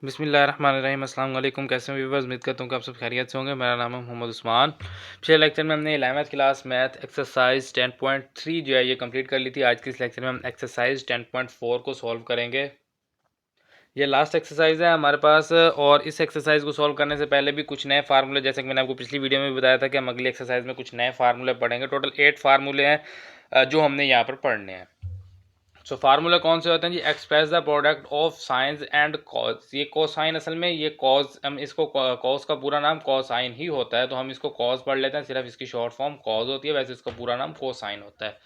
बिस्मिल्लाहिर्रहमानिर्रहीम। अस्सलाम वालेकुम। कैसे हो व्यूअर्स? उम्मीद करता हूँ कि आप सब खैरियत से होंगे। मेरा नाम है मोहम्मद उस्मान। पिछले लेक्चर में हमने 11th क्लास मैथ एक्सरसाइज 10.3 जो है ये कंप्लीट कर ली थी। आज के इस लेक्चर में हम एक्सरसाइज 10.4 को सॉल्व करेंगे। ये लास्ट एक्सरसाइज है हमारे पास, और इस एक्सरसाइज को सॉल्व करने से पहले भी कुछ नए फार्मूले, जैसे कि मैंने आपको पिछली वीडियो में भी बताया था कि हम अगली एक्सरसाइज में कुछ नए फार्मूले पढ़ेंगे। टोटल 8 फार्मूले हैं जो हमने यहाँ पर पढ़ने हैं। सो फार्मूला कौन से होते हैं जी? Express the product of sines and cos. ये कोसाइन, असल में ये कॉज, हम इसको कॉज का पूरा नाम कोसाइन ही होता है, तो हम इसको कॉज पढ़ लेते हैं, सिर्फ इसकी शॉर्ट फॉर्म कॉज होती है, वैसे इसका पूरा नाम कोसाइन होता है।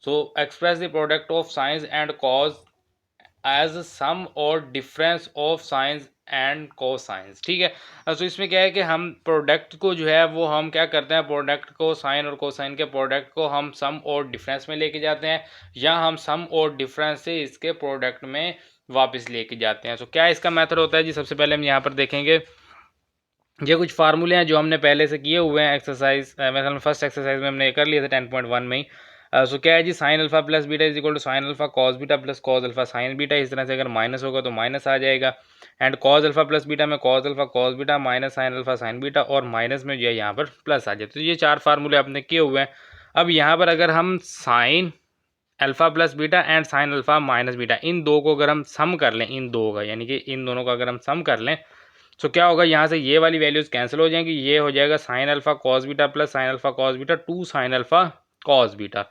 So express the product of sines and cos as sum और difference of sines and cosines. ठीक है। तो इसमें क्या है कि हम प्रोडक्ट को जो है वो हम क्या करते हैं, प्रोडक्ट को साइन और कोसाइन के प्रोडक्ट को हम सम और डिफरेंस में लेके जाते हैं, या हम सम और डिफरेंस से इसके प्रोडक्ट में वापस लेके जाते हैं। तो क्या इसका मेथड होता है जी? सबसे पहले हम यहाँ पर देखेंगे, ये कुछ फार्मूले हैं जो हमने पहले से किए हुए हैं एक्सरसाइज, मतलब फर्स्ट एक्सरसाइज में हमने कर लिए थे 10.1 में ही। सो क्या है जी? Sine alpha plus beta is equal to sine alpha cos beta plus cos alpha sine beta. इस तरह से अगर माइनस होगा तो माइनस आ जाएगा, and cos alpha plus beta में cos alpha cos beta minus sine alpha sine beta, और माइनस में जो है यहाँ पर प्लस आ जाए। तो ये 4 फार्मूले आपने किए हुए हैं। अब यहाँ पर अगर हम sine alpha plus beta and sine alpha minus beta, इन दो को अगर हम सम कर लें, इन दो का यानी कि इन दोनों का अगर हम सम कर लें, तो क्या होगा? यहाँ से ये वाली वैल्यूज कैंसिल हो जाएंगी। ये हो जाएगा sine alpha cos beta plus sine alpha cos beta two sine alpha cos beta.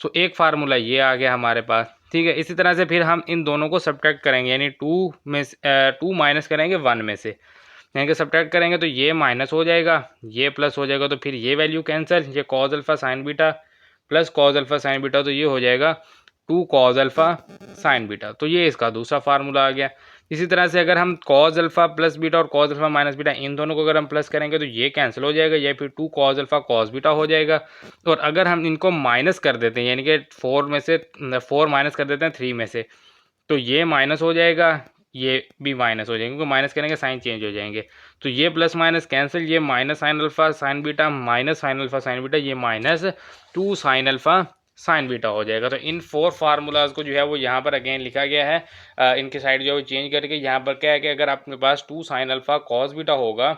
So एक फार्मूला ये आ गया हमारे पास। ठीक है। इसी तरह से फिर हम इन दोनों को सब्ट्रैक्ट करेंगे, यानी टू माइनस करेंगे 1 में से, यानी कि सब्ट्रैक्ट करेंगे तो ये माइनस हो जाएगा, ये प्लस हो जाएगा, तो फिर ये वैल्यू कैंसिल, ये cos alpha sine beta plus cos alpha sine beta, तो ये हो जाएगा 2 कॉस अल्फा साइन बीटा। तो ये इसका दूसरा फार्मूला आ गया। इसी तरह से अगर हम कॉस अल्फा प्लस बीटा और कॉस अल्फा माइनस बीटा, इन दोनों को अगर हम प्लस करेंगे तो ये कैंसिल हो जाएगा, ये फिर 2 कॉस अल्फा कॉस बीटा हो जाएगा। और अगर हम इनको माइनस कर देते हैं, यानी कि 4 में से 4 माइनस कर देते हैं 3 में से, तो ये माइनस हो जाएगा, ये भी माइनस हो जाएंगे, क्योंकि माइनस करेंगे साइन चेंज हो जाएंगे। तो ये प्लस माइनस कैंसिल, ये minus sine alpha sine beta minus sine alpha sine beta, ये minus 2 sine alpha sine beta हो जाएगा। तो इन 4 फार्मूलाज को जो है वो यहाँ पर अगेन लिखा गया है, इनकी साइड जो है वो चेंज करके। यहाँ पर क्या है कि अगर आपके पास 2 साइन अल्फा कॉस बीटा होगा,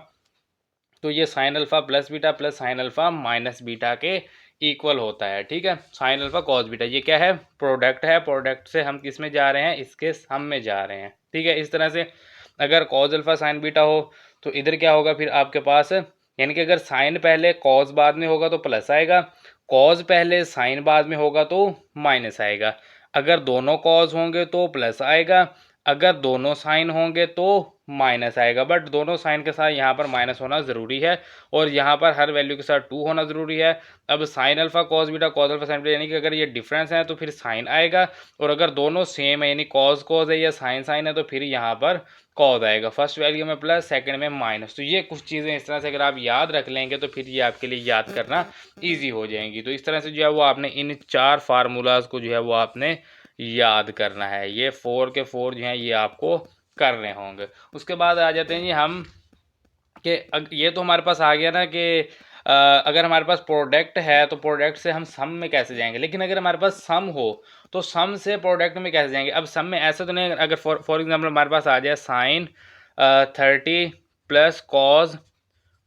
तो ये sign alpha plus beta plus sine alpha minus beta के इक्वल होता है। ठीक है। साइन अल्फा कॉस बीटा ये क्या है? प्रोडक्ट है। प्रोडक्ट से हम किस में जा रहे हैं? इसके सम में जा रहे हैं। ठीक है। इस तरह से अगर कॉस अल्फा साइन बीटा हो तो इधर क्या होगा फिर आपके पास, यानी कि अगर साइन पहले कॉस बाद में होगा तो प्लस आएगा, कॉस पहले साइन बाद में होगा तो माइनस आएगा। अगर दोनों कॉस होंगे तो प्लस आएगा, अगर दोनों साइन होंगे तो माइनस आएगा। बट दोनों साइन के साथ यहाँ पर माइनस होना ज़रूरी है, और यहाँ पर हर वैल्यू के साथ 2 होना ज़रूरी है। अब sign alpha cos beta cos alpha sine beta, यानी कि अगर ये डिफरेंस है तो फिर साइन आएगा, और अगर दोनों सेम है यानी कॉस कॉस है या साइन साइन है तो फिर यहाँ पर कॉस आएगा। फर्स्ट वैल्यू में प्लस, सेकंड में माइनस। तो ये कुछ चीज़ें इस तरह से अगर आप याद रख लेंगे तो फिर ये आपके लिए याद करना ईजी हो जाएंगी। तो इस तरह से जो है वो आपने इन 4 फार्मूलाज को जो है वो आपने याद करना है। ये 4 के 4 जो हैं ये आपको करने होंगे। उसके बाद आ जाते हैं जी हम कि ये तो हमारे पास आ गया ना कि अगर हमारे पास प्रोडक्ट है तो प्रोडक्ट से हम सम में कैसे जाएंगे। लेकिन अगर हमारे पास सम हो तो सम से प्रोडक्ट में कैसे जाएंगे? अब सम में ऐसा तो नहीं, अगर फॉर एग्जाम्पल हमारे पास आ जाए साइन 30 प्लस कॉस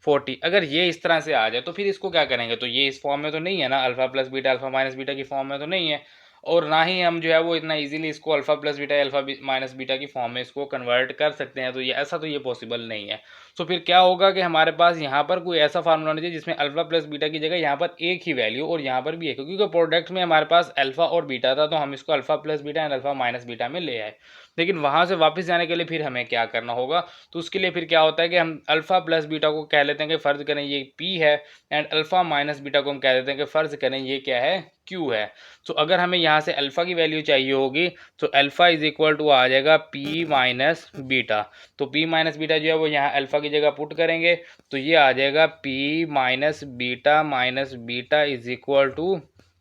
40, अगर ये इस तरह से आ जाए तो फिर इसको क्या करेंगे? तो ये इस फॉर्म में तो नहीं है ना, alpha plus beta alpha minus beta की फॉर्म में तो नहीं है, और ना ही हम जो है वो इतना इजीली इसको alpha plus beta alpha minus beta की फॉर्म में इसको कन्वर्ट कर सकते हैं। तो ये ऐसा तो ये पॉसिबल नहीं है। तो फिर क्या होगा कि हमारे पास यहाँ पर कोई ऐसा फार्मूला होना चाहिए जिसमें अल्फा प्लस बीटा की जगह यहाँ पर एक ही वैल्यू और यहाँ पर भी एक, क्योंकि प्रोडक्ट में हमारे पास अल्फा और बीटा था तो हम इसको alpha plus beta and alpha minus beta में ले आए। लेकिन वहाँ से वापस जाने के लिए फिर हमें क्या करना होगा? तो उसके लिए फिर क्या होता है कि हम अल्फा प्लस बीटा को कह लेते हैं कि फ़र्ज़ करें ये पी है, एंड अल्फा माइनस बीटा को हम कह देते हैं कि फ़र्ज़ करें ये क्या है? क्यू है। तो अगर हमें यहाँ से अल्फ़ा की वैल्यू चाहिए होगी तो अल्फ़ा इज इक्वल टू आ जाएगा पी माइनस बीटा। तो पी माइनस बीटा जो है वो यहाँ अल्फ़ा की जगह पुट करेंगे तो ये आ जाएगा p minus beta is equal to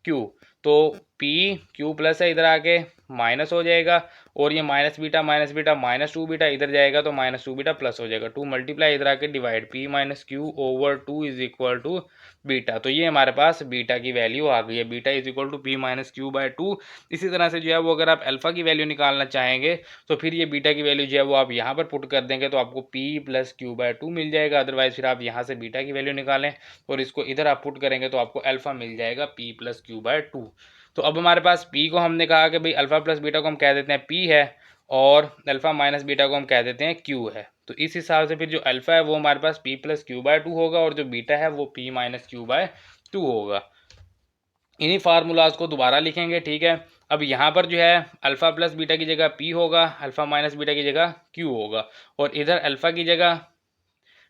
q. तो पी क्यू प्लस है इधर आके माइनस हो जाएगा, और ये माइनस बीटा माइनस 2 बीटा इधर जाएगा तो माइनस 2 बीटा प्लस हो जाएगा, 2 मल्टीप्लाई इधर आके divide, p minus q over 2 is equal to beta. तो ये हमारे पास बीटा की वैल्यू आ गई है, beta is equal to p minus Q by 2। इसी तरह से जो है वो अगर आप अल्फा की वैल्यू निकालना चाहेंगे तो फिर ये बीटा की वैल्यू जो है वो आप यहाँ पर पुट कर देंगे तो आपको पी प्लस क्यू बाय 2 मिल जाएगा। अदरवाइज फिर आप यहाँ से बीटा की वैल्यू निकालें और इसको इधर आप पुट करेंगे तो आपको अल्फा मिल जाएगा पी प्लस क्यू बाय 2। तो अब हमारे पास p को हमने कहा कि भाई अल्फा प्लस बीटा को हम कह देते हैं p है, और अल्फा माइनस बीटा को हम कह देते हैं q है। तो इस हिसाब से फिर जो अल्फा है वो हमारे पास p प्लस क्यू बाय 2 होगा, और जो बीटा है वो p माइनस क्यू बाय 2 होगा। इन्हीं फार्मूलाज को दोबारा लिखेंगे, ठीक है। अब यहाँ पर जो है अल्फा प्लस बीटा की जगह p होगा, अल्फा माइनस बीटा की जगह q होगा, और इधर अल्फा की जगह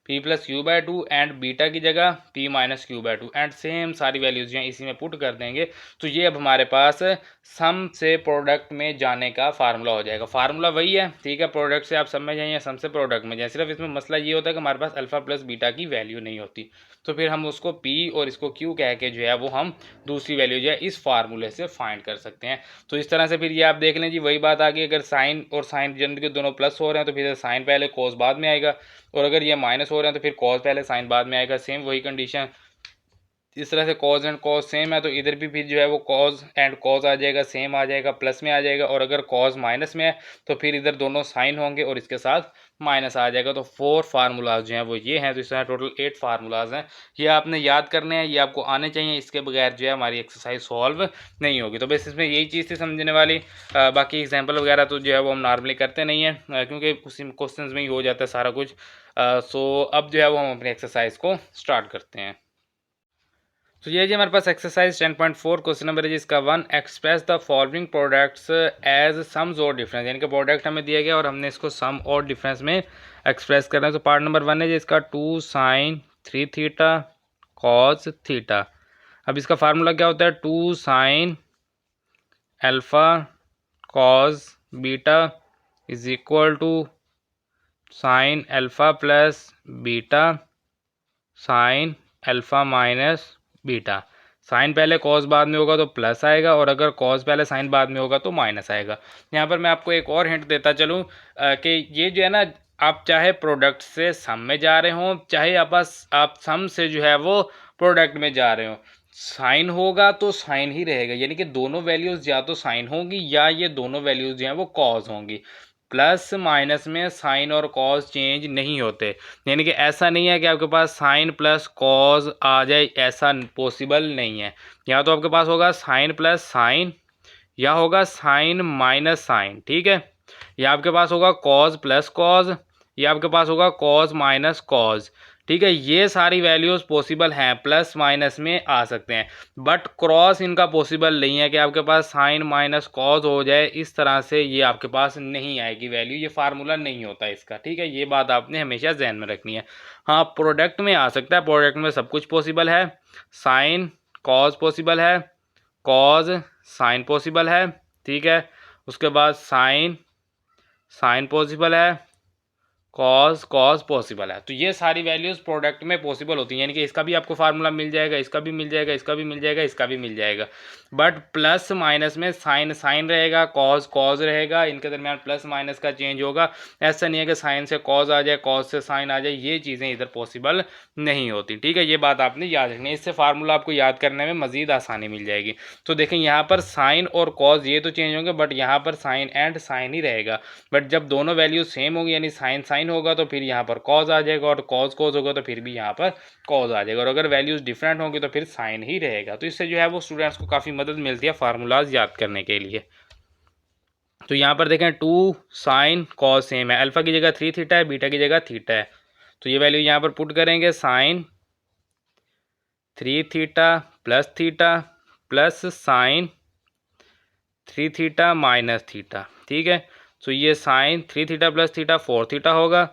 p plus Q by 2 and beta की जगह p minus Q by 2 and same सारी वैल्यूज जो हैं इसी में पुट कर देंगे। तो ये अब हमारे पास सम से प्रोडक्ट में जाने का फार्मूला हो जाएगा। फार्मूला वही है, ठीक है, प्रोडक्ट से आप सम में जाएं या सम से प्रोडक्ट में जाएं, सिर्फ इसमें मसला ये होता है कि हमारे पास अल्फा प्लस बीटा की वैल्यू नहीं होती, तो फिर हम उसको पी और इसको क्यू कह के जो है वो हम दूसरी वैल्यू जो है इस फार्मूले से फाइंड कर सकते हैं। तो इस तरह से फिर ये आप देख लें जी, वही बात आ गई, अगर साइन और साइन जनरल के दोनों प्लस हो रहे हैं तो फिर साइन पहले कोस बाद में आएगा, और अगर ये माइनस हो रहे हैं तो फिर कॉस पहले साइन बाद में आएगा, सेम वही कंडीशन। इस तरह से कॉज एंड कॉज सेम है तो इधर भी फिर जो है वो कॉज एंड कॉज आ जाएगा, सेम आ जाएगा, प्लस में आ जाएगा, और अगर कॉज माइनस में है तो फिर इधर दोनों साइन होंगे और इसके साथ माइनस आ जाएगा। तो 4 फार्मूलाज जो हैं वो ये हैं। तो इस तरह टोटल 8 फार्मूलाज हैं, ये आपने याद करने हैं, ये आपको आने चाहिए, इसके बगैर जो है हमारी एक्सरसाइज सॉल्व नहीं होगी। तो बस इसमें यही चीज़ थी समझने वाली, बाकी एग्जाम्पल वगैरह तो जो है वो हम नॉर्मली करते नहीं हैं क्योंकि उसी क्वेश्चन में ही हो जाता है सारा कुछ। सो अब जो है वो हम अपनी एक्सरसाइज को स्टार्ट करते हैं। तो ये जी हमारे पास एक्सरसाइज 10.4 क्वेश्चन नंबर है जिसका 1, express the following products as sums और डिफरेंस, यानी कि प्रोडक्ट हमें दिया गया और हमने इसको सम और डिफरेंस में एक्सप्रेस करना है। तो पार्ट नंबर 1 है जिसका 2 साइन 3 थीटा कॉस थीटा। अब इसका फार्मूला क्या होता है, 2 sine alpha cos beta is equal to sine alpha plus beta sine alpha minus beta. Sine पहले कॉस बाद में होगा तो प्लस आएगा, और अगर कॉस पहले साइन बाद में होगा तो माइनस आएगा। यहाँ पर मैं आपको एक और हिंट देता चलूँ कि ये जो है ना, आप चाहे प्रोडक्ट से सम में जा रहे हो, चाहे आप सम से जो है वो प्रोडक्ट में जा रहे हो, साइन होगा तो साइन ही रहेगा, यानी कि दोनों वैल्यूज़ या तो साइन होंगी या ये दोनों वैल्यूज़ जो हैं वो कॉस होंगी। प्लस माइनस में साइन और कॉस चेंज नहीं होते, यानी कि ऐसा नहीं है कि आपके पास साइन प्लस कॉस आ जाए, ऐसा पॉसिबल नहीं है। या तो आपके पास होगा साइन प्लस साइन, या होगा साइन माइनस साइन, ठीक है, या आपके पास होगा कॉस प्लस कॉस, या आपके पास होगा कॉस माइनस कॉस, ठीक है। ये सारी वैल्यूज़ पॉसिबल हैं, प्लस माइनस में आ सकते हैं, बट क्रॉस इनका पॉसिबल नहीं है कि आपके पास साइन माइनस कॉस हो जाए, इस तरह से ये आपके पास नहीं आएगी वैल्यू, ये फार्मूला नहीं होता इसका, ठीक है। ये बात आपने हमेशा जहन में रखनी है। हाँ, प्रोडक्ट में आ सकता है, प्रोडक्ट में सब कुछ पॉसिबल है, साइन कॉस पॉसिबल है, कॉस साइन पॉसिबल है, ठीक है, उसके बाद साइन साइन पॉसिबल है, कॉस कॉस पॉसिबल है। तो ये सारी वैल्यूज़ प्रोडक्ट में पॉसिबल होती हैं, यानी कि इसका भी आपको फार्मूला मिल जाएगा, इसका भी मिल जाएगा, इसका भी मिल जाएगा, इसका भी मिल जाएगा, बट प्लस माइनस में साइन साइन रहेगा, कॉस कॉस रहेगा, इनके दरमियान प्लस माइनस का चेंज होगा। ऐसा नहीं है कि साइन से कॉस आ जाए, कॉस से साइन आ जाए, ये चीज़ें इधर पॉसिबल नहीं होती, ठीक है। ये बात आपने याद रखनी है, इससे फार्मूला आपको याद करने में मज़ीद आसानी मिल जाएगी। तो देखें यहाँ पर साइन और कॉस ये तो चेंज होंगे, बट यहाँ पर साइन एंड साइन ही रहेगा, बट जब दोनों वैल्यू सेम होगी यानी साइन साइन होगा तो फिर यहाँ पर कॉस आ जाएगा, और कॉस कॉस होगा तो फिर भी यहाँ पर कॉस आ जाएगा, और अगर वैल्यूज़ डिफरेंट होंगी तो फिर साइन ही रहेगा। तो इससे जो है वो स्टूडेंट्स को काफ़ी मदद मिलती है फार्मूलाज याद करने के लिए। तो यहाँ पर देखें 2 साइन कॉस सेम है, अल्फा की जगह 3 थीटा है, बीटा की जगह थीटा है, तो ये वैल्यू यहाँ पर पुट करेंगे, sine 3 theta plus sine 3 theta minus theta, ठीक है। तो ये sine 3 theta plus theta 4 theta होगा,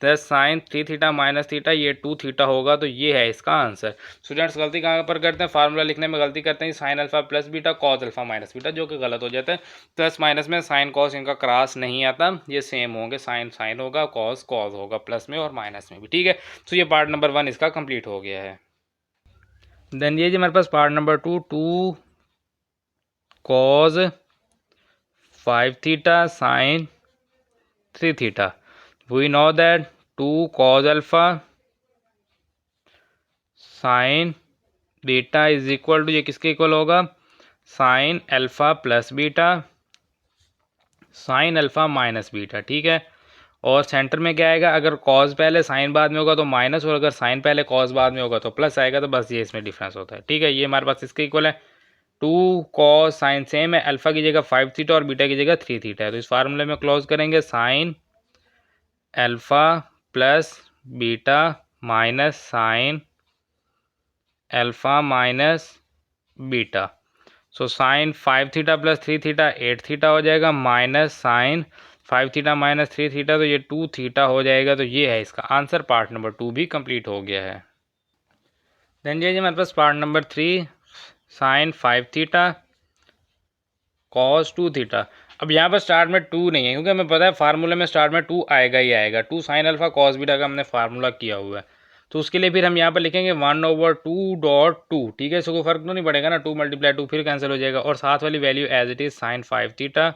plus sine 3 theta minus theta ये 2 थीटा होगा। तो ये है इसका आंसर। स्टूडेंट्स गलती कहाँ पर करते हैं, फार्मूला लिखने में गलती करते हैं, sign alpha plus beta cos alpha minus beta, जो कि गलत हो जाता है। प्लस माइनस में साइन कॉस इनका क्रॉस नहीं आता, ये सेम होंगे, साइन साइन होगा, कॉस कॉस होगा, प्लस में और माइनस में भी, ठीक है। तो ये पार्ट नंबर 1 इसका कंप्लीट हो गया है। देन ये जी हमारे पास part number 2, 2 cos 5 theta sin 3 theta. We know that 2 cos alpha sin beta is equal to, ये किसके इक्वल होगा, sine alpha plus beta sine alpha minus beta, ठीक है। और सेंटर में क्या आएगा, अगर कॉज पहले साइन बाद में होगा तो माइनस, और अगर साइन पहले कॉज बाद में होगा तो प्लस आएगा। तो बस ये इसमें डिफरेंस होता है, ठीक है। ये हमारे पास इसके इक्वल है। 2 कॉस साइन सेम है, अल्फा की जगह 5 थीटा और बीटा की जगह 3 थीटा है। तो इस फार्मूले में क्लोज करेंगे sine alpha plus beta minus sine alpha minus beta. So sine 5 theta plus 3 theta 8 theta हो जाएगा, minus sine 5 theta minus 3 theta, तो ये 2 थीटा हो जाएगा। तो ये है इसका आंसर। पार्ट नंबर 2 भी कंप्लीट हो गया है। देन जी हमारे पास part number 3 sine 5 theta cos 2 theta. अब यहाँ पर स्टार्ट में 2 नहीं है, क्योंकि हमें पता है फार्मूले में स्टार्ट में 2 आएगा ही आएगा। 2 साइन अल्फा कॉस बीटा का हमने फार्मूला किया हुआ है। तो उसके लिए फिर हम यहाँ पर लिखेंगे 1/2.2, ठीक है। इसको कोई फर्क तो नहीं पड़ेगा ना, 2 × 2 फिर कैंसिल हो जाएगा, और साथ वाली value as it is sine 5 theta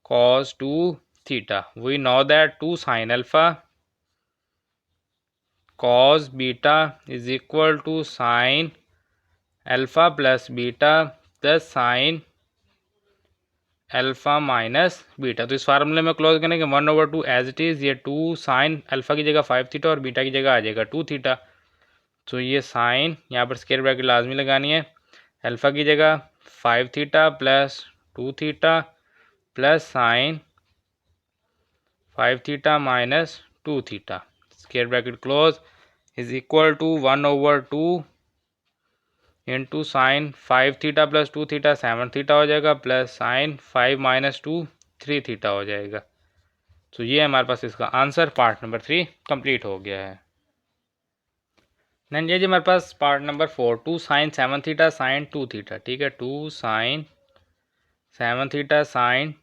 cos 2 theta. We know that 2 sine alpha cos beta is equal to sine alpha plus beta plus sine alpha minus beta. तो इस फार्मूले में क्लोज करेंगे 1/2 एज इट इज़, ये 2 sine alpha की जगह 5 theta और beta की जगह आ जाएगा 2 थीटा। तो ये साइन यहाँ पर स्क्वायर ब्रैकेट लाजमी लगानी है, अल्फा की जगह 5 theta plus 2 theta plus sine 5 theta minus 2 theta, square bracket close, is equal to 1/2 into sine 5 theta plus 2 theta 7 theta हो जाएगा, प्लस साइन 5 माइनस 2 3 थीटा हो जाएगा। तो ये हमारे पास इसका आंसर पार्ट नंबर 3 कंप्लीट हो गया है। देन ये जी हमारे पास part number 4 2 sine 7 theta sine 2 theta, ठीक है। 2 साइन 7 थीटा साइन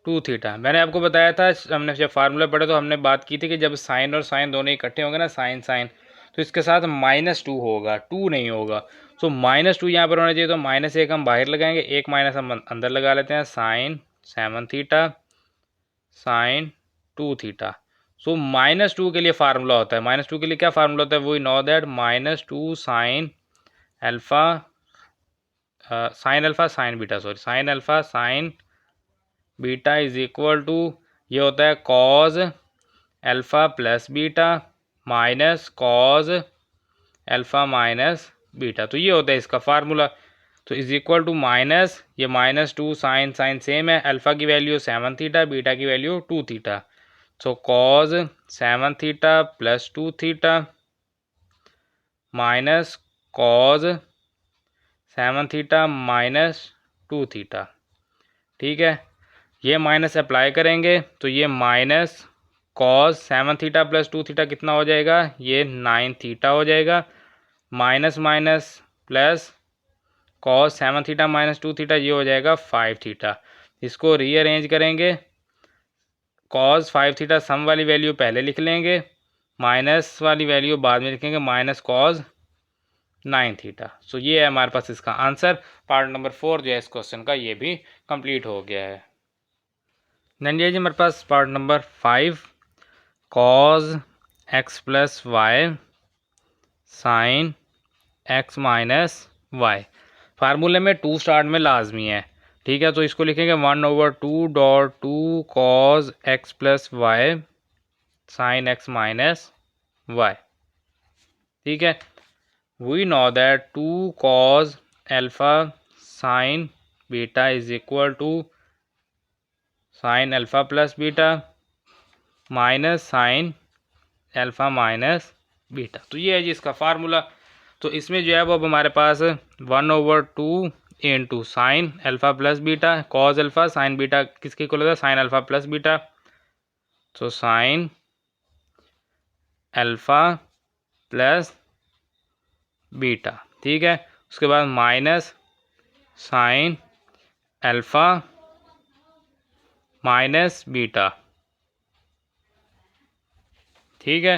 2 थीटा। मैंने आपको बताया था, हमने जब फार्मूला पढ़ा तो हमने बात की थी कि जब साइन और साइन दोनों इकट्ठे होंगे ना, साइन साइन, तो इसके साथ -2 होगा, 2 नहीं होगा। तो -2 यहाँ पर होना चाहिए। तो -1 हम बाहर लगाएंगे, एक माइनस हम अंदर लगा लेते हैं, साइन 7 थीटा साइन 2 थीटा। सो -2 के लिए फार्मूला होता है, -2 के लिए क्या फार्मूला होता है, वो know that -2 sine alpha sine beta, sorry sine alpha sine beta is equal to, ये होता है cos alpha plus beta minus cos alpha minus beta. तो ये होता है इसका फार्मूला। तो इज इक्वल टू माइनस, ये -2 साइन साइन सेम है, अल्फा की वैल्यू 7 थीटा बीटा की value 2 theta. So cos 7 theta plus 2 theta minus cos 7 theta minus 2 theta, ठीक है। ये माइनस अप्लाई करेंगे तो ये minus cos 7 theta plus 2 theta कितना हो जाएगा, ये 9 थीटा हो जाएगा, minus minus plus cos 7 theta minus 2 theta, ये हो जाएगा 5 थीटा। इसको रीअरेंज करेंगे, कॉस 5 थीटा सम वाली वैल्यू पहले लिख लेंगे, माइनस वाली वैल्यू बाद में लिखेंगे, माइनस कॉस 9 थीटा। सो ये है हमारे पास इसका आंसर। पार्ट नंबर 4 जो है इस क्वेश्चन का, ये भी कंप्लीट हो गया है। देन ये जी हमारे पास part number 5 cos x plus Y sine x minus Y. फार्मूले में 2 स्टार्ट में लाजमी है, ठीक है। तो इसको लिखेंगे 1/2 cos x plus Y sine x minus y, ठीक है। We know that 2 cos alpha sine beta is equal to sine alpha plus beta minus sine alpha minus beta. तो ये है जी इसका फार्मूला। तो इसमें जो है वो अब हमारे पास 1/2 into sine alpha plus beta cos alpha sine beta किसके इक्वल होता है, साइन अल्फा प्लस बीटा। तो साइन अल्फा प्लस बीटा, ठीक है। उसके बाद minus sine alpha minus beta, ठीक है।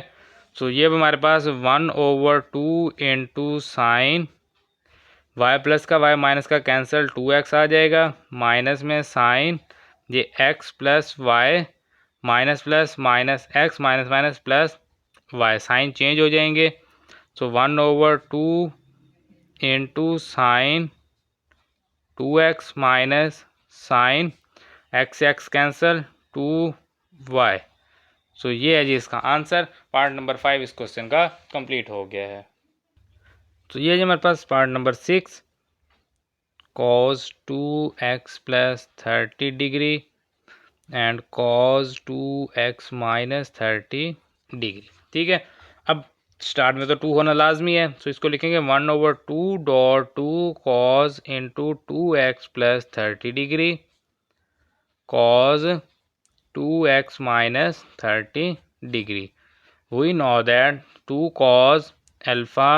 सो ये हमारे पास 1/2 इंटू साइन वाई प्लस का वाई माइनस का कैंसिल, 2x आ जाएगा, माइनस में साइन ये x plus y minus plus minus x minus minus plus Y, sine change हो जाएंगे। So 1/2 into sine 2x minus sine x cancel 2y। So ये है जी इसका आंसर। पार्ट नंबर 5 इस क्वेश्चन का कंप्लीट हो गया है। तो ये जी हमारे पास part number 6, cos 2x plus 30 degree and cos 2x minus 30 degree. ठीक है, अब स्टार्ट में तो 2 होना लाजमी है, तो इसको लिखेंगे 1/2 cos into 2x plus 30 degree cos 2x minus 30 degree. We know that 2 cos alpha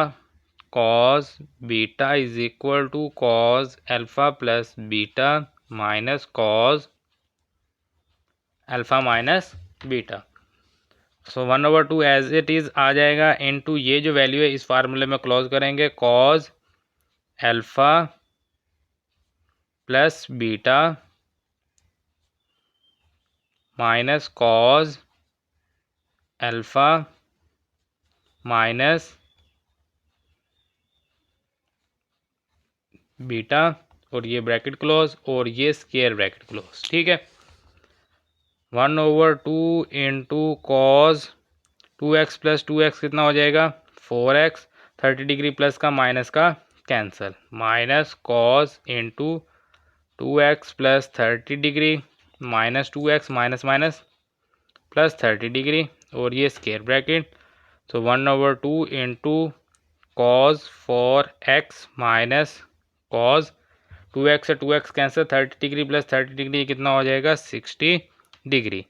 cos beta is equal to cos alpha plus beta minus cos alpha minus beta. So 1/2 as it is आ जाएगा, into ये जो value है इस फार्मूले में close करेंगे, cos alpha plus beta minus cos alpha minus beta, और ये ब्रैकेट क्लोज और ये स्क्वायर ब्रैकेट क्लोज। ठीक है, 1/2 into cos 2x plus 2x कितना हो जाएगा 4x, 30 डिग्री प्लस का माइनस का cancel, minus cos into 2x plus 30 degree minus 2x minus minus plus 30 degree और ये स्क्वायर ब्रैकेट। तो 1/2 into cos 4x minus cos 2x से 2x cancel, 30 degree plus 30 degree कितना हो जाएगा 60 डिग्री।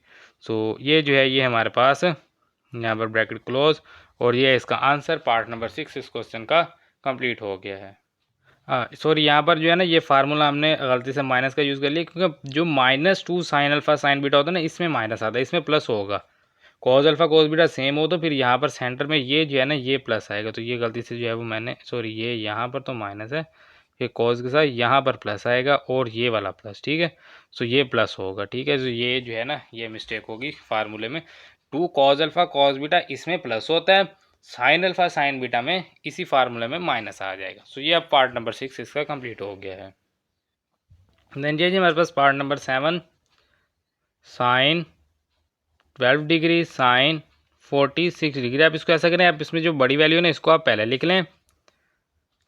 सो ये जो है ये हमारे पास यहाँ पर ब्रैकेट क्लोज, और ये इसका आंसर पार्ट नंबर 6 इस क्वेश्चन का कंप्लीट हो गया है। सॉरी, यहाँ पर जो है ना ये फार्मूला हमने गलती से माइनस का यूज़ कर लिया, क्योंकि जो -2 साइन अल्फा साइन बीटा होता है ना इसमें माइनस आता है, इसमें प्लस होगा। Cause alpha cos beta same हो तो फिर यहाँ पर सेंटर में ये जो है ना ये प्लस आएगा, तो ये गलती से जो है वो मैंने, सॉरी ये यहाँ पर तो माइनस है, ये कॉज के साथ यहाँ पर प्लस आएगा और ये वाला प्लस। ठीक है, सो ये प्लस होगा। ठीक है, तो ये जो है ना ये मिस्टेक होगी फार्मूले में, 2 कॉज अल्फा कॉज बीटा इसमें प्लस होता है, साइन अल्फा साइन बीटा में इसी फार्मूले में माइनस आ जाएगा। सो ये अब पार्ट नंबर 6 इसका कंप्लीट हो गया है। देन जी हमारे पास part number 7, sine 12 degree sine 46 degree. आप इसको ऐसा करें, आप इसमें जो बड़ी वैल्यू है ना इसको आप पहले लिख लें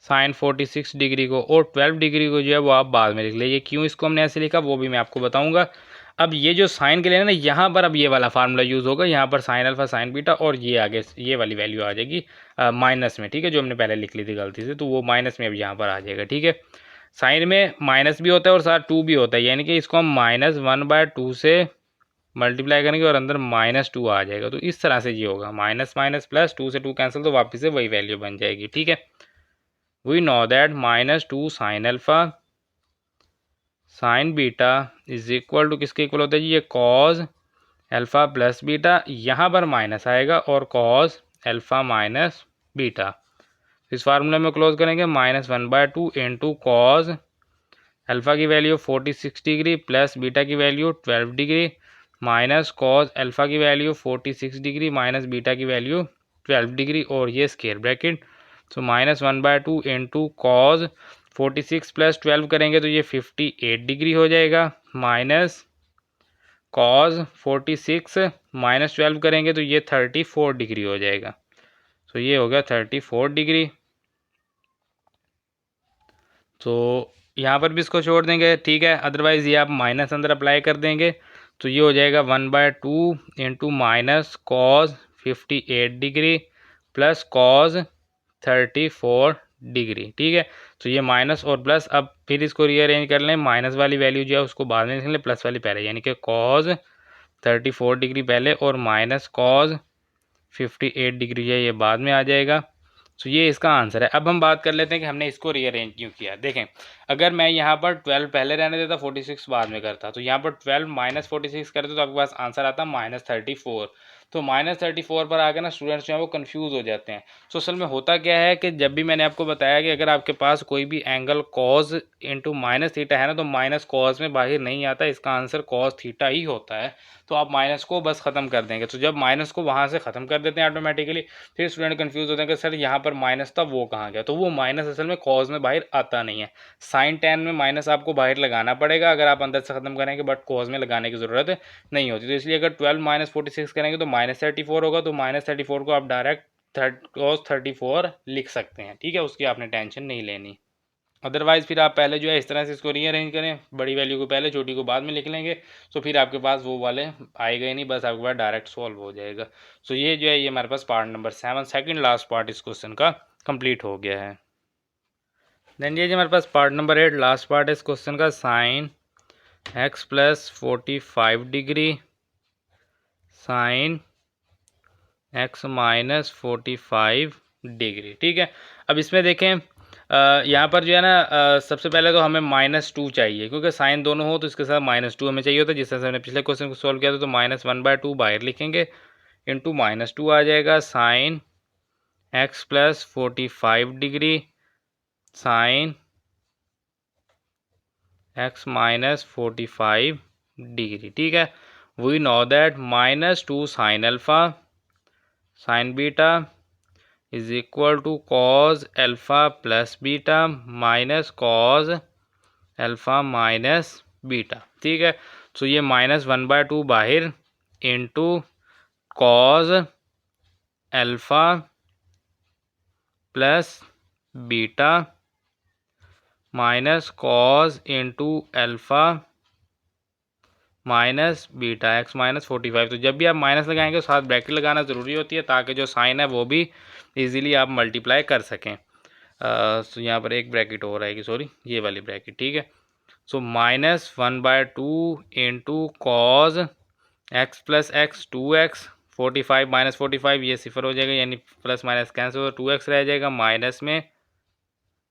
साइन 46 डिग्री को, और 12 डिग्री को जो है वो आप बाद में लिख लें। ये क्यों इसको हमने ऐसे लिखा वो भी मैं आपको बताऊंगा। अब ये जो साइन के लिए ना यहाँ पर अब ये वाला फार्मूला यूज़ होगा, यहाँ पर साइन अल्फा साइन बीटा, और ये आगे ये वाली वैल्यू आ जाएगी माइनस में। ठीक है, जो हमने पहले लिख ली थी गलती से, तो वो माइनस में अब यहाँ पर आ जाएगा। ठीक है, साइन में माइनस भी होता है और साथ 2 भी होता है, यानी कि इसको हम -1/2 से मल्टीप्लाई करेंगे और अंदर -2 आ जाएगा। तो इस तरह से ये होगा, माइनस माइनस प्लस 2 से 2 कैंसिल, तो वापस से वही वैल्यू बन जाएगी। ठीक है, we know that -2 sine alpha sine beta is equal to किसके इक्वल होता है जी, ये कॉज अल्फा प्लस बीटा, यहाँ पर माइनस आएगा और कॉज अल्फा माइनस बीटा। इस फार्मूले में क्लोज करेंगे, -1/2 इंटू कॉज अल्फा की वैल्यू 46 डिग्री प्लस बीटा की value 12 degree minus cos alpha की वैल्यू 46 डिग्री माइनस बीटा की वैल्यू 12 डिग्री और ये स्क्वायर ब्रैकेट। सो -1/2 इंटू कॉज 46 प्लस 12 करेंगे तो ये 58 डिग्री हो जाएगा, माइनस कॉज 46 माइनस 12 करेंगे तो ये 34 डिग्री हो जाएगा। सो ये हो गया 34 डिग्री। तो यहाँ पर भी इसको छोड़ देंगे। ठीक है, अदरवाइज़ ये आप माइनस अंदर अप्लाई कर देंगे तो ये हो जाएगा 1/2 into minus cos 58 degree plus cause 34 degree. ठीक है, तो ये माइनस और प्लस, अब फिर इसको रीअरेंज कर लें, माइनस वाली वैल्यू जो है उसको बाद में लिख लें, प्लस वाली पहले, यानी कि कॉज 34 डिग्री पहले और माइनस कॉज 58 डिग्री है ये बाद में आ जाएगा। तो ये इसका आंसर है। अब हम बात कर लेते हैं कि हमने इसको रीअरेंज क्यों किया। देखें, अगर मैं यहाँ पर 12 पहले रहने देता 46 बाद में करता, तो यहाँ पर 12 -46 करते तो आपके पास आंसर आता -34। तो -34 पर आकर ना स्टूडेंट्स जो है वो कंफ्यूज हो जाते हैं। तो असल में होता क्या है कि जब भी मैंने आपको बताया कि अगर आपके पास कोई भी angle cause into minus theta है ना, तो माइनस कॉज में बाहर नहीं आता, इसका आंसर कॉज थीटा ही होता है। तो आप माइनस को बस ख़त्म कर देंगे। तो जब माइनस को वहाँ से ख़त्म कर देते हैं ऑटोमेटिकली, फिर स्टूडेंट कंफ्यूज होते हैं कि सर यहाँ पर माइनस था वो कहाँ गया। तो वो माइनस असल में कॉज में बाहर आता नहीं है। साइन टेन में माइनस आपको बाहर लगाना पड़ेगा अगर आप अंदर से ख़त्म करेंगे, बट कॉज में लगाने की ज़रूरत नहीं होती। तो इसलिए अगर 12 माइनस 46 करेंगे तो -34 होगा। तो -34 को आप डायरेक्ट cos 34 लिख सकते हैं। ठीक है, उसकी आपने टेंशन नहीं लेनी। अदरवाइज़ फिर आप पहले जो है इस तरह से इसको रीअरेंज करें, बड़ी वैल्यू को पहले छोटी को बाद में लिख लेंगे, तो फिर आपके पास वो वाले आएगा ही नहीं, बस आपके पास डायरेक्ट सॉल्व हो जाएगा। सो ये जो है ये हमारे पास part number 7 second last part इस क्वेश्चन का कंप्लीट हो गया है। देन ये जो हमारे पास पार्ट नंबर 8 लास्ट पार्ट है इस क्वेश्चन का, sine x plus 45 degree sine x minus 45 degree. ठीक है, अब इसमें देखें यहाँ पर जो है ना सबसे पहले तो हमें -2 चाहिए, क्योंकि साइन दोनों हो तो इसके साथ -2 हमें चाहिए होता है। जिस तरह से हमने पिछले क्वेश्चन को सॉल्व किया था, तो -1/2 बाहर लिखेंगे, इंटू -2 आ जाएगा sine x plus 45 degree sine x minus 45 degree. ठीक है, we know that -2 sine alpha sine beta is equal to cos alpha plus beta minus cos alpha minus beta. ठीक है, तो ये -1/2 बाहर into cos alpha plus beta minus cos into alpha minus beta x minus 45। तो जब भी आप minus लगाएंगे तो साथ ब्रैकेट लगाना ज़रूरी होती है, ताकि जो साइन है वो भी इजीली आप मल्टीप्लाई कर सकें। तो यहाँ पर एक ब्रैकेट हो रहेगी, सॉरी ये वाली ब्रैकेट। ठीक है, सो -1/2 into cause x plus x 2x 45 minus 45 ये सिफर हो जाएगा, यानी प्लस माइनस कैंसिल हो, 2x रह जाएगा, माइनस में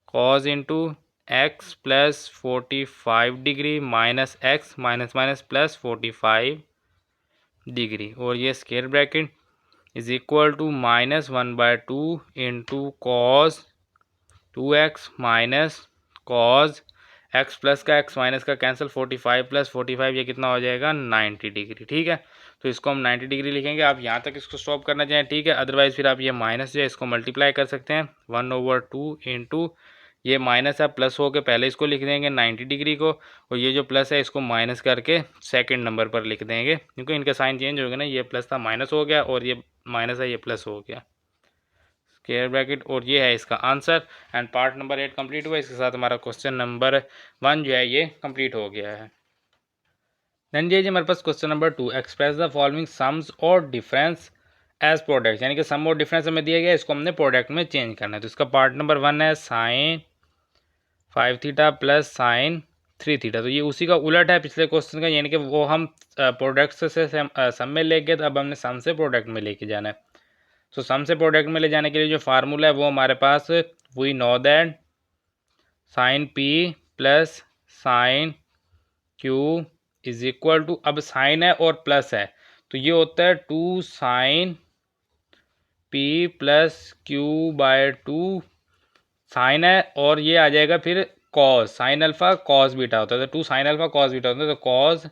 cos into x plus 45 degree minus x minus minus plus 45 degree, और ये square bracket is equal to -1/2 into cos 2x minus cos x plus का x माइनस का कैंसिल, 45 प्लस 45 ये कितना हो जाएगा 90 डिग्री। ठीक है, तो इसको हम 90 डिग्री लिखेंगे। आप यहाँ तक इसको स्टॉप करना चाहें, ठीक है, अदरवाइज़ फिर आप ये माइनस जो है इसको मल्टीप्लाई कर सकते हैं 1/2 इंटू ये माइनस है प्लस हो के पहले इसको लिख देंगे 90 डिग्री को, और ये जो प्लस है इसको माइनस करके सेकंड नंबर पर लिख देंगे, क्योंकि इनका साइन चेंज हो गया ना, ये प्लस था माइनस हो गया, और ये माइनस है ये प्लस हो गया, स्क्वायर ब्रैकेट, और ये है इसका answer. And part number 8 complete हुआ। इसके साथ हमारा क्वेश्चन नंबर 1 जो है ये कंप्लीट हो गया है। देन ये हमारे पास question number 2, express the following sums और डिफरेंस एज प्रोडक्ट, यानी कि सम और डिफरेंस हमें दिया गया, इसको हमने प्रोडक्ट में चेंज करना है। तो इसका पार्ट नंबर 1 है sine 5 theta plus sine 3 theta. तो ये उसी का उलट है पिछले क्वेश्चन का, यानी कि वो हम प्रोडक्ट से सम में ले गए, तो अब हमने सम से प्रोडक्ट में लेके जाना है। तो सम से प्रोडक्ट में ले जाने के लिए जो फार्मूला है वो हमारे पास, we know that sine p plus sine q is equal to, अब साइन है और प्लस है तो ये होता है 2 sine p plus Q by 2, sine है और ये आ जाएगा फिर cos, sine alpha cos beta होता है, तो 2 साइन अल्फा कॉस बीटा होता है, तो cos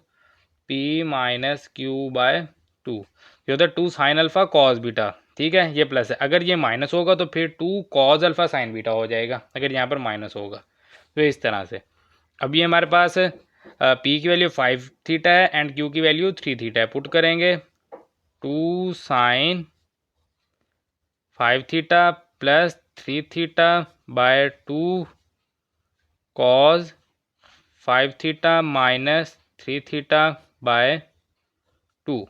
p minus Q by 2, ये होता है 2 साइन अल्फा कॉस बीटा। ठीक है, ये प्लस है, अगर ये माइनस होगा तो फिर 2 कॉस अल्फा साइन बीटा हो जाएगा, अगर यहाँ पर माइनस होगा तो इस तरह से। अब ये हमारे पास पी की वैल्यू 5 थीटा है एंड क्यू की वैल्यू 3 थीटा है, पुट करेंगे 2 sine 5 theta plus 3 theta by 2 cos 5 theta minus 3 theta by 2,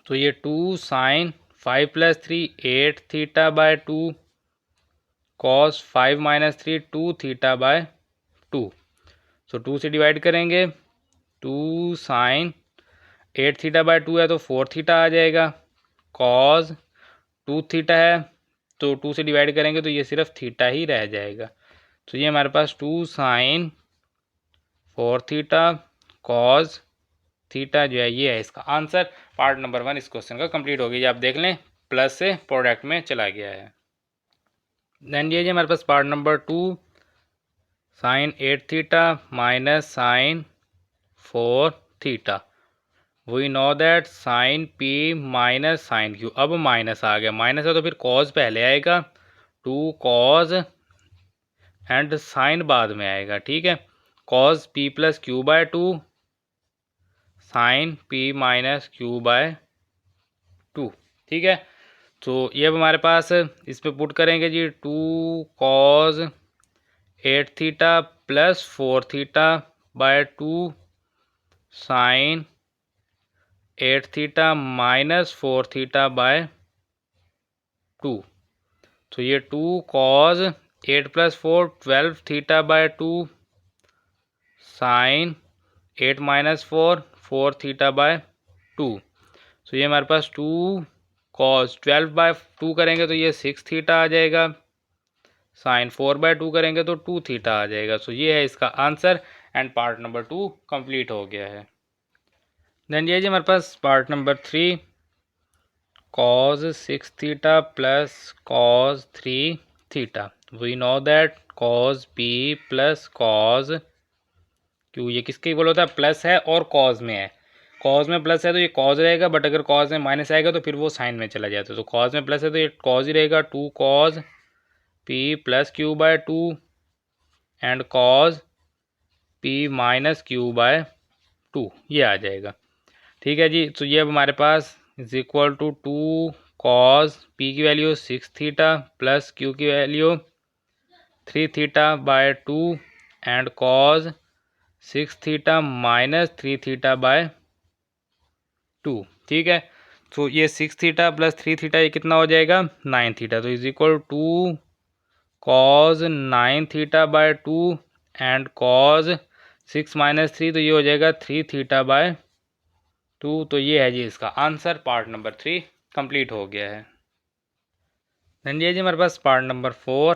तो ये 2 sine 5 plus 3 8 theta by 2 cos 5 minus 3 2 theta by 2, so 2 से डिवाइड करेंगे, 2 साइन 8 थीटा बाय 2 है तो 4 थीटा आ जाएगा, कॉज 2 थीटा है तो 2 से डिवाइड करेंगे तो ये सिर्फ थीटा ही रह जाएगा। तो ये हमारे पास 2 साइन 4 थीटा कॉज थीटा जो है ये है इसका आंसर। पार्ट नंबर 1 इस क्वेश्चन का कंप्लीट हो गया। आप देख लें प्लस से प्रोडक्ट में चला गया है। देन ये हमारे पास part number 2 sine 8 theta minus sine 4 theta. We know that sine P minus sine q. अब माइनस आ गया, माइनस है तो फिर कॉज पहले आएगा, 2 कॉज एंड साइन बाद में आएगा। ठीक है, cos p plus Q by 2 sine P minus Q by 2। ठीक है, तो ये अब हमारे पास इस पे पुट करेंगे जी, 2 cos 8 theta plus 4 theta by 2 sine 8 theta minus 4 theta by 2। तो ये 2 cos 8 plus 4 12 theta by 2 sine 8 minus 4 4 theta by 2। तो ये हमारे पास 2 कॉस 12 बाय 2 करेंगे तो ये 6 थीटा आ जाएगा, साइन 4 बाय 2 करेंगे तो 2 थीटा आ जाएगा। सो ये है इसका answer and part number 2 complete हो गया है। देन ये जी हमारे पास part number 3 cos 6 theta plus cos 3 theta. We know that cos p plus cos q, ये किसके इक्वल होता है, प्लस है और cos में है। cos में प्लस है तो ये cos रहेगा, बट अगर cos में माइनस आएगा तो फिर वो साइन में चला जाता है। तो cos में प्लस है तो ये cos ही रहेगा, 2 cos p plus Q by 2 and cos p minus Q by 2 ये आ जाएगा। ठीक है जी, तो ये अब हमारे पास is equal to 2 cos p की वैल्यू 6 थीटा प्लस क्यू की value 3 theta by 2 and cos 6 theta minus 3 theta by 2। ठीक है, तो ये 6 थीटा प्लस 3 थीटा ये कितना हो जाएगा, 9 थीटा। तो is equal to cos 9 theta by 2 and cos 6 minus 3 तो ये हो जाएगा 3 थीटा बाय 2। तो ये है जी इसका आंसर। पार्ट नंबर 3 कंप्लीट हो गया है। देन ये जी हमारे पास part number 4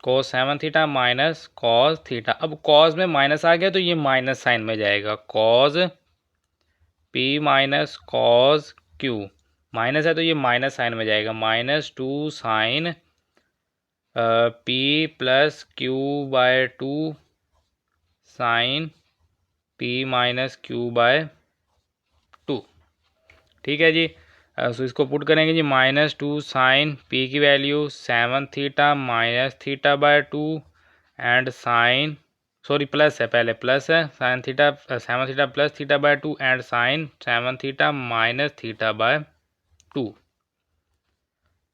cos 7 theta minus cos theta. अब cos में माइनस आ गया तो ये माइनस साइन में जाएगा, cos p minus cos q। Minus है तो ये माइनस साइन में जाएगा, minus 2 sine p plus Q by 2 sine p minus Q by 2। ठीक है जी, सो इसको पुट करेंगे जी, माइनस 2 साइन पी की value 7 theta minus theta by 2 and sine, sorry plus है, पहले प्लस है, sine theta 7 theta plus theta by 2 and sine 7 theta minus theta by 2।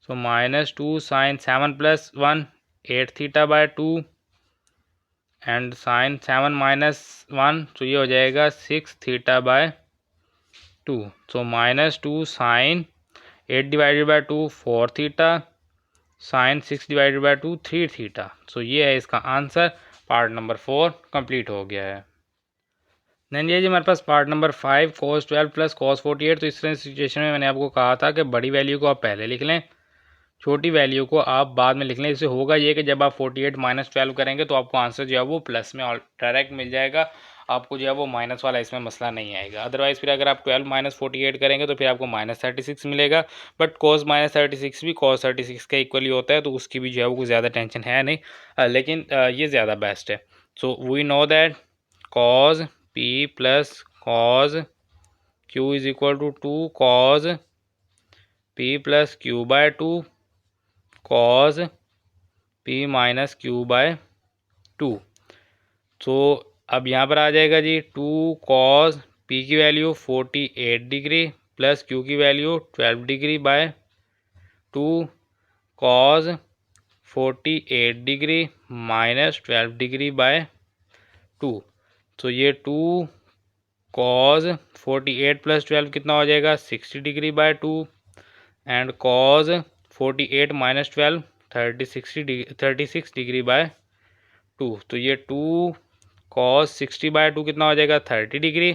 So minus 2 sine 7 plus 1 8 theta by 2 and sine 7 minus 1 तो ये हो जाएगा 6 theta by 2। So minus 2 sine 8 divided by 2 4 theta sine 6 divided by 2 3 theta. So ये है इसका answer. Part number 4 complete हो गया है। देन ये जी हमारे पास part number 5 cos 12 plus cos 48। तो इस तरह सिचुएशन में मैंने आपको कहा था कि बड़ी वैल्यू को आप पहले लिख लें, छोटी वैल्यू को आप बाद में लिख लें। इससे होगा ये कि जब आप 48 माइनस 12 करेंगे तो आपको आंसर जो है वो प्लस में डायरेक्ट मिल जाएगा, आपको जो है वो माइनस वाला इसमें मसला नहीं आएगा। अदरवाइज़ फिर अगर आप 12 माइनस 48 करेंगे तो फिर आपको माइनस 36 मिलेगा, बट cos माइनस 36 भी cos 36 के इक्वली होता है, तो उसकी भी जो है वो कुछ ज़्यादा टेंशन है नहीं, लेकिन ये ज़्यादा बेस्ट है। So we know that cos p plus cos q is equal to 2 cos p plus q by 2 cos p minus Q by 2। तो अब यहाँ पर आ जाएगा जी 2 cos p की वैल्यू 48 डिग्री प्लस q की value 12 degree by 2 cos 48 degree minus 12 degree by 2। तो ये 2 cos 48 प्लस 12 कितना हो जाएगा, 60 degree by 2 and cos 48 minus 12 36 degree by 2। तो ये 2 cos 60 बाय 2 कितना हो जाएगा, 30 डिग्री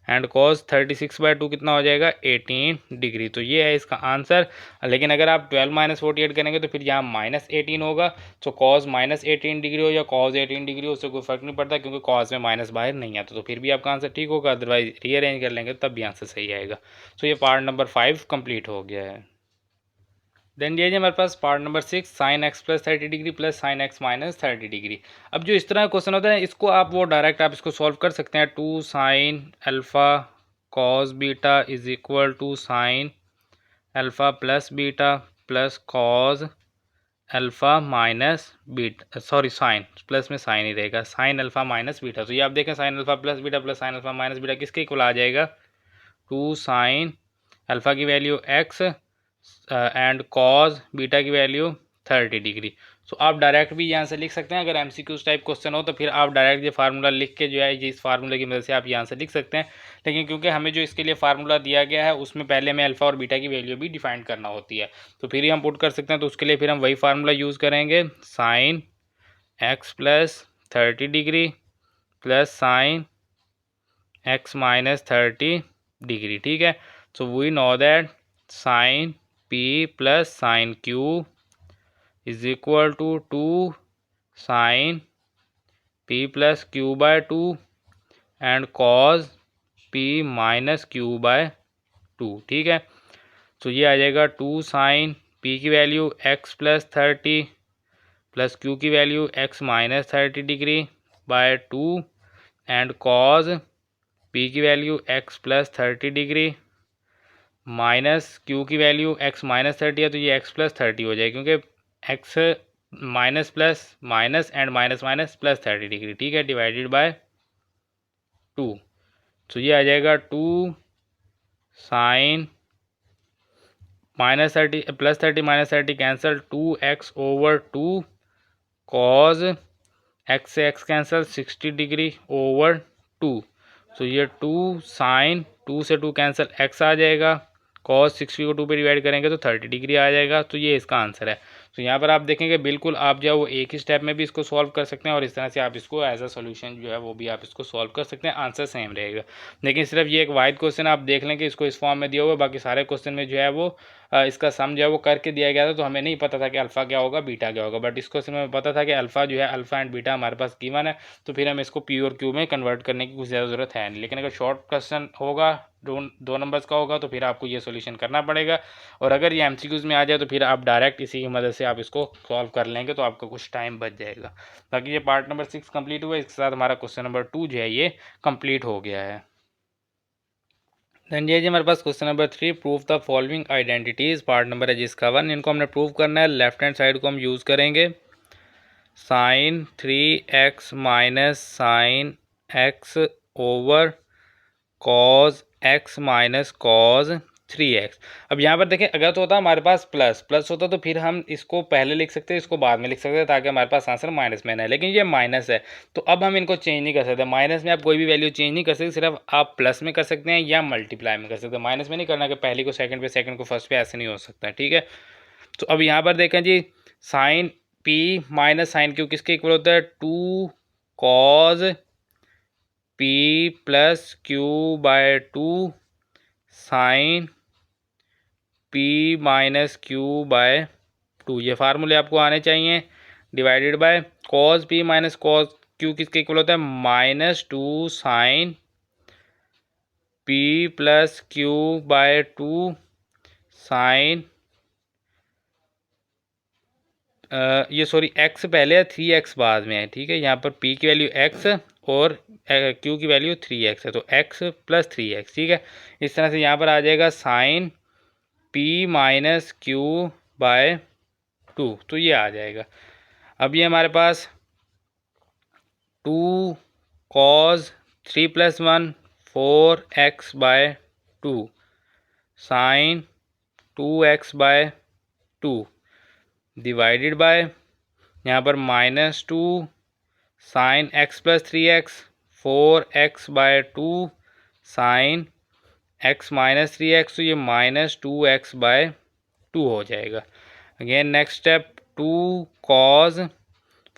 एंड कॉस 36/2 कितना हो जाएगा 18 डिग्री। तो ये है इसका आंसर। लेकिन अगर आप 12 माइनस 48 करेंगे तो फिर यहाँ -18 होगा। तो कॉस -18 डिग्री हो या कॉस 18 डिग्री हो, उससे कोई फर्क नहीं पड़ता, क्योंकि कॉस में माइनस बाहर नहीं आता। तो फिर भी आपका आंसर ठीक होगा, अदरवाइज रीअरेंज कर लेंगे तब भी आंसर सही आएगा। तो ये पार्ट नंबर 5 कंप्लीट हो गया है। देन ये हमारे पास part number 6 sine x plus 30 degree plus sine x minus 30 degree. अब जो इस तरह का क्वेश्चन होता है इसको आप वो डायरेक्ट आप इसको सॉल्व कर सकते हैं। 2 sine alpha cos beta is equal to sine alpha plus beta plus cos alpha minus beta, sorry sine plus में साइन ही रहेगा, साइन अल्फ़ा माइनस बीटा। तो ये आप देखें sine alpha plus beta plus sine alpha minus beta किसके equal आ जाएगा, 2 साइन अल्फ़ा की value x and cos beta की वैल्यू 30 डिग्री। सो आप डायरेक्ट भी यहाँ से लिख सकते हैं। अगर एमसीक्यूज टाइप क्वेश्चन हो तो फिर आप डायरेक्ट ये फार्मूला लिख के जो है इस फार्मूले की मदद से आप यहाँ से लिख सकते हैं। लेकिन क्योंकि हमें जो इसके लिए फार्मूला दिया गया है उसमें पहले हमें अल्फ़ा और बीटा की वैल्यू भी डिफाइन करना होती है, तो फिर ही हम पुट कर सकते हैं। तो उसके लिए फिर हम वही फार्मूला यूज़ करेंगे, sine x plus 30 degree plus sine x minus 30 degree. ठीक है, so we know that sine p plus sine q is equal to 2 sine p plus Q by 2 and cos P minus Q by 2। ठीक है, तो ये आ जाएगा 2 sine p की value x plus 30 plus q की value x minus 30 degree by 2 and cos P की value x plus 30 degree minus Q की वैल्यू एक्स माइनस 30 है, तो ये एक्स प्लस 30 हो जाएगी, क्योंकि x minus plus minus and minus minus plus 30 degree. ठीक है, डिवाइडेड बाय 2। तो ये आ जाएगा 2 sine minus 30 plus 30 minus 30 cancel, 2x over 2 cos x से एक्स कैंसल 60 डिग्री ओवर 2। तो ये 2 साइन 2 से 2 कैंसल एक्स आ जाएगा, कॉस 60 को 2 पे डिवाइड करेंगे तो 30 डिग्री आ जाएगा। तो ये इसका आंसर है। तो यहाँ पर आप देखेंगे बिल्कुल आप जो है वो एक ही स्टेप में भी इसको सॉल्व कर सकते हैं और इस तरह से आप इसको एज अ सोल्यूशन जो है वो भी आप इसको सॉल्व कर सकते हैं, आंसर सेम रहेगा। लेकिन सिर्फ ये एक वाइड क्वेश्चन आप देख लें कि इसको इस फॉर्म में दिया हुआ है, बाकी सारे क्वेश्चन में जो है वो इसका सम जो है वो करके दिया गया था। तो हमें नहीं पता था कि अल्फ़ा क्या होगा बीटा क्या होगा, बट इस क्वेश्चन में पता था कि अल्फ़ा जो है अल्फ़ा एंड बीटा हमारे पास गिवन है, तो फिर हम इसको पी और क्यू में कन्वर्ट करने की कुछ ज़्यादा ज़रूरत है नहीं। लेकिन अगर शॉर्ट क्वेश्चन होगा दो नंबर्स का होगा तो फिर आपको ये सॉल्यूशन करना पड़ेगा, और अगर ये एमसीक्यूज में आ जाए तो फिर आप डायरेक्ट इसी की मदद से आप इसको सॉल्व कर लेंगे, तो आपका कुछ टाइम बच जाएगा। बाकी ये पार्ट नंबर 6 कंप्लीट हुआ, इसके साथ हमारा क्वेश्चन नंबर 2 जो है ये कंप्लीट हो गया है। देन ये जी हमारे पास question number 3, prove the following identities, part number है जिसका 1। इनको हमने प्रूव करना है। लेफ्ट हैंड साइड को हम यूज़ करेंगे, sine 3x minus sine x over cos x minus cos 3x। अब यहाँ पर देखें अगर तो होता हमारे पास प्लस प्लस होता तो फिर हम इसको पहले लिख सकते हैं, इसको बाद में लिख सकते हैं, ताकि हमारे पास आंसर माइनस में ना है। लेकिन ये माइनस है तो अब हम इनको चेंज नहीं कर सकते। माइनस में आप कोई भी वैल्यू चेंज नहीं कर सकते, सिर्फ आप प्लस में कर सकते हैं या मल्टीप्लाई में कर सकते हैं। माइनस में नहीं करना कि पहली को सेकंड पे सेकंड को फर्स्ट पे, ऐसे नहीं हो सकता। ठीक है, तो अब यहाँ पर देखें जी, sine P minus sine Q किसके इक्वल होता है, 2 cos p plus Q by 2 sine P minus Q by 2। ये फार्मूले आपको आने चाहिए। Divided by cos P minus cos Q किसके इक्वल होता है, -2 sine p plus Q by 2 sine ये सॉरी एक्स पहले है 3x बाद में है। ठीक है, यहाँ पर p की वैल्यू x और q की वैल्यू 3x है, तो x प्लस 3x। ठीक है, इस तरह से यहाँ पर आ जाएगा sine p minus Q by 2, तो ये आ जाएगा। अब ये हमारे पास 2 cos 3 + 1 4x by 2 sine 2x by 2 divided by यहाँ पर -2 sine x plus 3x 4x by 2 sine x minus 3x, तो ये -2x बाय 2 हो जाएगा। Again next step, 2 cos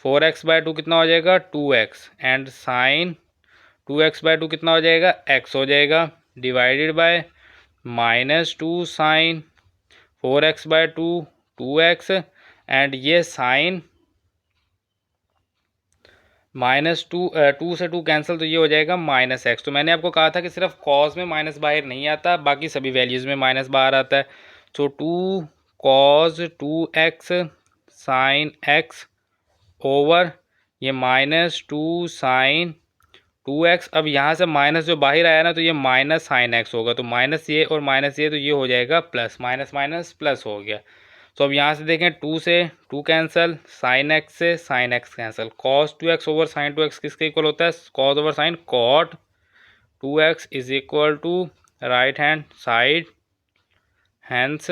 4x by 2 कितना हो जाएगा 2x एंड साइन 2x/2 कितना हो जाएगा, x हो जाएगा, divided by -2 sine 4x/2 2x, and ये साइन -2 से 2 कैंसिल, तो ये हो जाएगा -x। तो मैंने आपको कहा था कि सिर्फ कॉस में माइनस बाहर नहीं आता, बाकी सभी वैल्यूज़ में माइनस बाहर आता है। तो 2 cos 2x sign x over ये -2 साइन 2x। अब यहाँ से माइनस जो बाहर आया ना, तो ये माइनस साइन x होगा, तो माइनस ये और माइनस ये, तो ये हो जाएगा प्लस, माइनस माइनस प्लस हो गया। तो अब यहाँ से देखें, 2 से 2 कैंसिल, साइन एक्स से sine x cancel, cos 2x over sine 2x किसके इक्वल होता है, cos over sine cot 2x is equal to right hand side, hence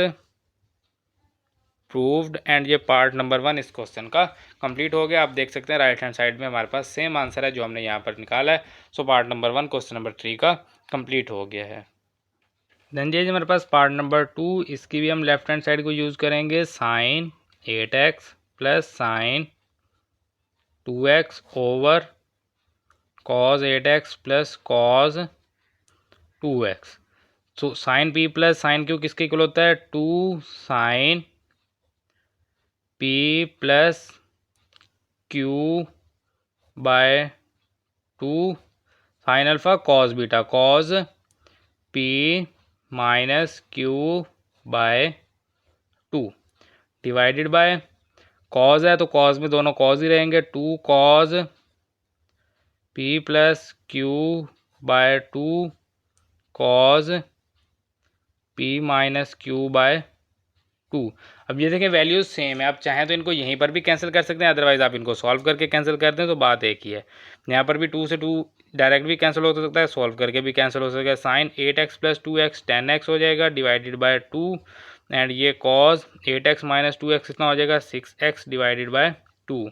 proved. And ये पार्ट नंबर 1 इस क्वेश्चन का कंप्लीट हो गया। आप देख सकते हैं राइट हैंड साइड में हमारे पास सेम आंसर है जो हमने यहाँ पर निकाला है। So part number 1 question number 3 का कंप्लीट हो गया है। देन जी हमारे पास पार्ट नंबर 2, इसकी भी हम लेफ्ट हैंड साइड को यूज़ करेंगे, sine 8x plus sine 2x over cos 8x plus cos 2x। So sine p plus sine q किसके इक्वल होता है, 2 sine p plus q by 2 sine alpha cos beta, cos p minus q by 2 divided by cos है तो cos में दोनों cos ही रहेंगे, 2 cos p plus q by 2 cos p minus q by 2। अब ये देखें वैल्यूज सेम है, आप चाहें तो इनको यहीं पर भी कैंसिल कर सकते हैं, अदरवाइज आप इनको सॉल्व करके कैंसिल कर दें तो बात एक ही है। यहाँ पर भी 2 से 2 डायरेक्ट भी कैंसिल हो सकता है, सॉल्व करके भी कैंसिल हो सकता है। Sign 8x plus 2x 10x हो जाएगा, डिवाइडेड बाय 2, एंड ये कॉज 8x माइनस 2x कितना हो जाएगा, 6x डिवाइडेड बाय 2।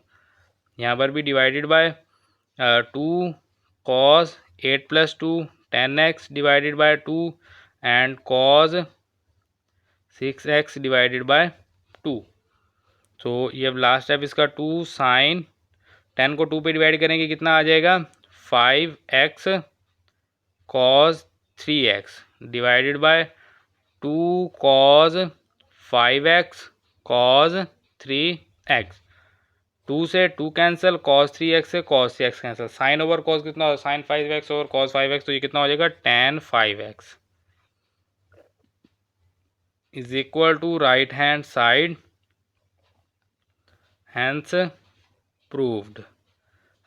यहाँ पर भी divided by 2 cos 8 plus 2 10x divided by 2, and cause 6x divided by 2। सो ये अब लास्ट स्टेप इसका 2 साइन 10 को 2 पे डिवाइड करेंगे कितना आ जाएगा, 5x cos 3x divided by 2 cos 5x cos 3x। 2 से 2 कैंसिल, कॉस 3x से cos 3x cancel, sine over cos कितना हो, sign 5x over cos 5x, तो ये कितना हो जाएगा, tan 5x is equal to right hand side, hence proved.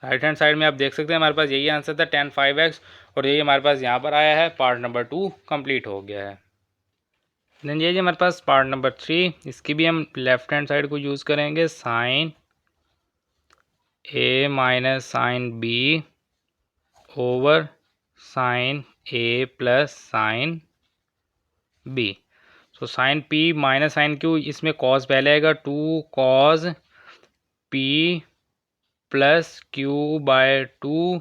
Right hand side में आप देख सकते हैं हमारे पास यही आंसर था, tan 5x, और यही हमारे पास यहाँ पर आया है। पार्ट नंबर 2 कंप्लीट हो गया है। देन ये हमारे पास पार्ट नंबर 3, इसकी भी हम लेफ्ट हैंड साइड को यूज़ करेंगे, sine a minus sine b over sine a plus sine b। So sine p minus sine q, इसमें कॉस पहले आएगा, 2 cos p plus q by 2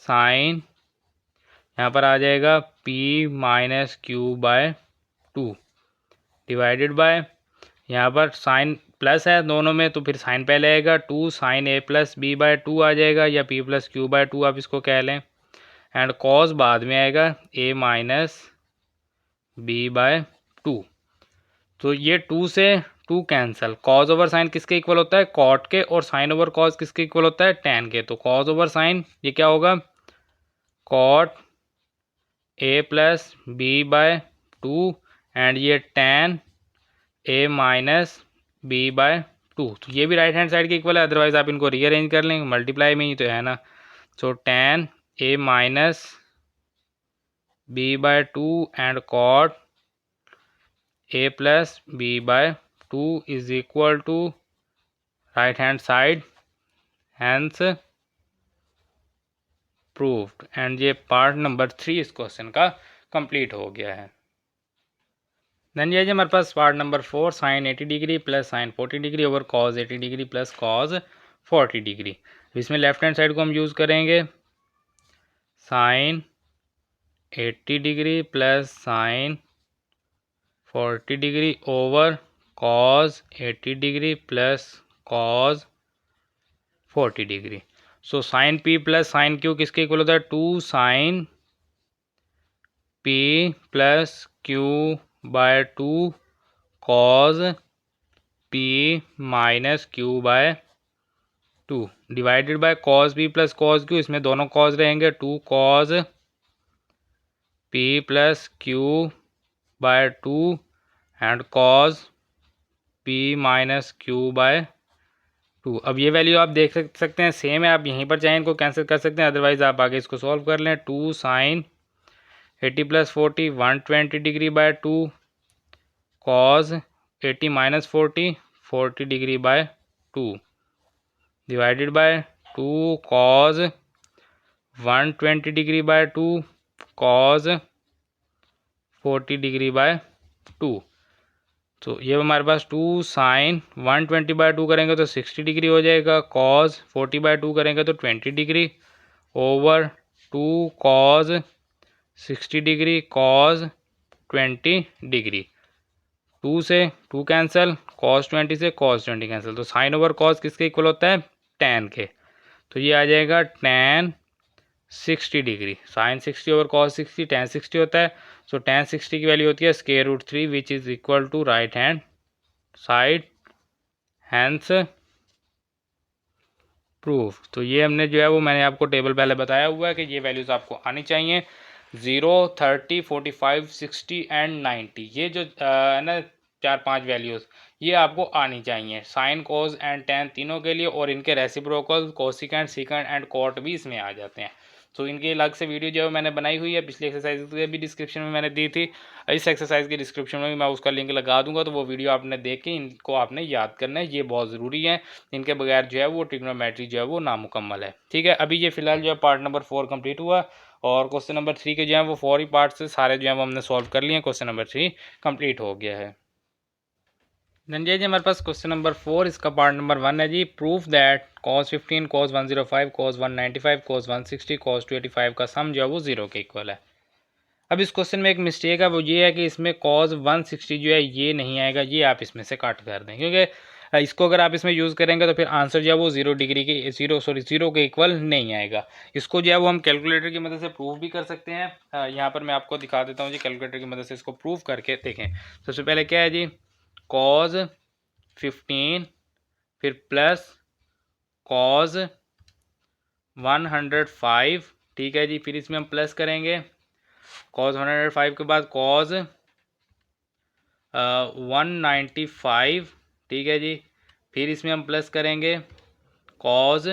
sine, यहाँ पर आ जाएगा p minus q by 2 divided by, यहाँ पर साइन प्लस है दोनों में तो फिर साइन पहले आएगा, 2 sine a plus b by 2 आ जाएगा, या p प्लस q बाय 2 आप इसको कह लें, एंड कॉस बाद में आएगा a माइनस b बाय 2। तो ये 2 से 2 कैंसिल, कॉज ओवर साइन किसके इक्वल होता है, कॉट के, और साइन ओवर कॉज किसके इक्वल होता है, टैन के। तो कॉज ओवर साइन ये क्या होगा, cot a plus b by 2, and ये tan a minus b by 2। तो ये भी राइट हैंड साइड के इक्वल है, अदरवाइज आप इनको रीअरेंज कर लेंगे, मल्टीप्लाई में ही तो है ना। So tan a minus b by 2 and cot a plus b by 2 is equal to right hand side, hence proved. And ये पार्ट नंबर 3 इस क्वेश्चन का कंप्लीट हो गया है। देन ये हमारे पास part number 4, sine 80 degree plus sine 40 degree over cos 80 degree plus cos 40 degree. इसमें लेफ्ट हैंड साइड को हम यूज़ करेंगे, sine 80 degree plus sine 40 degree over cos 80 degree plus cos 40 degree. So sine p plus sine Q किसके equal होता है, 2 sine p plus Q by 2 cos P minus Q by 2 divided by cos p plus cos q, इसमें दोनों cos रहेंगे, 2 cos p plus Q by 2 and cos P minus Q by 2। अब ये value आप देख सकते हैं सेम है, आप यहीं पर चाहें इनको कैंसिल कर सकते हैं, अदरवाइज आप आगे इसको सॉल्व कर लें। 2 sine 80 plus 40 120 degree by 2 cos 80 minus 40 40 degree by 2 divided by 2 cos 120 degree by 2 cos 40 degree by 2। तो ये हमारे पास 2 साइन 120 बाय 2 करेंगे तो 60 डिग्री हो जाएगा, कॉज 40 बाय 2 करेंगे तो 20 degree over 2 cause 60 degree cause 20 degree. 2 से 2 कैंसिल, कॉस 20 से कॉस 20 कैंसिल, तो साइन ओवर कॉस किसके इक्वल होता है, tan के। तो ये आ जाएगा tan 60 degree, sine 60 over cos 60 tan 60 होता है। सो tan 60 की वैल्यू होती है √3 which is equal to right hand side, hence proof. तो ये हमने जो है वो मैंने आपको टेबल पहले बताया हुआ है कि ये वैल्यूज़ आपको आनी चाहिए 0, 30, 45, 60 एंड 90। ये जो है ना 4-5 वैल्यूज़ ये आपको आनी चाहिए साइन कोस एंड टेन तीनों के लिए, और इनके reciprocal cosecant secant and cot भी इसमें आ जाते हैं। तो इनकी अलग से वीडियो जो है मैंने बनाई हुई है, पिछली एक्सरसाइज की भी डिस्क्रिप्शन में मैंने दी थी, इस एक्सरसाइज की डिस्क्रिप्शन में भी मैं उसका लिंक लगा दूंगा, तो वो वीडियो आपने देख के इनको आपने याद करना है, ये बहुत ज़रूरी है, इनके बगैर जो है वो ट्रिग्नोमेट्री जो है वो नामुकम्मल है। ठीक है, अभी ये फिलहाल जो है पार्ट नंबर 4 कंप्लीट हुआ, और क्वेश्चन नंबर 3 के जो है वो 4 ही पार्ट से सारे जो है वो हमने सॉल्व कर लिए, क्वेश्चन नंबर 3 कंप्लीट हो गया है। धनंजय जी हमारे पास क्वेश्चन नंबर 4 इसका पार्ट नंबर 1 है जी, proof that cos 15 cos 105 cos 195 cos 160 cos 285 का सम जो है वो 0 के इक्वल है। अब इस क्वेश्चन में एक मिस्टेक है, वो ये है कि इसमें cos 160 जो है ये नहीं आएगा, ये आप इसमें से काट कर दें, क्योंकि इसको अगर आप इसमें यूज़ करेंगे तो फिर आंसर जो है वो 0 डिग्री के 0 के इक्वल नहीं आएगा। इसको जो है वो हम कैलकुलेटर की मदद से प्रूव भी कर सकते हैं। यहाँ पर मैं आपको दिखा देता हूँ जी, कैलकुलेटर की मदद से इसको प्रूव करके देखें। सबसे पहले क्या है जी, cos 15 फिर प्लस cos 105, ठीक है जी, फिर इसमें हम प्लस करेंगे cos 105 के बाद cos 195, ठीक है जी, फिर इसमें हम प्लस करेंगे cos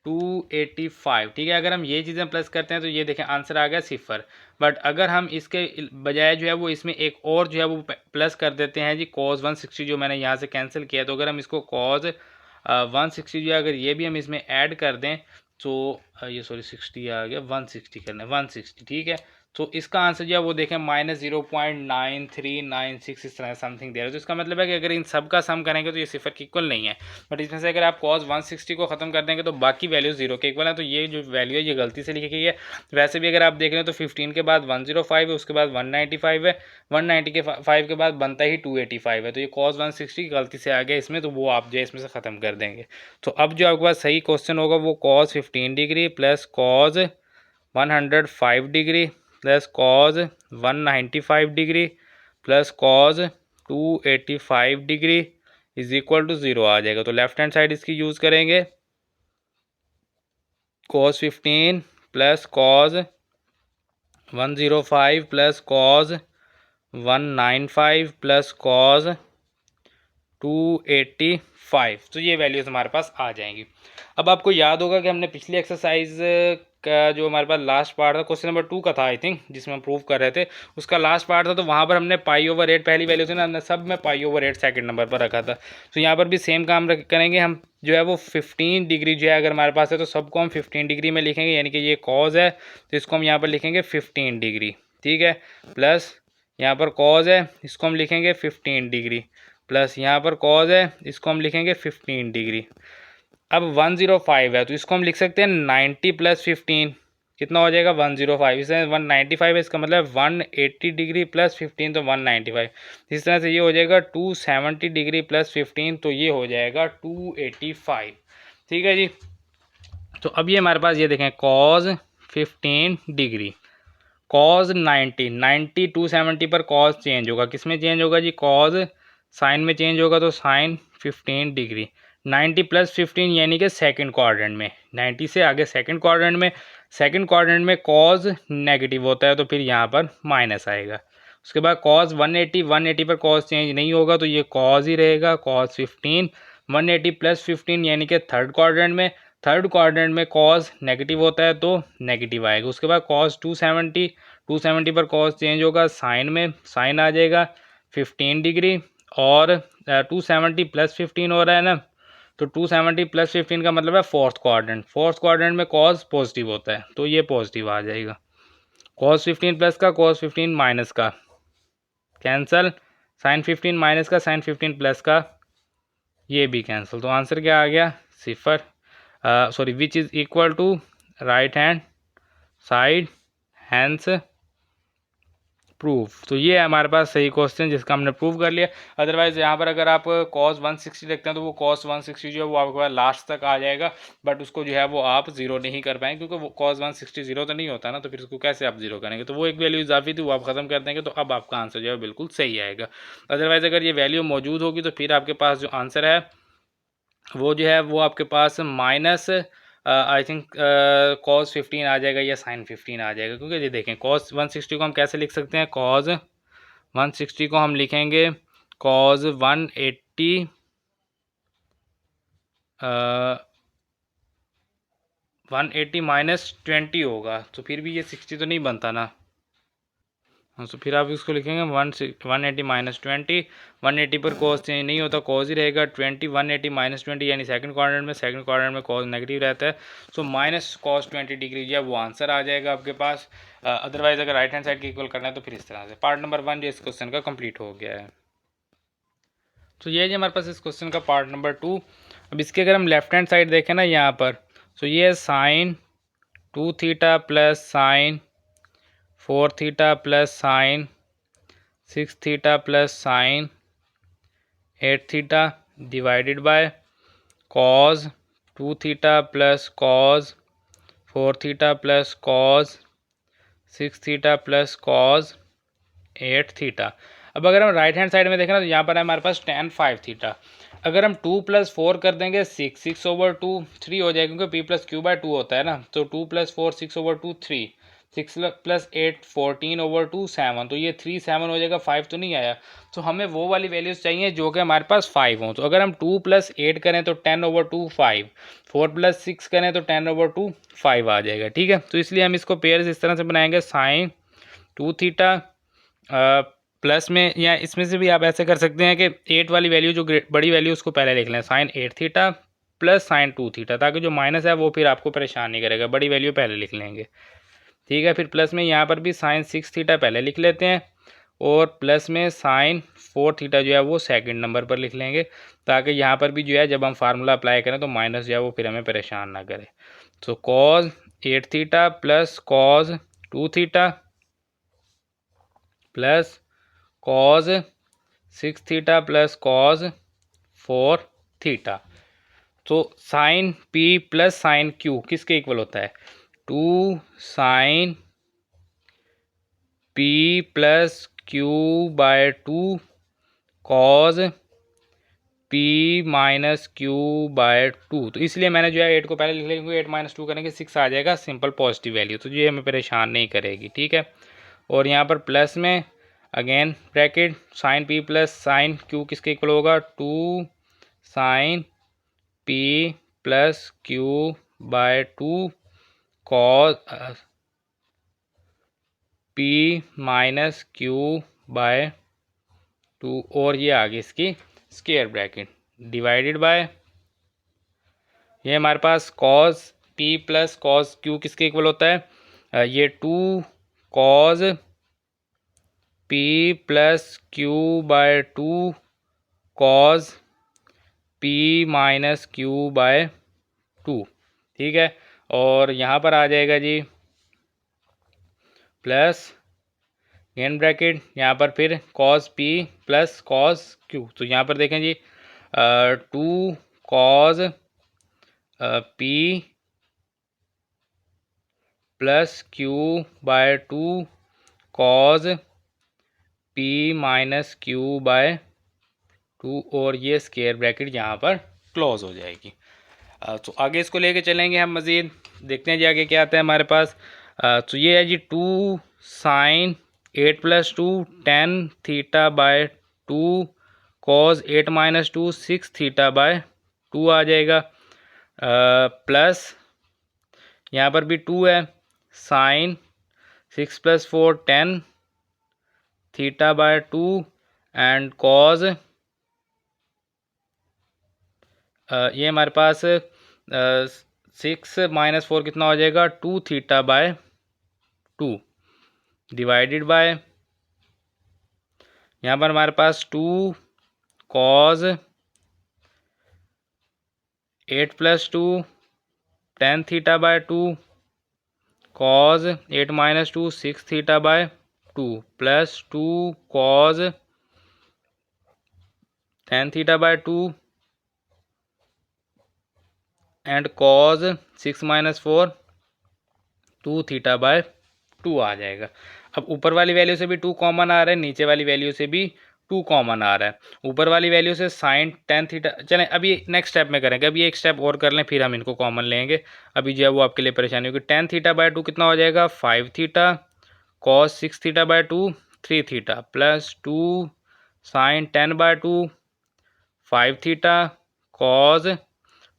285, ठीक है। अगर हम ये चीज़ें प्लस करते हैं तो ये देखें आंसर आ गया 0। बट अगर हम इसके बजाय जो है वो इसमें एक और जो है वो प्लस कर देते हैं जी, cos 160 जो मैंने यहाँ से कैंसिल किया, तो अगर हम इसको cos 160 जो है अगर ये भी हम इसमें ऐड कर दें तो ये 60 आ गया, 160 करना है 160, ठीक है। तो इसका आंसर जो है वो देखें -0.9396 इस तरह समथिंग दे रहा है। तो इसका मतलब है कि अगर इन सब का सम करेंगे तो ये 0 के इक्वल नहीं है, बट इसमें से अगर आप cos 160 को ख़त्म कर देंगे तो बाकी वैल्यू 0 के इक्वल है। तो ये जो वैल्यू है ये गलती से लिखी गई है। वैसे भी अगर आप देख रहे हैं तो 15 के बाद 105 है, उसके बाद 195 है, 195 के बाद बनता ही 285 है, तो ये cos 160 गलती से आ गया इसमें, तो वो आप जो है इसमें से ख़त्म कर देंगे। तो अब जो आपके पास सही क्वेश्चन होगा वो cos 15 degree plus cos 105 degree plus cos 195 degree plus cos 285 degree is equal to 0 आ जाएगा। तो लेफ्ट हैंड साइड इसकी यूज़ करेंगे, cos 15 plus cos 105 plus cos 195 plus cos 285, तो ये वैल्यूज़ हमारे पास आ जाएंगी। अब आपको याद होगा कि हमने पिछली एक्सरसाइज का जो हमारे पास लास्ट पार्ट था क्वेश्चन नंबर 2 का था आई थिंक, जिसमें हम प्रूव कर रहे थे, उसका लास्ट पार्ट था, तो वहाँ पर हमने π/8 पहली वैल्यू थी ना, हमने सब में π/8 सेकंड नंबर पर रखा था। तो यहाँ पर भी सेम काम करेंगे हम, जो है वो 15 डिग्री जो है अगर हमारे पास है तो सबको हम 15 डिग्री में लिखेंगे, यानी कि ये कॉज है तो इसको हम यहाँ पर लिखेंगे 15 डिग्री, ठीक है, प्लस यहाँ पर कॉज है इसको हम लिखेंगे 15 डिग्री, प्लस यहाँ पर कॉज है इसको हम लिखेंगे 15 डिग्री। अब 105 है तो इसको हम लिख सकते हैं 90 प्लस 15, कितना हो जाएगा 105, इसमें 195 है, इसका मतलब 180 डिग्री प्लस 15 तो 195, इस तरह से ये हो जाएगा 270 डिग्री प्लस 15, तो ये हो जाएगा 285, ठीक है जी। तो अब ये हमारे पास ये देखें कॉज 15 डिग्री, कॉज 90 270 पर कॉज चेंज होगा, किस में चेंज होगा जी, कॉज साइन में चेंज होगा, तो साइन 15 डिग्री। 90 प्लस 15 यानी कि सेकंड क्वाड्रेंट में, 90 से आगे सेकंड क्वाड्रेंट में, सेकंड क्वाड्रेंट में कॉज नेगेटिव होता है तो फिर यहाँ पर माइनस आएगा। उसके बाद कॉज 180 पर कॉज चेंज नहीं होगा तो ये कॉज ही रहेगा, कॉज 15। 180 प्लस 15 यानी कि थर्ड क्वाड्रेंट में, थर्ड क्वाड्रेंट में कॉज नेगेटिव होता है तो नेगेटिव आएगा। उसके बाद कॉज 270 पर कॉज चेंज होगा, साइन में साइन आ जाएगा 15 डिग्री, और 270 प्लस 15 हो रहा है ना, तो 270 प्लस 15 का मतलब है फोर्थ क्वाड्रेंट, फोर्थ क्वाड्रेंट में कॉज पॉजिटिव होता है तो ये पॉजिटिव आ जाएगा। कॉज 15 प्लस का कॉज 15 माइनस का कैंसल, साइन 15 माइनस का साइन 15 प्लस का ये भी कैंसिल, तो आंसर क्या आ गया, सिफर, sorry which is equal to right hand side, hence proof. तो ये है हमारे पास सही क्वेश्चन जिसका हमने प्रूव कर लिया। अदरवाइज यहाँ पर अगर आप कॉस 160 देखते हैं तो वो कॉस 160 जो है वो आपके पास लास्ट तक आ जाएगा, बट उसको जो है वो आप जीरो नहीं कर पाएंगे क्योंकि वो कॉस 160 जीरो तो नहीं होता ना, तो फिर उसको कैसे आप जीरो करेंगे, तो वो एक वैल्यू इजाफी थी वो आप खत्म कर देंगे तो अब आपका आंसर जो है बिल्कुल सही आएगा। अदरवाइज अगर ये वैल्यू मौजूद होगी तो फिर आपके पास जो आंसर है वो जो है वो आपके पास माइनस आई थिंक कॉस 15 आ जाएगा या साइन 15 आ जाएगा, क्योंकि ये देखें कॉस 160 को हम कैसे लिख सकते हैं, कॉस 160 को हम लिखेंगे कॉस 180 180 माइनस 20 होगा, तो फिर भी ये 60 तो नहीं बनता ना, तो फिर आप इसको लिखेंगे 180 माइनस 20, 180 पर कॉस चेंज नहीं होता, कॉस ही रहेगा 20, 180 माइनस 20 यानी सेकंड क्वाड्रेंट में, सेकंड क्वाड्रेंट में कॉस नेगेटिव रहता है, सो माइनस कॉस 20 डिग्री जो है वो आंसर आ जाएगा आपके पास। अदरवाइज अगर राइट हैंड साइड के इक्वल करना है तो फिर इस तरह से पार्ट नंबर 1 जो इस क्वेश्चन का कंप्लीट हो गया है। तो ये जो हमारे पास इस क्वेश्चन का पार्ट नंबर 2। अब इसके अगर हम लेफ्ट हैंड साइड देखें ना यहाँ पर, तो ये है sine 2 theta plus sine 4 theta plus sine 6 theta plus sine 8 theta divided by cos 2 theta plus cos 4 theta plus cos 6 theta plus cos 8 theta. अब अगर हम राइट हैंड साइड में देखें ना तो यहाँ पर है हमारे पास tan 5 थीटा, अगर हम 2 प्लस 4 कर देंगे 6 ओवर 2 3 हो जाएगा क्योंकि p प्लस क्यू बाय 2 होता है ना, तो 2 प्लस 4 6 ओवर 2 3, 6 प्लस 8 14 ओवर 2 7, तो ये 3 7 हो जाएगा, 5 तो नहीं आया, तो हमें वो वाली वैल्यूज़ चाहिए जो कि हमारे पास 5 हों। तो अगर हम 2 प्लस 8 करें तो 10 ओवर 2 5, 4 प्लस 6 करें तो 10 ओवर 2 5 आ जाएगा, ठीक है। तो इसलिए हम इसको पेयर्स इस तरह से बनाएंगे, साइन 2 थीटा प्लस में, या इसमें से भी आप ऐसे कर सकते हैं कि 8 वाली वैल्यू जो बड़ी वैल्यू उसको पहले लिख लें, sine 8 theta plus sine 2 theta, ताकि जो माइनस है वो फिर आपको परेशान नहीं करेगा, बड़ी वैल्यू पहले लिख लेंगे, ठीक है। फिर प्लस में यहाँ पर भी साइन 6 थीटा पहले लिख लेते हैं, और प्लस में साइन 4 थीटा जो है वो सेकंड नंबर पर लिख लेंगे, ताकि यहाँ पर भी जो है जब हम फार्मूला अप्लाई करें तो माइनस जो है वो फिर हमें परेशान ना करे। तो cos 8 theta plus cos 2 theta plus cos 6 theta plus cos 4 theta. तो sine p plus sine Q किसके इक्वल होता है, 2 sine p plus Q by 2 cos P minus Q by 2, तो इसलिए मैंने जो है 8 को पहले लिख लिया क्योंकि 8 माइनस 2 करेंगे 6 आ जाएगा, सिंपल पॉजिटिव वैल्यू, तो ये हमें परेशान नहीं करेगी, ठीक है। और यहाँ पर प्लस में again bracket sine p plus sine Q किसके इक्वल होगा, 2 sine p plus Q by 2 cos p minus Q by 2, और ये आगे इसकी स्क्वायर ब्रैकेट डिवाइडेड बाय, ये हमारे पास cos p plus cos q किसके इक्वल होता है, ये 2 cos p plus Q by 2 cos p minus Q by 2, ठीक है। और यहाँ पर आ जाएगा जी प्लस गेन ब्रैकेट, यहाँ पर फिर cos p plus cos q, तो यहाँ पर देखें जी 2 cos p plus Q by 2 cos P minus Q by 2 और ये स्क्वायर ब्रैकेट यहाँ पर क्लोज हो जाएगी। तो आगे इसको लेके चलेंगे हम मज़ीद, देखते हैं जी आगे क्या आता है हमारे पास। तो ये है जी 2 sine 8 + 2 tan theta by 2 cos 8 - 2 6 theta by 2 आ जाएगा। प्लस यहाँ पर भी 2 है, sine 6 + 4 10 theta by 2 and cos ये हमारे पास 6 - 4 कितना हो जाएगा 2 थीटा बाय 2 डिवाइडेड बाय यहाँ पर हमारे पास 2 cos 8 + 2 10 theta by 2 cos 8 - 2 6 theta by 2 plus 2 cause 10 theta by 2 and cause 6 - 4 2 theta by 2 आ जाएगा। अब ऊपर वाली वैल्यू से भी 2 कॉमन आ रहा है, नीचे वाली वैल्यू से भी 2 कॉमन आ रहा है। ऊपर वाली वैल्यू से साइन 10 थीटा, चलें अभी नेक्स्ट स्टेप में करेंगे, अभी एक स्टेप और कर लें फिर हम इनको कॉमन लेंगे। अभी जो है वो आपके लिए परेशानी होगी। 10 थीटा बाय 2 कितना हो जाएगा 5 theta, cos 6 theta by 2 3 theta plus 2 sine 10 by 2 5 theta cos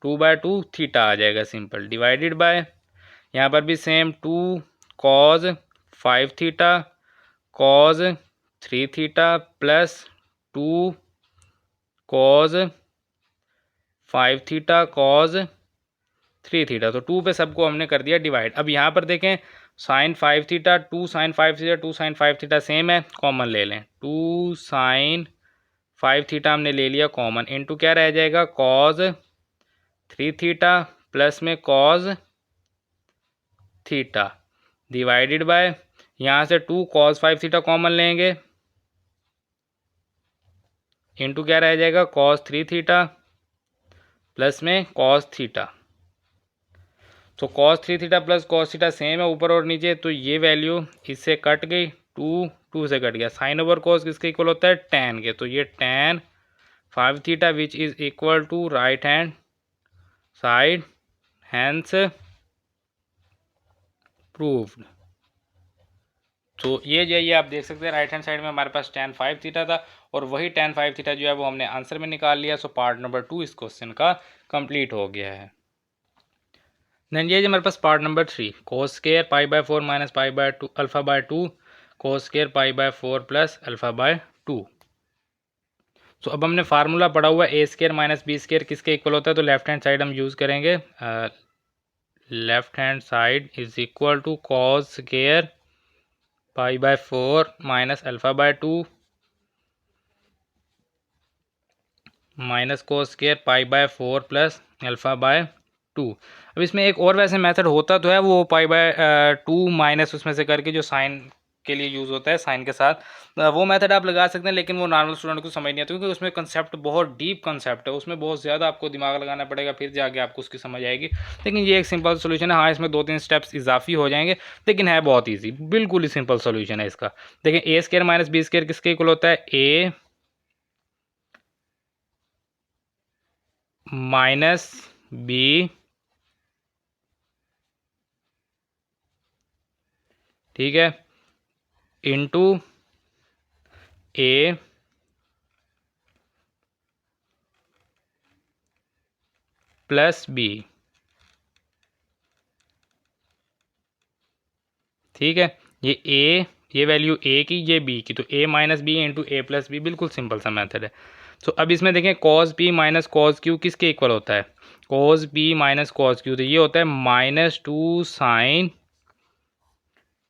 2 by 2 theta आ जाएगा सिंपल, डिवाइडेड बाय यहाँ पर भी same 2 cos 5 theta cos 3 theta plus 2 cos 5 theta cos 3 theta. तो 2 पे सबको हमने कर दिया डिवाइड। अब यहाँ पर देखें sine 5 theta 2 sine 5 theta 2 sine 5 theta same है, कॉमन ले लें। 2 साइन 5 थीटा हमने ले लिया कॉमन, इनटू क्या रह जाएगा कॉज 3 थीटा प्लस में कॉज थीटा डिवाइडेड बाय यहाँ से 2 कॉस 5 थीटा कॉमन लेंगे, इनटू क्या रह जाएगा कॉस 3 थीटा प्लस में कॉस थीटा। तो cos 3 theta plus cos theta same है ऊपर और नीचे, तो ये वैल्यू इससे कट गई, 2 से कट गया। साइन ओवर कॉस किसके इक्वल होता है tan के, तो ये tan 5 थीटा which is equal to right hand side, hence proved. तो ये जो है ये आप देख सकते हैं राइट हैंड साइड में हमारे पास tan 5 थीटा था और वही tan 5 थीटा जो है वो हमने आंसर में निकाल लिया। सो पार्ट नंबर 2 इस क्वेश्चन का कंप्लीट हो गया है। देन ये हमारे पास part number 3 cos square pi by 4 minus pi by 2 alpha by 2 cos square pi by 4 plus alpha by 2। तो अब हमने फार्मूला पढ़ा हुआ है a square minus b square किसके इक्वल होता है, तो लेफ्ट हैंड साइड हम यूज़ करेंगे। Left hand side is equal to cos square pi by 4 minus alpha by 2 minus cos square pi by 4 plus alpha by 2। अब इसमें एक और वैसे मेथड होता तो है वो पाई बाय 2 माइनस उसमें से करके जो साइन के लिए यूज़ होता है साइन के साथ, वो मेथड आप लगा सकते हैं, लेकिन वो नॉर्मल स्टूडेंट को समझ नहीं आता क्योंकि उसमें कंसेप्ट बहुत डीप कंसेप्ट है, उसमें बहुत ज़्यादा आपको दिमाग लगाना पड़ेगा फिर जाके आपको उसकी समझ आएगी। लेकिन ये एक सिंपल सोल्यूशन है। हाँ इसमें 2-3 स्टेप्स इजाफी हो जाएंगे लेकिन है बहुत ईजी, बिल्कुल ही सिंपल सोल्यूशन है इसका। देखिए ए स्क्वायर माइनस बी स्क्वायर किसके इक्वल होता है, ए माइनस बी, ठीक है, इंटू ए प्लस बी, ठीक है। ये वैल्यू ए की, ये बी की, तो A minus B into A plus B, बिल्कुल सिंपल सा मेथड है। तो अब इसमें देखें cos p minus cos q किसके इक्वल होता है, cos p minus cos q, तो ये होता है -2 sine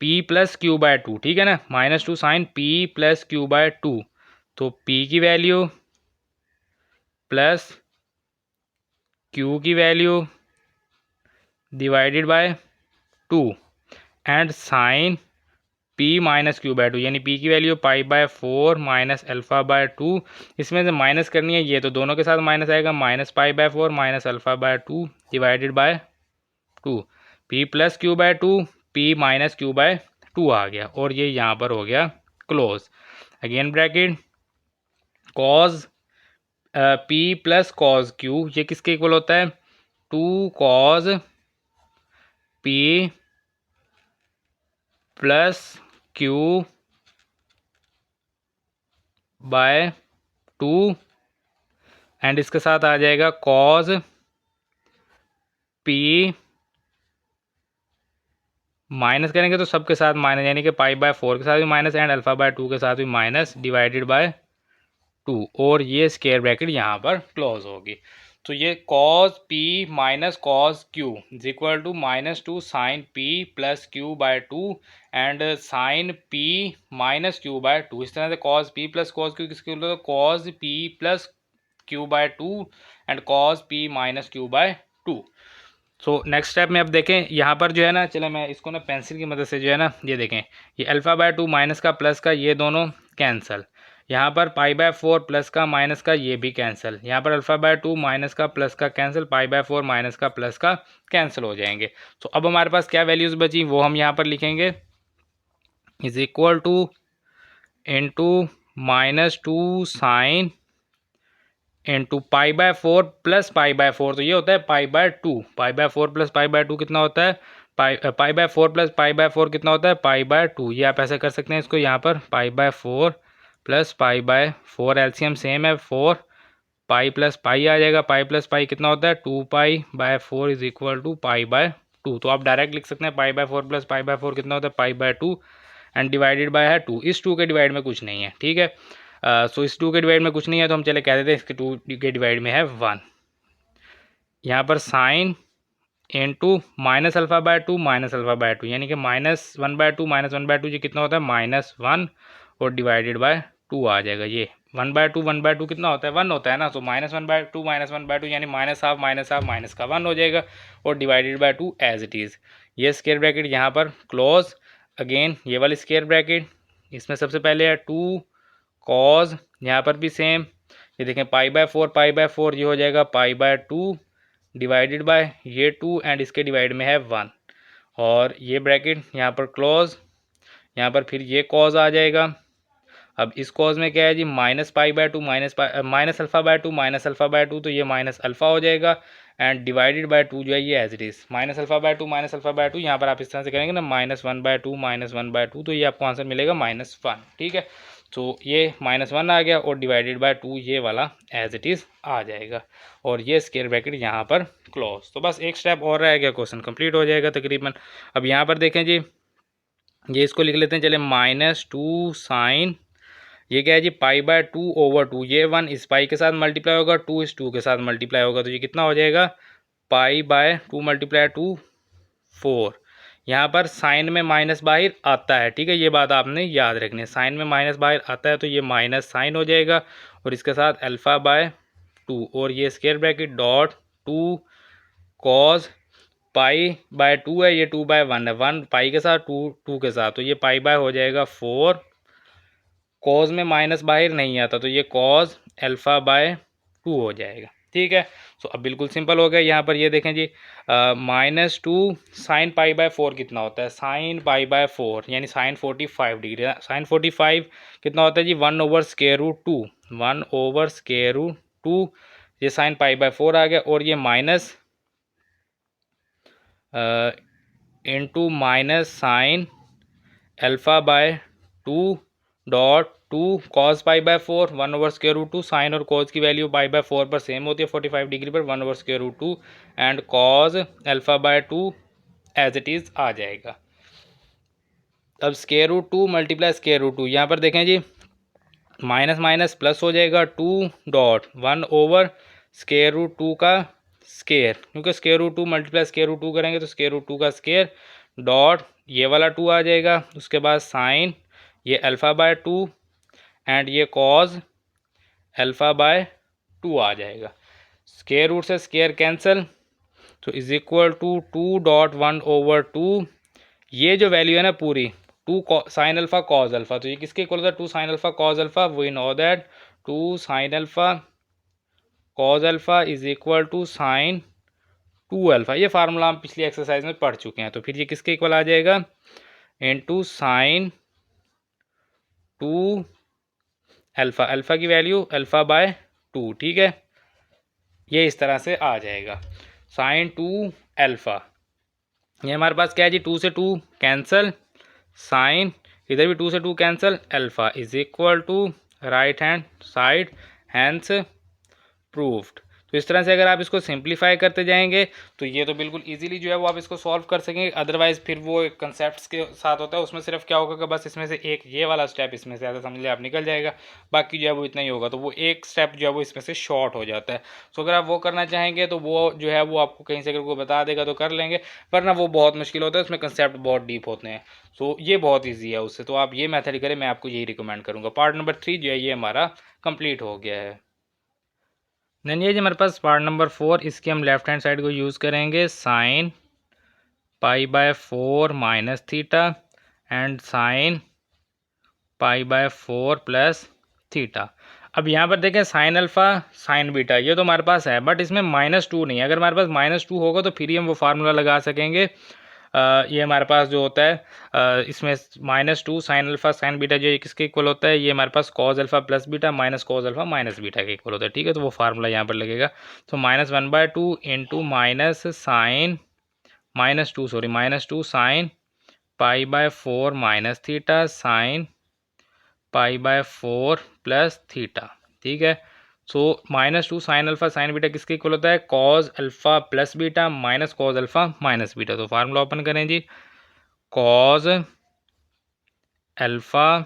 p plus Q by 2, ठीक है ना, -2 sine p plus Q by 2। तो पी की वैल्यू प्लस क्यू की value divided by 2 and sine P minus Q by 2, यानी पी की value pi by 4 minus alpha by 2। इसमें से माइनस करनी है ये, तो दोनों के साथ माइनस आएगा, minus pi by 4 minus alpha by 2 divided by 2। P plus Q by 2 p minus Q by two आ गया और ये यहाँ पर हो गया close. Again bracket cos p plus cos q, ये किसके इक्वल होता है, two cos p plus Q by two and इसके साथ आ जाएगा कॉज पी, माइनस करेंगे तो सबके साथ माइनस, यानी कि पाई बाय फोर के साथ भी minus and alpha by two के साथ भी माइनस डिवाइडेड बाय टू, और ये स्क्वायर ब्रैकेट यहाँ पर क्लोज होगी। तो ये cos P minus cos q is equal to minus two sine p plus Q by two and sine P minus Q by two. इस तरह से cos p plus cos Q किसके equal, cos p plus Q by two and cos P minus Q by two. So next step में अब देखें यहाँ पर जो है ना, चले मैं इसको ना पेंसिल की मदद से जो है ना, ये देखें ये अल्फ़ा बाय टू माइनस का प्लस का ये दोनों कैंसिल, यहाँ पर पाई बाय फोर प्लस का माइनस का ये भी कैंसिल, यहाँ पर अल्फ़ा बाय टू माइनस का प्लस का cancel, pi by four minus का प्लस का कैंसिल हो जाएंगे। तो अब हमारे पास क्या वैल्यूज़ बची वो हम यहाँ पर लिखेंगे, is equal two into minus two sine into pi by four plus pi by four, तो ये होता है pi by to, pi by four plus pi by two कितना होता है, pi by four plus pi by four कितना होता है, पाई बाय टू। ये आप ऐसे कर सकते हैं इसको, यहाँ पर pi by four plus pi by four, LCM same है फोर, पाई प्लस पाई आ जाएगा, पाई प्लस पाई कितना होता है, two pi by four is equal to pi by two. तो आप डायरेक्ट लिख सकते हैं pi by four plus pi by four कितना होता है, pi by two and divided by है टू। इस टू के डिवाइड में कुछ नहीं है, ठीक है। सो इस टू के डिवाइड में कुछ नहीं है तो हम चले कह देते हैं इसके टू के डिवाइड में है वन। यहाँ पर sine into minus alpha by two minus alpha by two, यानी कि minus one by two minus one by to, ये कितना होता है माइनस वन और डिवाइडेड बाय टू आ जाएगा। ये वन बाय टू कितना होता है, वन होता है ना, तो माइनस वन बाय टू यानी माइनस हाफ माइनस का वन हो जाएगा और divided by two as it is. ये स्क्वायर ब्रैकेट यहाँ पर क्लोज। अगेन ये वाली स्क्वायर ब्रैकेट, इसमें सबसे पहले है टू कॉज, यहाँ पर भी सेम, ये देखें पाई बाय फोर ये हो जाएगा पाई बाय टू डिवाइडेड बाय ये टू एंड इसके डिवाइड में है वन, और ये ब्रैकेट यहाँ पर क्लोज। यहाँ पर फिर ये कॉज आ जाएगा। अब इस कॉज में क्या है जी, minus pi by two minus alpha by two minus alpha by two, तो ये माइनस अल्फ़ा हो जाएगा एंड डिवाइडेड बाय टू जो है ये as it is minus alpha by two minus alpha by two. यहाँ पर आप इस तरह से करेंगे ना माइनस वन बाय टू, तो ये आपको आंसर मिलेगा माइनस वन, ठीक है। तो ये माइनस वन आ गया और डिवाइडेड बाय टू ये वाला एज इट इज़ आ जाएगा और ये स्क्वायर ब्रैकेट यहाँ पर क्लोज। तो बस एक स्टेप और रह गया, क्वेश्चन कंप्लीट हो जाएगा तकरीबन। अब यहाँ पर देखें जी, ये इसको लिख लेते हैं चले, माइनस टू साइन, ये क्या है जी pi by two over two, ये वन इस पाई के साथ मल्टीप्लाई होगा, टू इस टू के साथ मल्टीप्लाई होगा, तो ये कितना हो जाएगा पाई by to multiply two four. यहाँ पर साइन में माइनस बाहर आता है, ठीक है, ये बात आपने याद रखनी है, साइन में माइनस बाहर आता है तो ये माइनस साइन हो जाएगा और इसके साथ अल्फ़ा बाय टू और ये square bracket dot to cause pi by to है, ये टू बाय वन है, वन पाई के साथ टू के साथ, तो ये पाई बाय हो जाएगा फोर, कॉज में माइनस बाहर नहीं आता तो ये कॉज अल्फ़ा बाय टू हो जाएगा, ठीक है। सो अब बिल्कुल सिंपल हो गया। यहाँ पर ये देखें जी, minus two sine pi by four कितना होता है, साइन पाई बाय फोर यानी साइन 45 डिग्री, साइन 45 कितना होता है जी, one over square root two, one over square root two, ये साइन पाई बाय फोर आ गया और ये minus into minus sine alpha by two dot two cos pi by four, one over square root two, sine और cos की value pi by four पर same होती है 45 डिग्री पर, one over square root two and cos alpha by two as it is आ जाएगा। अब square root two multiply square root two, यहाँ पर देखें जी माइनस माइनस प्लस हो जाएगा, two dot one over square root two का स्क्वायर, क्योंकि square root two multiply square root two करेंगे तो स्क्वायर रूट टू का स्क्वायर डॉट ये वाला टू आ जाएगा, उसके बाद साइन ये अल्फ़ा बाय टू एंड ये कॉज अल्फ़ा बाय टू आ जाएगा। स्क्वायर रूट से स्क्वायर कैंसिल, तो is equal to two dot one over two, ये जो वैल्यू है ना पूरी two sine alpha cos alpha, तो ये किसके इक्वल होता है, two sine alpha cos alpha, we know that two sine alpha cos alpha is equal to sine two alpha, ये फार्मूला हम पिछली एक्सरसाइज में पढ़ चुके हैं। तो फिर ये किसके इक्वल आ जाएगा, into sine two alpha, alpha की वैल्यू अल्फ़ा बाय टू, ठीक है, ये इस तरह से आ जाएगा साइन टू अल्फ़ा। ये हमारे पास क्या है जी, टू से टू कैंसल, साइन इधर भी टू से two cancel, alpha is equal to right hand side, hence proved. तो इस तरह से अगर आप इसको सिंप्लीफाई करते जाएंगे तो ये तो बिल्कुल इजीली जो है वो आप इसको सॉल्व कर सकेंगे। अदरवाइज फिर वो कंसेप्ट्स के साथ होता है, उसमें सिर्फ क्या होगा कि बस इसमें से एक ये वाला स्टेप इसमें से ज़्यादा समझ लिया आप निकल जाएगा, बाकी जो है वो इतना ही होगा, तो वो एक स्टेप जो है वो इसमें से शॉर्ट हो जाता है। तो अगर आप वो करना चाहेंगे तो वो जो है वो आपको कहीं से अगर कोई बता देगा तो कर लेंगे, वरना वो बहुत मुश्किल होता है, उसमें कंसेप्ट बहुत डीप होते हैं। तो ये बहुत ईजी है उससे, तो आप ये मेथड करें, मैं आपको यही रिकमेंड करूँगा। पार्ट नंबर 3 जो है ये हमारा कंप्लीट हो गया है। देन ये जो हमारे पास पार्ट नंबर 4, इसकी हम लेफ्ट हैंड साइड को यूज़ करेंगे, sign pi by 4 minus theta and sign pi by 4 plus theta. अब यहाँ पर देखें साइन अल्फ़ा साइन बीटा ये तो हमारे पास है, बट इसमें -2 नहीं है। अगर हमारे पास -2 होगा तो फिर ही हम वो फार्मूला लगा सकेंगे। ये हमारे पास जो होता है इसमें -2 साइन अल्फ़ा साइन बीटा जो है किसके इक्वल होता है, ये हमारे पास cos alpha plus beta minus cos alpha minus beta के इक्वल होता है, ठीक है। तो वो फार्मूला यहाँ पर लगेगा, तो -1/2 into minus sine -2 sine pi by 4 minus theta sine pi by 4 plus theta, ठीक है। So -2 sine alpha sine beta किसके इक्वल होता है, cos alpha plus beta minus cos alpha minus beta. तो फार्मूला ओपन करें जी, cos alpha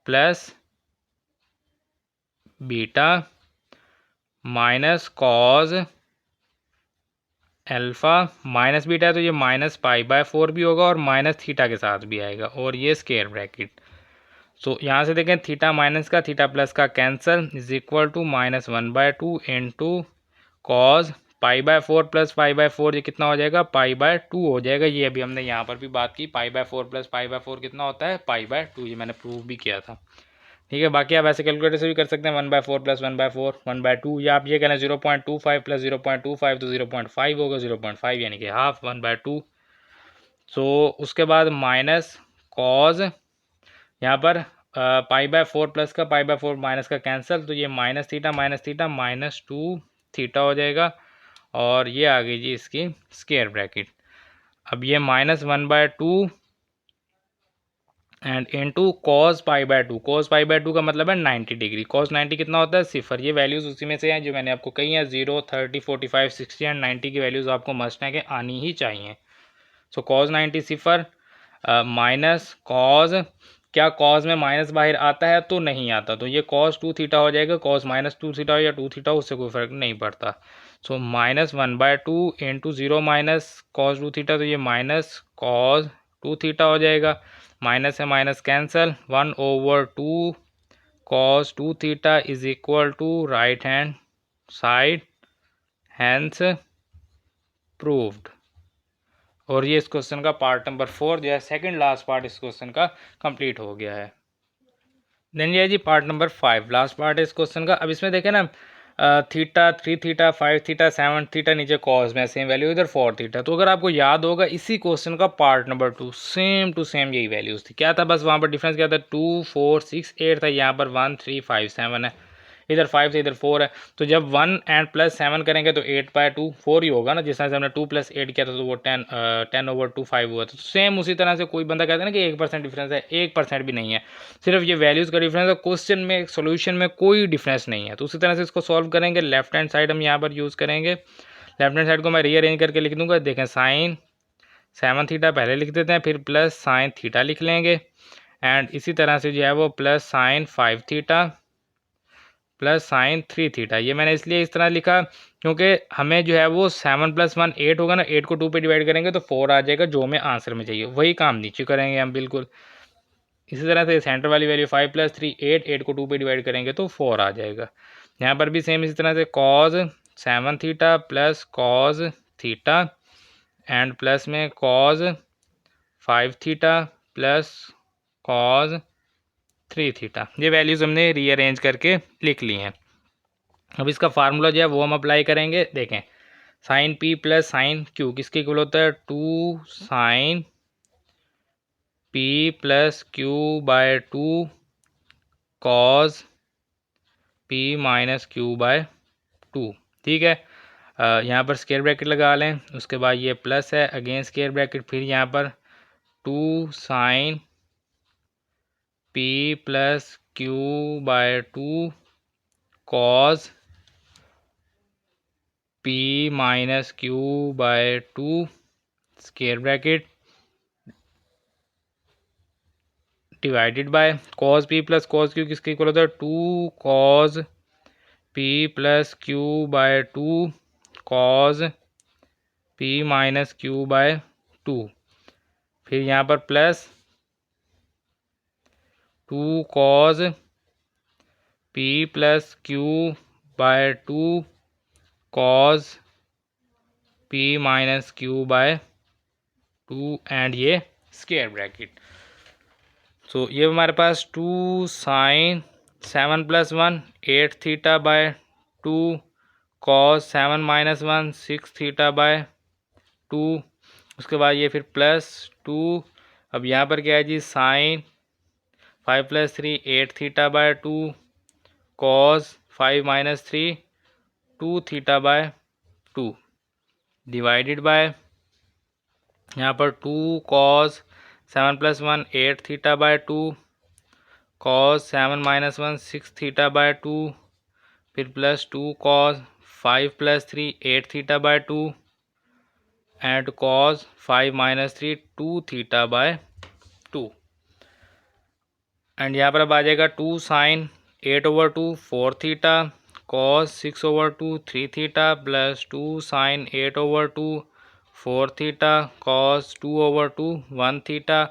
plus beta minus cos alpha minus beta है, तो ये -π/4 भी होगा और माइनस थीटा के साथ भी आएगा, और ये स्क्वायर ब्रैकेट। सो यहाँ से देखें थीटा माइनस का थीटा प्लस का cancel is equal to -1/2 into cos π/4 plus π/4, ये कितना हो जाएगा, π/2 हो जाएगा। ये अभी हमने यहाँ पर भी बात की, π/4 प्लस π/4 कितना होता है, π/2, ये मैंने प्रूव भी किया था, ठीक है। बाकी आप ऐसे कैलकुलेटर से भी कर सकते हैं, 1/4 प्लस 1/4 1/2, या आप ये कहना 0.25 प्लस 0.25 तो 0.5 होगा, 0.5 यानी कि हाफ 1/2। सो उसके बाद माइनस कॉज, यहाँ पर π/4 प्लस का π/4 माइनस का कैंसिल, तो ये -थीटा -2 थीटा हो जाएगा, और ये आ गई जी इसकी स्क्वायर ब्रैकेट। अब ये -1/2 एंड इंटू कॉस π/2, कॉस π/2 का मतलब है 90 डिग्री, कॉस 90 कितना होता है, 0। ये वैल्यूज़ उसी में से हैं जो मैंने आपको कही हैं, 0 30 45 60 एंड 90 की वैल्यूज़ आपको मस्ट है कि आनी ही चाहिए। सो कॉस 90 0, माइनस कॉज, क्या कॉज में माइनस बाहर आता है तो नहीं आता, तो ये कॉस 2 थीटा हो जाएगा, कॉस -2 थीटा हो या 2 थीटा हो उससे कोई फर्क नहीं पड़ता। सो -1/2 इंटू 0 माइनस कॉस 2 थीटा, तो ये माइनस कॉस 2 थीटा हो जाएगा, माइनस है minus cancel, 1/2 cos 2 theta is equal to right hand side, hence proved. और ये इस क्वेश्चन का पार्ट नंबर 4 जो है सेकंड लास्ट पार्ट इस क्वेश्चन का कंप्लीट हो गया है। देन ये जी पार्ट नंबर 5 लास्ट पार्ट है इस क्वेश्चन का। अब इसमें देखें ना, थीटा 3 थीटा 5 थीटा 7 थीटा नीचे कॉस में सेम वैल्यू, इधर 4 थीटा। तो अगर आपको याद होगा इसी क्वेश्चन का part number 2 same to same यही वैल्यूज़ थी, क्या था बस वहाँ पर डिफरेंस क्या था, 2 4 6 8 था, यहाँ पर 1 3 5 7 है, इधर 5 से इधर 4 है। तो जब 1 एंड प्लस 7 करेंगे तो 8/2 4 ही होगा ना, जिस तरह से हमने 2 + 8 किया था तो वो 10/2 5 हुआ था। तो सेम उसी तरह से कोई बंदा कहता है ना कि 1% डिफरेंस है, 1% भी नहीं है, सिर्फ ये वैल्यूज़ का डिफरेंस है, क्वेश्चन में सोल्यूशन में कोई डिफरेंस नहीं है। तो उसी तरह से इसको सॉल्व करेंगे, लेफ्ट हैंड साइड हम यहाँ पर यूज़ करेंगे, लेफ्ट हैंड साइड को मैं रीअरेंज करके लिख दूंगा। देखें साइन 7 थीटा पहले लिख देते हैं, फिर प्लस साइन थीटा लिख लेंगे, एंड इसी तरह से जो है वो plus sine 5 theta plus sine 3 theta. ये मैंने इसलिए इस तरह लिखा क्योंकि हमें जो है वो 7 + 1 8 होगा ना, 8 को 2 पे डिवाइड करेंगे तो 4 आ जाएगा, जो हमें आंसर में चाहिए वही काम नीचे करेंगे हम बिल्कुल। इसी तरह से सेंटर वाली वैल्यू 5 + 3 8, 8 को 2 पे डिवाइड करेंगे तो 4 आ जाएगा। यहाँ पर भी सेम इसी तरह से cos 7 theta plus cos theta and plus में cos 5 theta plus cos 3 theta. ये वैल्यूज़ हमने रीअरेंज करके लिख ली हैं। अब इसका फार्मूला जो है वो हम अप्लाई करेंगे। देखें sine p plus sine Q किसके इक्वल होता है 2 sine p plus Q by 2 cos P minus Q by 2। ठीक है, यहाँ पर स्क्वायर ब्रैकेट लगा लें, उसके बाद ये प्लस है, अगेन स्क्वायर ब्रैकेट, फिर यहाँ पर 2 sine p plus Q by 2 cos P minus Q by 2 square bracket divided by cos p plus cos Q किसके इक्वल होता है 2 cos p plus Q by 2 cos P minus Q by 2, फिर यहाँ पर plus 2 cos p plus Q by 2 cos P minus Q by 2 and ये square bracket. So ये हमारे पास 2 sine 7 plus 1 8 theta by 2 cos 7 minus 1 6 theta by 2, उसके बाद ये फिर प्लस 2, अब यहाँ पर क्या है जी sine 5 plus 3 8 theta by 2 cos 5 minus 3 2 theta by 2 divided by यहाँ पर 2 cos 7 plus 1 8 theta by 2 cos 7 minus 1 6 theta by 2, फिर plus 2 cos 5 plus 3 8 theta by 2 and cos 5 minus 3 2 theta by 2, and यहाँ पर अब आ जाएगा 2 sine 8 over 2 4 theta cos 6 over 2 3 theta plus 2 sine 8 over 2 4 theta cos 2 over 2 1 theta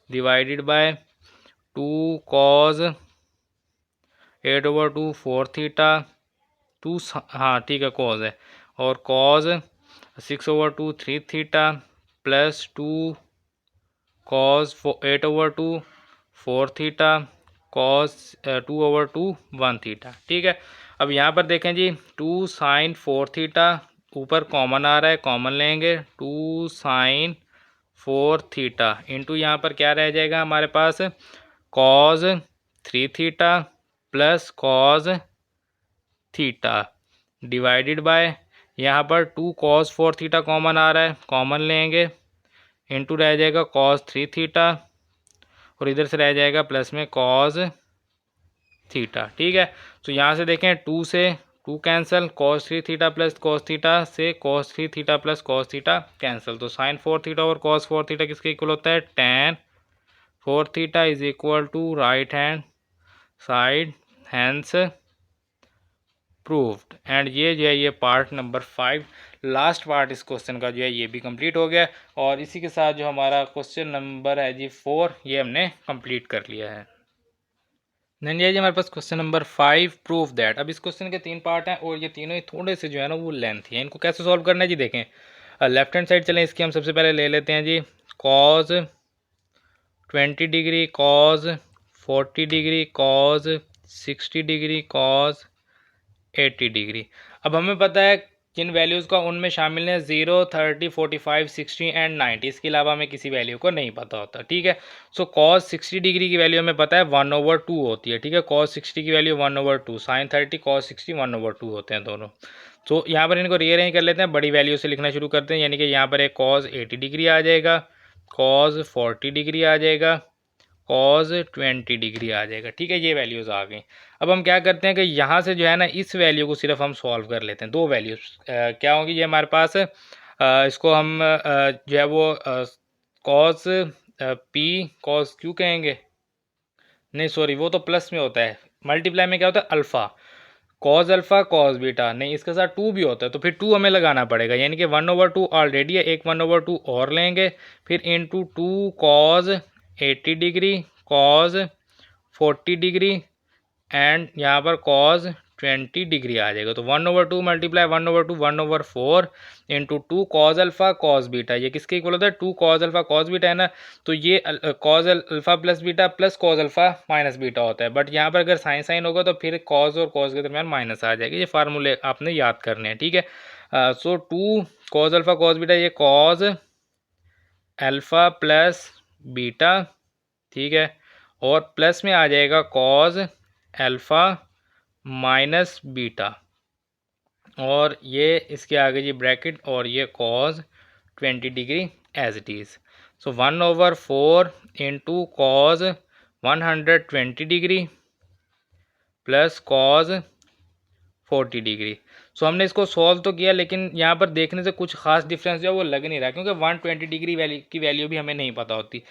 divided by 2 cos 8 over 2 4 theta 2 हाँ ठीक है cos है, और cos 6 over 2 3 theta plus 2 cos 8 over 2 4 theta cos 2 over 2 1 theta. ठीक है, अब यहाँ पर देखें जी 2 साइन 4 थीटा ऊपर कॉमन आ रहा है, कॉमन लेंगे 2 साइन 4 थीटा इंटू यहाँ पर क्या रह जाएगा हमारे पास cos 3 theta plus cos theta divided by यहाँ पर 2 कॉस 4 थीटा कॉमन आ रहा है, कॉमन लेंगे इंटू रह जाएगा कॉस 3 थीटा और इधर से रह जाएगा प्लस में कॉस थीटा। ठीक है, तो यहाँ से देखें 2 से 2 cancel, cos 3 theta plus cos theta से cos 3 theta plus cos theta cancel, तो साइन 4 थीटा और कॉस 4 थीटा किसके इक्वल होता है tan 4 थीटा is equal to right hand side, hence proved. And ये जो है ये पार्ट नंबर 5 लास्ट पार्ट इस क्वेश्चन का जो है ये भी कंप्लीट हो गया, और इसी के साथ जो हमारा क्वेश्चन नंबर है जी 4 ये हमने कंप्लीट कर लिया है। नहीं जी हमारे पास क्वेश्चन नंबर 5 प्रूफ दैट। अब इस क्वेश्चन के 3 पार्ट हैं और ये तीनों ही थोड़े से जो है ना वो लेंथ है, इनको कैसे सॉल्व करना है जी देखें, लेफ्ट हैंड साइड चलें, इसकी हम सबसे पहले ले लेते हैं जी cos 20 degree cos 40 degree cos 60 degree cos 80 degree. अब हमें पता है जिन वैल्यूज़ का उनमें शामिल है 0 30 45 60 एंड 90, इसके अलावा हमें किसी वैल्यू को नहीं पता होता। ठीक है, सो कॉस 60 डिग्री की वैल्यू हमें पता है 1/2 होती है। ठीक है, कॉस 60 की वैल्यू 1/2, साइन 30 कॉस 60 1/2 होते हैं दोनों। तो यहाँ पर इनको रीअरेंज कर लेते हैं, बड़ी वैल्यू से लिखना शुरू करते हैं, यानी कि यहाँ पर एक कॉस 80 डिग्री आ जाएगा, कॉस 40 डिग्री आ जाएगा, कॉज 20 डिग्री आ जाएगा। ठीक है, ये वैल्यूज़ आ गई। अब हम क्या करते हैं कि यहाँ से जो है ना इस वैल्यू को सिर्फ हम सॉल्व कर लेते हैं, दो वैल्यूज क्या होंगी ये हमारे पास इसको हम जो है वो कॉस पी कॉस क्यू कहेंगे, नहीं सॉरी वो तो प्लस में होता है, मल्टीप्लाई में क्या होता है alpha, cos alpha cos beta, नहीं इसके साथ 2 भी होता है, तो फिर 2 हमें लगाना पड़ेगा, यानी कि 1/2 ऑलरेडी है, एक 1/2 और लेंगे, फिर into 2 cos 80 degree cos 40 degree and यहाँ पर कॉज 20 डिग्री आ जाएगा। तो 1/2 multiply 1/2 1/4 into 2 cos alpha cos beta, ये किसके इक्वल होता है 2 कॉज अल्फ़ा कॉज बीटा है ना, तो ये cos alpha plus beta plus cos alpha minus beta होता है, बट यहाँ पर अगर साइन साइन होगा तो फिर कॉज और कॉज के दरमियान माइनस आ जाएगा। ये फार्मूले आपने याद करने हैं। ठीक है, so 2 cos alpha cos beta, ये कॉज अल्फ़ा प्लस बीटा, ठीक है, और प्लस में आ जाएगा कॉज अल्फ़ा माइनस बीटा, और ये इसके आगे जी ब्रैकेट, और ये cos 20 degree as it is. So 1/4 into cos 120 degree plus cos 40 degree. So हमने इसको सॉल्व तो किया, लेकिन यहाँ पर देखने से कुछ खास डिफरेंस जो है वो लग नहीं रहा, क्योंकि 120 डिग्री की वैल्यू भी हमें नहीं पता होती।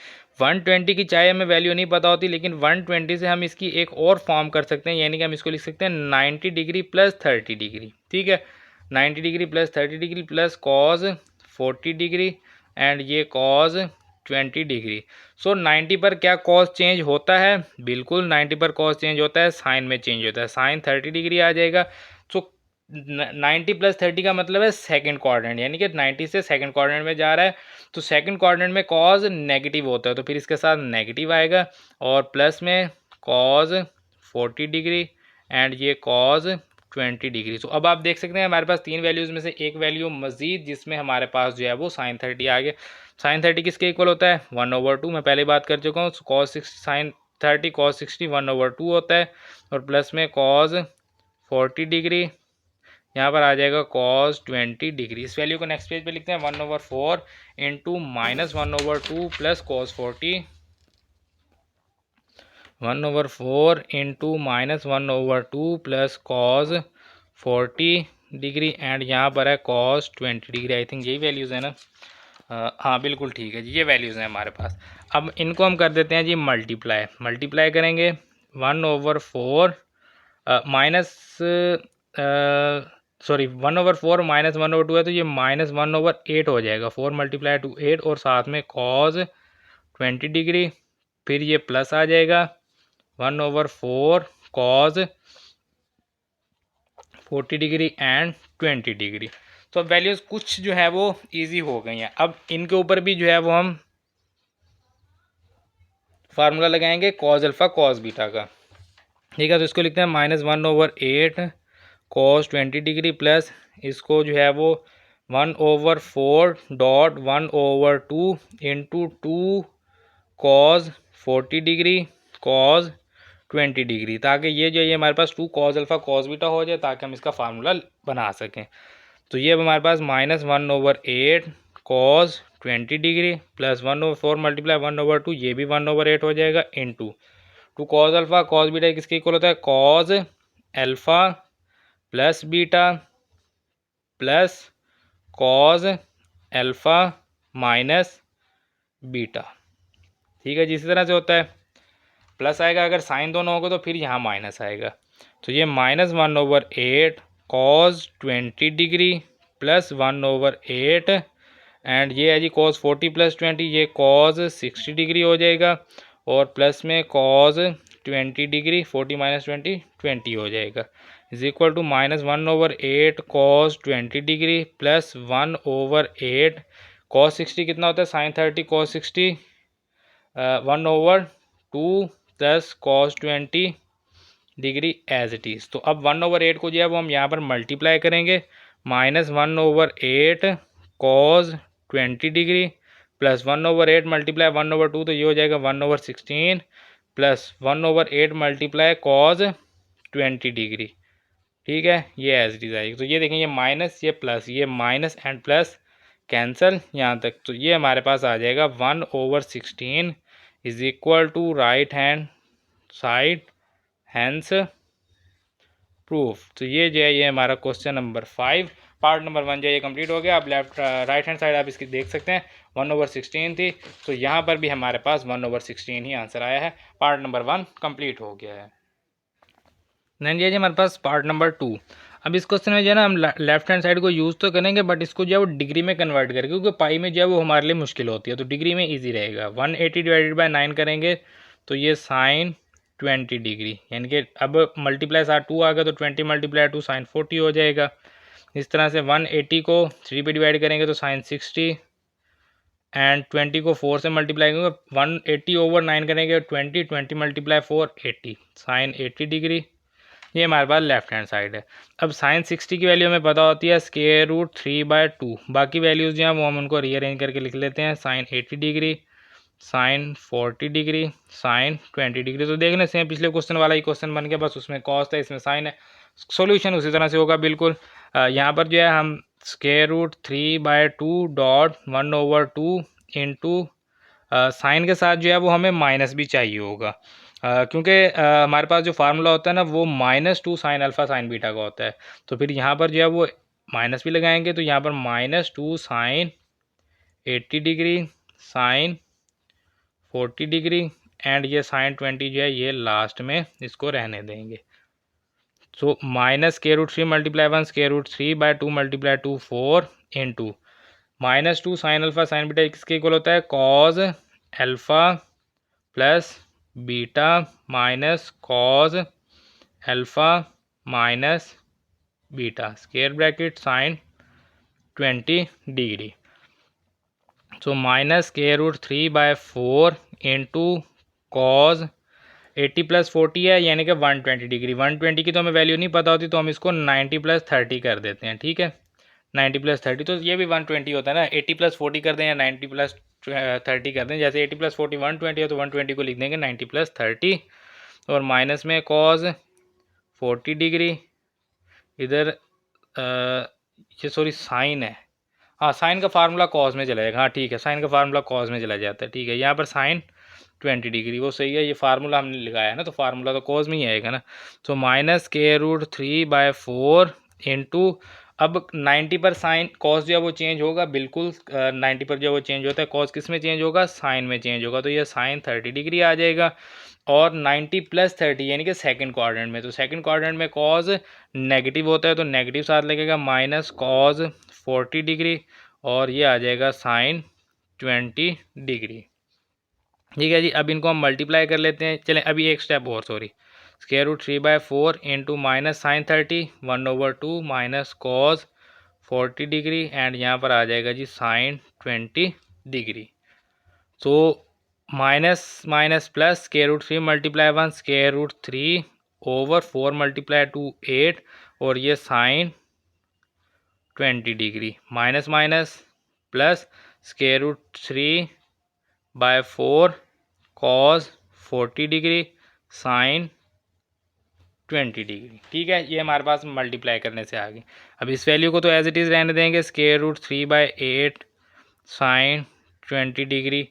120 की चाहे हमें वैल्यू नहीं पता होती, लेकिन 120 से हम इसकी एक और फॉर्म कर सकते हैं, यानी कि हम इसको लिख सकते हैं 90 डिग्री प्लस 30 डिग्री, ठीक है। 90 degree plus 30 degree plus cos 40 degree and ये कॉज 20 डिग्री। सो 90 पर क्या कॉज चेंज होता है? बिल्कुल 90 पर कॉज चेंज होता है, साइन में चेंज होता है, साइन 30 डिग्री आ जाएगा। सो 90 प्लस 30 का मतलब है सेकंड क्वाड्रेंट, यानी कि 90 से सेकंड क्वाड्रेंट में जा रहा है, तो सेकंड क्वाड्रेंट में कॉज नेगेटिव होता है, तो फिर इसके साथ नेगेटिव आएगा, और प्लस में कॉज 40 डिग्री एंड ये कॉज 20 डिग्री। तो अब आप देख सकते हैं हमारे पास तीन वैल्यूज़ में से एक वैल्यू मजीद जिसमें हमारे पास जो है वो साइन 30 आ गया। साइन 30 किसके इक्वल होता है? 1/2, मैं पहले बात कर चुका हूँ। कॉस 6 साइन 30 कॉस 60 1/2 होता है, और प्लस में कॉज 40 डिग्री, यहाँ पर आ जाएगा कॉस 20 डिग्री। इस वैल्यू को नेक्स्ट पेज पे लिखते हैं 1/4 into minus 1/2 plus cos 40, 1/4 into minus 1/2 plus cos 40 degree and यहाँ पर है कॉस 20 डिग्री। आई थिंक यही वैल्यूज़ है ना? हाँ बिल्कुल ठीक है जी, ये वैल्यूज़ हैं हमारे पास। अब इनको हम कर देते हैं जी मल्टीप्लाई करेंगे 1/4 माइनस सॉरी 1/4 माइनस 1/2 है, तो ये माइनस 1/8 हो जाएगा। 4 मल्टीप्लाई टू 8 और साथ में कॉज 20 डिग्री, फिर ये प्लस आ जाएगा 1/4 कॉज 40 डिग्री एंड 20 डिग्री। तो वैल्यूज़ कुछ जो है वो इजी हो गई हैं। अब इनके ऊपर भी जो है वो हम फार्मूला लगाएंगे कॉज अल्फ़ा कॉज बीटा का, ठीक है। तो इसको लिखते हैं -1/8 कॉस 20 डिग्री प्लस इसको जो है वो 1/4 dot 1/2 into 2 cos 40 degree cause 20 degree, ताकि ये जो है हमारे पास 2 कॉज अल्फ़ा कॉज बीटा हो जाए, ताकि हम इसका फार्मूला बना सकें। तो ये हमारे पास -1/8 कॉज 20 डिग्री प्लस 1/4 मल्टीप्लाई 1/2, ये भी 1/8 हो जाएगा, into 2 cos alpha cos beta किसके इक्वल होता है? Cos alpha plus beta plus cos alpha minus beta, ठीक है जी। इसी तरह से होता है, प्लस आएगा अगर साइन दोनों होगा, तो फिर यहाँ माइनस आएगा। तो ये -1/8 कॉज 20 डिग्री प्लस 1/8 एंड ये है जी कॉज 40 प्लस 20, ये कॉज 60 डिग्री हो जाएगा, और प्लस में कॉज 20 डिग्री 40 माइनस 20 हो जाएगा, is equal to -1/8 cos 20 degree plus 1/8 cos 60 कितना होता है? Sine 30 cos 60 1/2 plus cos 20 degree as it is. तो अब 1/8 को जो है वो हम यहाँ पर मल्टीप्लाई करेंगे, -1/8 कॉस 20 डिग्री प्लस 1/8 मल्टीप्लाई 1/2, तो ये हो जाएगा 1/16 प्लस 1/8 मल्टीप्लाई कॉज 20 डिग्री, ठीक है। ये एज इट इज़ आएगी। तो ये देखें, ये माइनस ये प्लस, ये माइनस एंड प्लस कैंसल यहाँ तक, तो ये हमारे पास आ जाएगा 1/16 is equal to right hand side, hence proof. तो ये जो है ये हमारा क्वेश्चन नंबर 5 पार्ट नंबर 1 जो है ये कंप्लीट हो गया। आप लेफ्ट राइट हैंड साइड आप इसकी देख सकते हैं 1/16 थी, तो यहाँ पर भी हमारे पास 1/16 ही आंसर आया है। पार्ट नंबर 1 कंप्लीट हो गया है। देन ये हमारे पास पार्ट नंबर 2। अब इस क्वेश्चन में जो है ना हम लेफ्ट हैंड साइड को यूज़ तो करेंगे, बट इसको जो है वो डिग्री में कन्वर्ट करेंगे, क्योंकि पाई में जो है वो हमारे लिए मुश्किल होती है, तो डिग्री में ईजी रहेगा। 180 डिवाइडेड बाई 9 करेंगे, तो ये साइन 20 डिग्री, यानी कि अब मल्टीप्लाई साथ 2 आ गया, तो 20 मल्टीप्लाई 2 साइन 40 हो जाएगा। इस तरह से 180 को 3 पे डिवाइड करेंगे तो साइन 60 एंड 20 को 4 से मल्टीप्लाई करेंगे, 180/9 करेंगे 20 मल्टीप्लाई 4 80 साइन 80 डिग्री ये हमारे पास लेफ्ट हैंड साइड है। अब साइन 60 की वैल्यू हमें पता होती है स्क्वायर रूट 3/2। बाकी वैल्यूज़ जो हैं वो हम उनको रीअरेंज करके लिख लेते हैं। Sine 80 degree, sine 40 degree, sine 20 degree. तो देख लें सेम पिछले क्वेश्चन वाला ही क्वेश्चन बन गया, बस उसमें कॉस था इसमें साइन है। सॉल्यूशन उसी तरह से होगा बिल्कुल। यहाँ पर जो है हम square root 3/2 dot 1/2 into sine के साथ जो है वो हमें माइनस भी चाहिए होगा, क्योंकि हमारे पास जो फार्मूला होता है ना वो -2 साइन अल्फ़ा साइन बीटा का होता है। तो फिर यहाँ पर जो है वो माइनस भी लगाएंगे, तो यहाँ पर -2 sine 80 degree, sine 40 degree and ये साइन 20 जो है ये लास्ट में इसको रहने देंगे। So -√3 multiply 1 √3/2 multiply 2 4 into -2 sine alpha sine beta किसके इक्वल होता है cos alpha plus beta minus cos alpha minus beta square bracket sine 20 degree. So -√3/4 into cos 80 + 40 है यानी कि 120 डिग्री। 120 की तो हमें वैल्यू नहीं पता होती, तो हम इसको 90 + 30 कर देते हैं। ठीक है, 90 + 30 तो ये भी 120 होता है ना। 80 + 40 कर दें या 90 + 30 कर दें। जैसे 80 + 40 120 है तो 120 को लिख देंगे 90 + 30 और माइनस में कॉज 40 डिग्री। इधर ये सॉरी साइन है, हाँ साइन का फार्मूला कॉज में चला जाएगा। हाँ ठीक है, साइन का फार्मूला कॉज में चला जाता है। ठीक है, यहाँ पर साइन 20 डिग्री वो सही है, ये फार्मूला हमने लगाया है ना तो फार्मूला तो कॉज में ही आएगा ना। तो -√3/4 इंटू अब 90 पर साइन कॉज जो है वो चेंज होगा बिल्कुल। 90 पर जो वो चेंज होता है कॉज किस में चेंज होगा साइन में चेंज होगा, तो ये साइन 30 डिग्री आ जाएगा। और 90 + 30 यानी कि सेकंड क्वाड्रेंट में, तो सेकंड क्वाड्रेंट में कॉज नेगेटिव होता है तो नेगेटिव साथ लगेगा माइनस कॉज 40 डिग्री और ये आ जाएगा साइन 20 डिग्री। ठीक है जी, अब इनको हम मल्टीप्लाई कर लेते हैं। चलें अभी एक स्टेप और, sorry √3/4 into minus sine 30 1/2 minus cos 40 degree and यहाँ पर आ जाएगा जी साइन 20 डिग्री। तो minus minus plus √3 multiply 1 √3/4 multiply 2 8 और ये sine 20 degree minus minus plus √3/4 cos 40 degree sine 20 degree. ठीक है, ये हमारे पास मल्टीप्लाई करने से आ गई। अब इस वैल्यू को तो एज इट इज़ रहने देंगे √3/8 साइन 20 डिग्री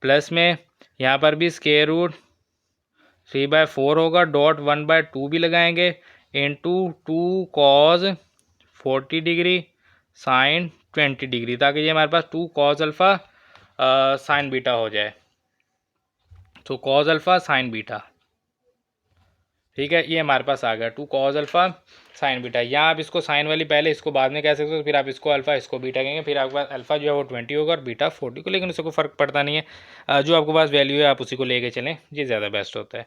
प्लस में यहाँ पर भी √3/4 होगा डॉट 1/2 भी लगाएंगे into 2 cos 40 degree sine 20 degree, ताकि ये हमारे पास 2 कॉज अल्फ़ा साइन बीटा हो जाए। तो कॉज अल्फ़ा साइन बीटा, ठीक है, ये हमारे पास आ गया 2 कॉज अल्फ़ा साइन बीटा। यहाँ आप इसको साइन वाली पहले इसको बाद में कह सकते हो, तो फिर आप इसको अल्फ़ा इसको बीटा कहेंगे, फिर आपके पास अल्फ़ा जो है वो 20 होगा और बीटा 40 को, लेकिन उससे कोई फ़र्क पड़ता नहीं है। जो आपके पास वैल्यू है आप उसी को लेके चलें, ये ज़्यादा बेस्ट होता है।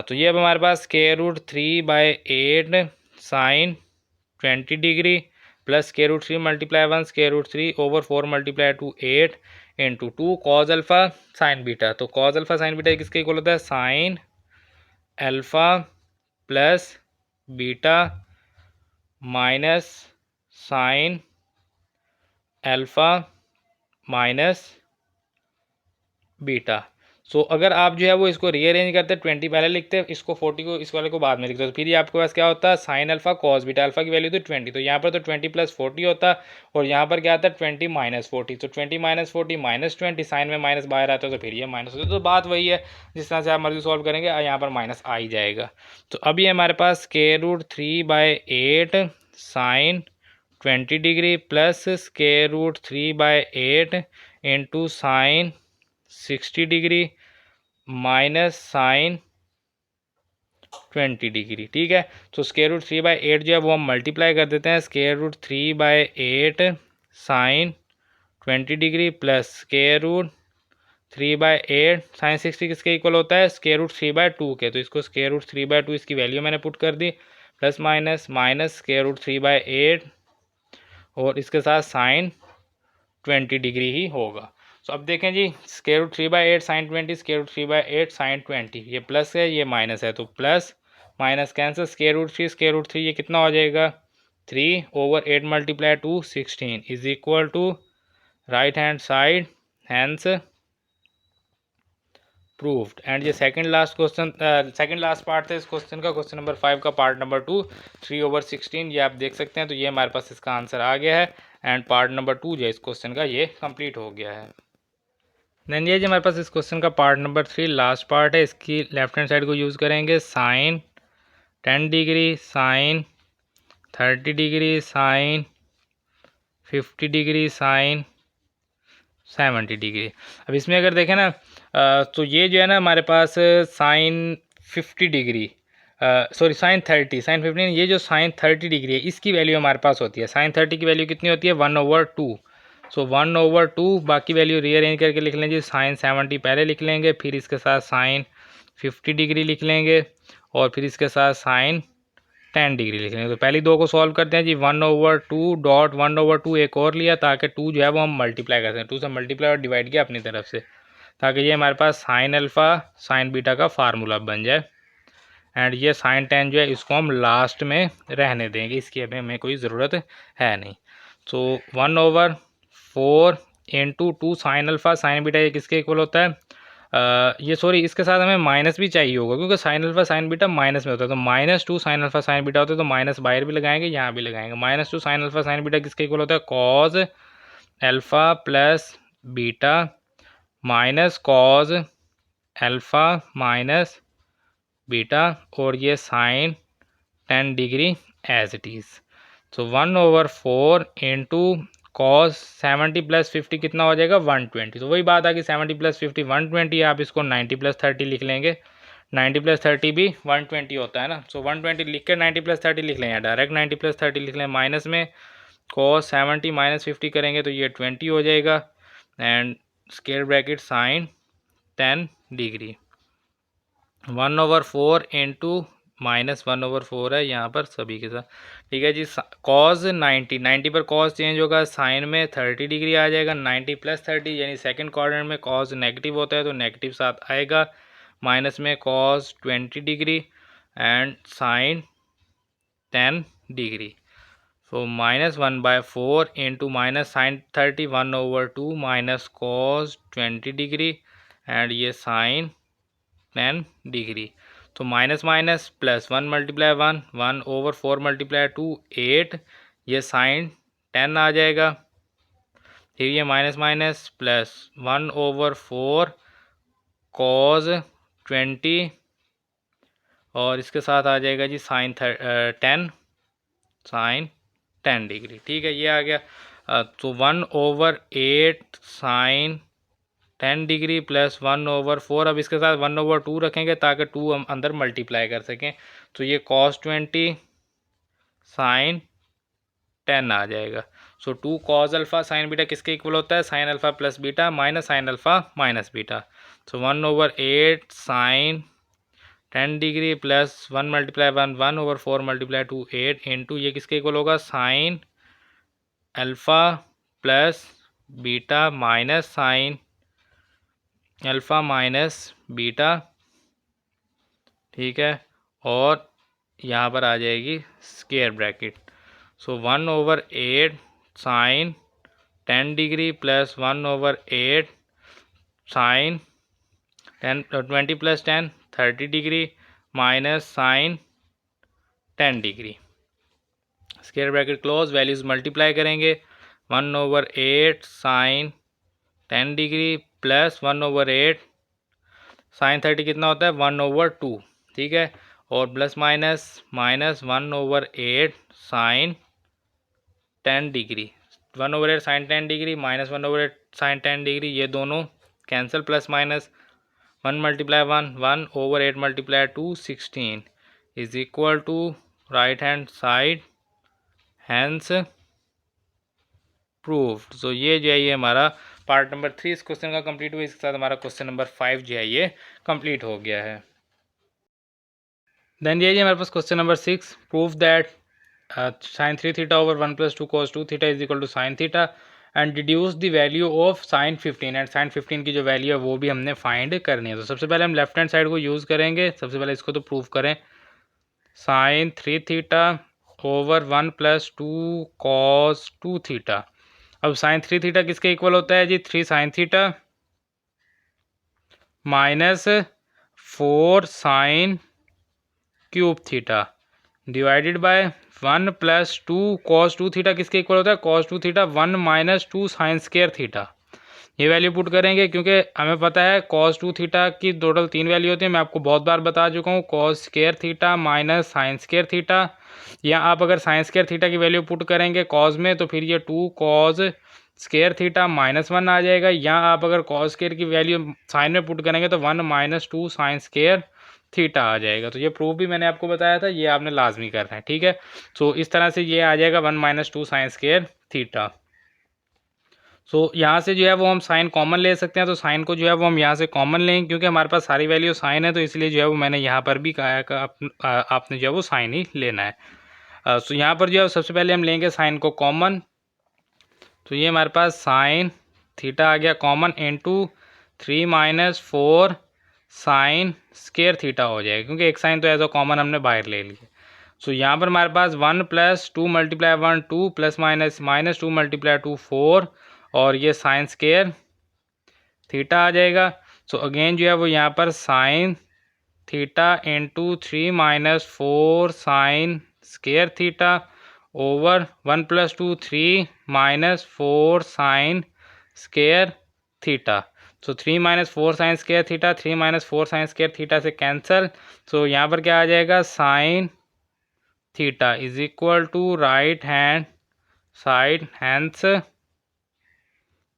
तो ये अब हमारे पास √3/8 sine 20 degree plus √3 multiply 1 √3/4 multiply 2 8 into 2 cos alpha sine beta. तो कॉज अल्फ़ा साइन बीटा किसके इक्वल होता है sine alpha plus beta minus sine alpha minus beta. So अगर आप जो है वो इसको रीअरेंज करते 20 पहले लिखते इसको 40 को इस वाले को बाद में लिखते, तो फिर ये आपके पास क्या होता है sine alpha cos beta. Alpha की वैल्यू तो 20, तो यहाँ पर तो 20 + 40 होता और यहाँ पर क्या आता है 20 - 40। तो 20 - 40 -20 साइन में माइनस बाहर आता है तो फिर ये माइनस होता है। तो बात वही है, जिस तरह से आप मर्जी सॉल्व करेंगे यहाँ पर माइनस आ ही जाएगा। तो अभी हमारे पास √3/8 sine 20 degree plus √3/8 into sine 60 degree minus sine 20 degree. ठीक है, तो √3/8 जो है वो हम मल्टीप्लाई कर देते हैं √3/8 साइन 20 डिग्री प्लस √3/8 साइन 60 किसके इक्वल होता है √3/2 के, तो इसको √3/2 इसकी वैल्यू मैंने पुट कर दी प्लस माइनस माइनस √3/8 और इसके साथ साइन 20 डिग्री ही होगा। तो अब देखें जी √3/8 साइन 20 √3/8 साइन 20, ये प्लस है ये माइनस है, तो plus minus cancel, square root 3 ये कितना हो जाएगा 3/8 multiply 2 16 is equal to right hand side hence proved. And ये second last question, second last part था इस क्वेश्चन का, क्वेश्चन नंबर 5 का पार्ट नंबर 2 3/16 ये आप देख सकते हैं। तो ये हमारे पास इसका आंसर आ गया है एंड पार्ट नंबर 2 जो इस क्वेश्चन का ये कंप्लीट हो गया है। देन ये जो हमारे पास इस क्वेश्चन का पार्ट नंबर 3 लास्ट पार्ट है, इसकी लेफ्ट हैंड साइड को यूज़ करेंगे sine 10 degree, sine 30 degree, sine 50 degree, sine 70 degree. अब इसमें अगर देखें ना तो ये जो है ना हमारे पास sine 50 degree, sorry sine 30, sine 15, ये जो साइन 30 डिग्री है इसकी वैल्यू हमारे पास होती है। साइन 30 की वैल्यू कितनी होती है 1/2। सो 1/2, बाकी वैल्यू रीअरेंज करके लिख लेंगे। साइन 70 पहले लिख लेंगे, फिर इसके साथ साइन 50 डिग्री लिख लेंगे और फिर इसके साथ साइन 10 डिग्री लिख लेंगे। तो पहली दो को सॉल्व करते हैं जी। 1/2 डॉट 1/2 एक और लिया ताकि 2 जो है वो हम मल्टीप्लाई कर सकें। 2 से मल्टीप्लाई और डिवाइड किया अपनी तरफ से ताकि ये हमारे पास साइन अल्फ़ा साइन बीटा का फार्मूला बन जाए। एंड ये साइन 10 जो है इसको हम लास्ट में रहने देंगे, इसकी अभी हमें कोई ज़रूरत है नहीं। सो 1/4 into 2 sine alpha sine beta ये किसके इक्वल होता है, ये सॉरी इसके साथ हमें माइनस भी चाहिए होगा क्योंकि sign alpha sine beta minus में होता है। तो -2 साइन अल्फ़ा साइन बीटा होता है, तो माइनस बाहर भी लगाएंगे यहाँ भी लगाएंगे। -2 साइन अल्फ़ा साइन बीटा किसके इक्वल होता है cos alpha plus beta minus cos alpha minus beta और ये sine 10 degree as it is. So 1/4 into cos 70 + 50 कितना हो जाएगा 120। तो वही बात आ गई 70 + 50 120, आप इसको 90 + 30 लिख लेंगे। 90 + 30 भी 120 होता है ना। सो 120 लिख के 90 + 30 लिख लें या डायरेक्ट 90 + 30 लिख लें। माइनस में कॉस 70 - 50 करेंगे तो ये 20 हो जाएगा and square bracket sine 10 degree 1/4 into -1/4 है यहाँ पर सभी के साथ, ठीक है जी। कॉज 90 पर कॉज चेंज होगा, साइन में 30 डिग्री आ जाएगा। 90 + 30 यानी सेकंड क्वाड्रेंट में कॉज नेगेटिव होता है तो नेगेटिव साथ आएगा। माइनस में cos 20 degree and sine 10 degree. So -1/4 into minus sine 30 1/2 minus cos 20 degree and ये साइन 10 डिग्री। तो माइनस माइनस प्लस 1 × 1 1/4 × 2 8, ये साइन 10 आ जाएगा। फिर ये माइनस माइनस प्लस 1/4 कॉज 20 और इसके साथ आ जाएगा जी साइन 10 डिग्री, ठीक है ये आ गया। तो 1/8 साइन 10 डिग्री प्लस 1/4, अब इसके साथ 1/2 रखेंगे ताकि 2 हम अंदर मल्टीप्लाई कर सकें। तो ये cos 20 साइन 10 आ जाएगा। So 2 cos alpha sine beta किसके इक्वल होता है sine alpha plus beta minus sine alpha minus beta. So 1/8 sine 10 degree plus 1 × 1 1/4 × 2 8 into ये किसके इक्वल होगा sine alpha plus beta minus sine alpha minus beta, ठीक है। और यहाँ पर आ जाएगी square bracket. So 1/8 sine 10 degree plus 1/8 sine 20 + 10 30 degree minus sine 10 degree. Square bracket close, values multiply करेंगे। 1/8 साइन 10 डिग्री प्लस 1/8 साइन 30 कितना होता है 1/2, ठीक है। और plus minus minus 1/8 sine 10 degree 1/8 sine 10 degree minus 1/8 sine 10 degree, ये दोनों cancel. Plus minus 1 × 1 1/8 × 2 16 is equal to right hand side hence proved. So ये जो है ये हमारा पार्ट नंबर 3 इस क्वेश्चन का कंप्लीट हुआ। इसके साथ हमारा क्वेश्चन नंबर 5 जो है ये कंप्लीट हो गया है। देन ये हमारे पास question number 6, prove that sin 3 theta over 1 + 2 cos 2 theta is equal to sine theta and deduce the value of sine 15। And sine 15 की जो वैल्यू है वो भी हमने फाइंड करनी है। तो सबसे पहले हम लेफ्ट हैंड साइड को यूज़ करेंगे। सबसे पहले इसको तो प्रूव करें। Sine 3 theta over 1 plus 2 cos 2 theta. अब साइन 3 थीटा किसके इक्वल होता है जी? 3 sine theta minus 4 sine cube theta divided by 1 plus 2 cos 2 theta किसके इक्वल होता है? Cos 2 theta 1 minus 2 sine square theta. ये वैल्यू पुट करेंगे क्योंकि हमें पता है कॉस 2 थीटा की टोटल 3 वैल्यू होती है। मैं आपको बहुत बार बता चुका हूँ, cos square theta minus sign square theta. या आप अगर साइन स्क्वायर थीटा की वैल्यू पुट करेंगे कॉस में तो फिर ये 2 कॉस स्क्वायर थीटा माइनस 1 आ जाएगा। या आप अगर कॉस स्क्वायर की वैल्यू साइन में पुट करेंगे तो 1 माइनस 2 साइन स्क्वायर थीटा आ जाएगा। तो ये प्रूफ भी मैंने आपको बताया था, ये आपने लाजमी करना है, ठीक है। सो इस तरह से ये आ जाएगा 1 माइनस 2 साइन स्क्वायर थीटा। सो यहाँ से जो है वो हम साइन कॉमन ले सकते हैं, तो साइन को जो है वो हम यहाँ से कॉमन लेंगे क्योंकि हमारे पास सारी वैल्यू साइन है, तो इसलिए जो है वो मैंने यहाँ पर भी कहा है कि आपने जो है वो साइन ही लेना है। सो यहाँ पर जो है सबसे पहले हम लेंगे साइन को कॉमन, तो ये हमारे पास साइन थीटा आ गया common into 3 minus 4 sine square theta हो जाएगा क्योंकि एक साइन तो एज अ कॉमन हमने बाहर ले लिया। सो यहाँ पर हमारे पास 1 plus 2 multiply 1 2 plus minus minus 2 multiply 2 4 और ये साइन स्क्वायर थीटा आ जाएगा। सो अगेन जो है वो यहाँ पर sine theta into 3 minus 4 sine square theta over 1 plus 2 3 minus 4 sine square theta. So 3 minus 4 sine square theta 3 minus 4 sine square theta से कैंसिल। सो यहाँ पर क्या आ जाएगा? Sine theta is equal to right hand side, hence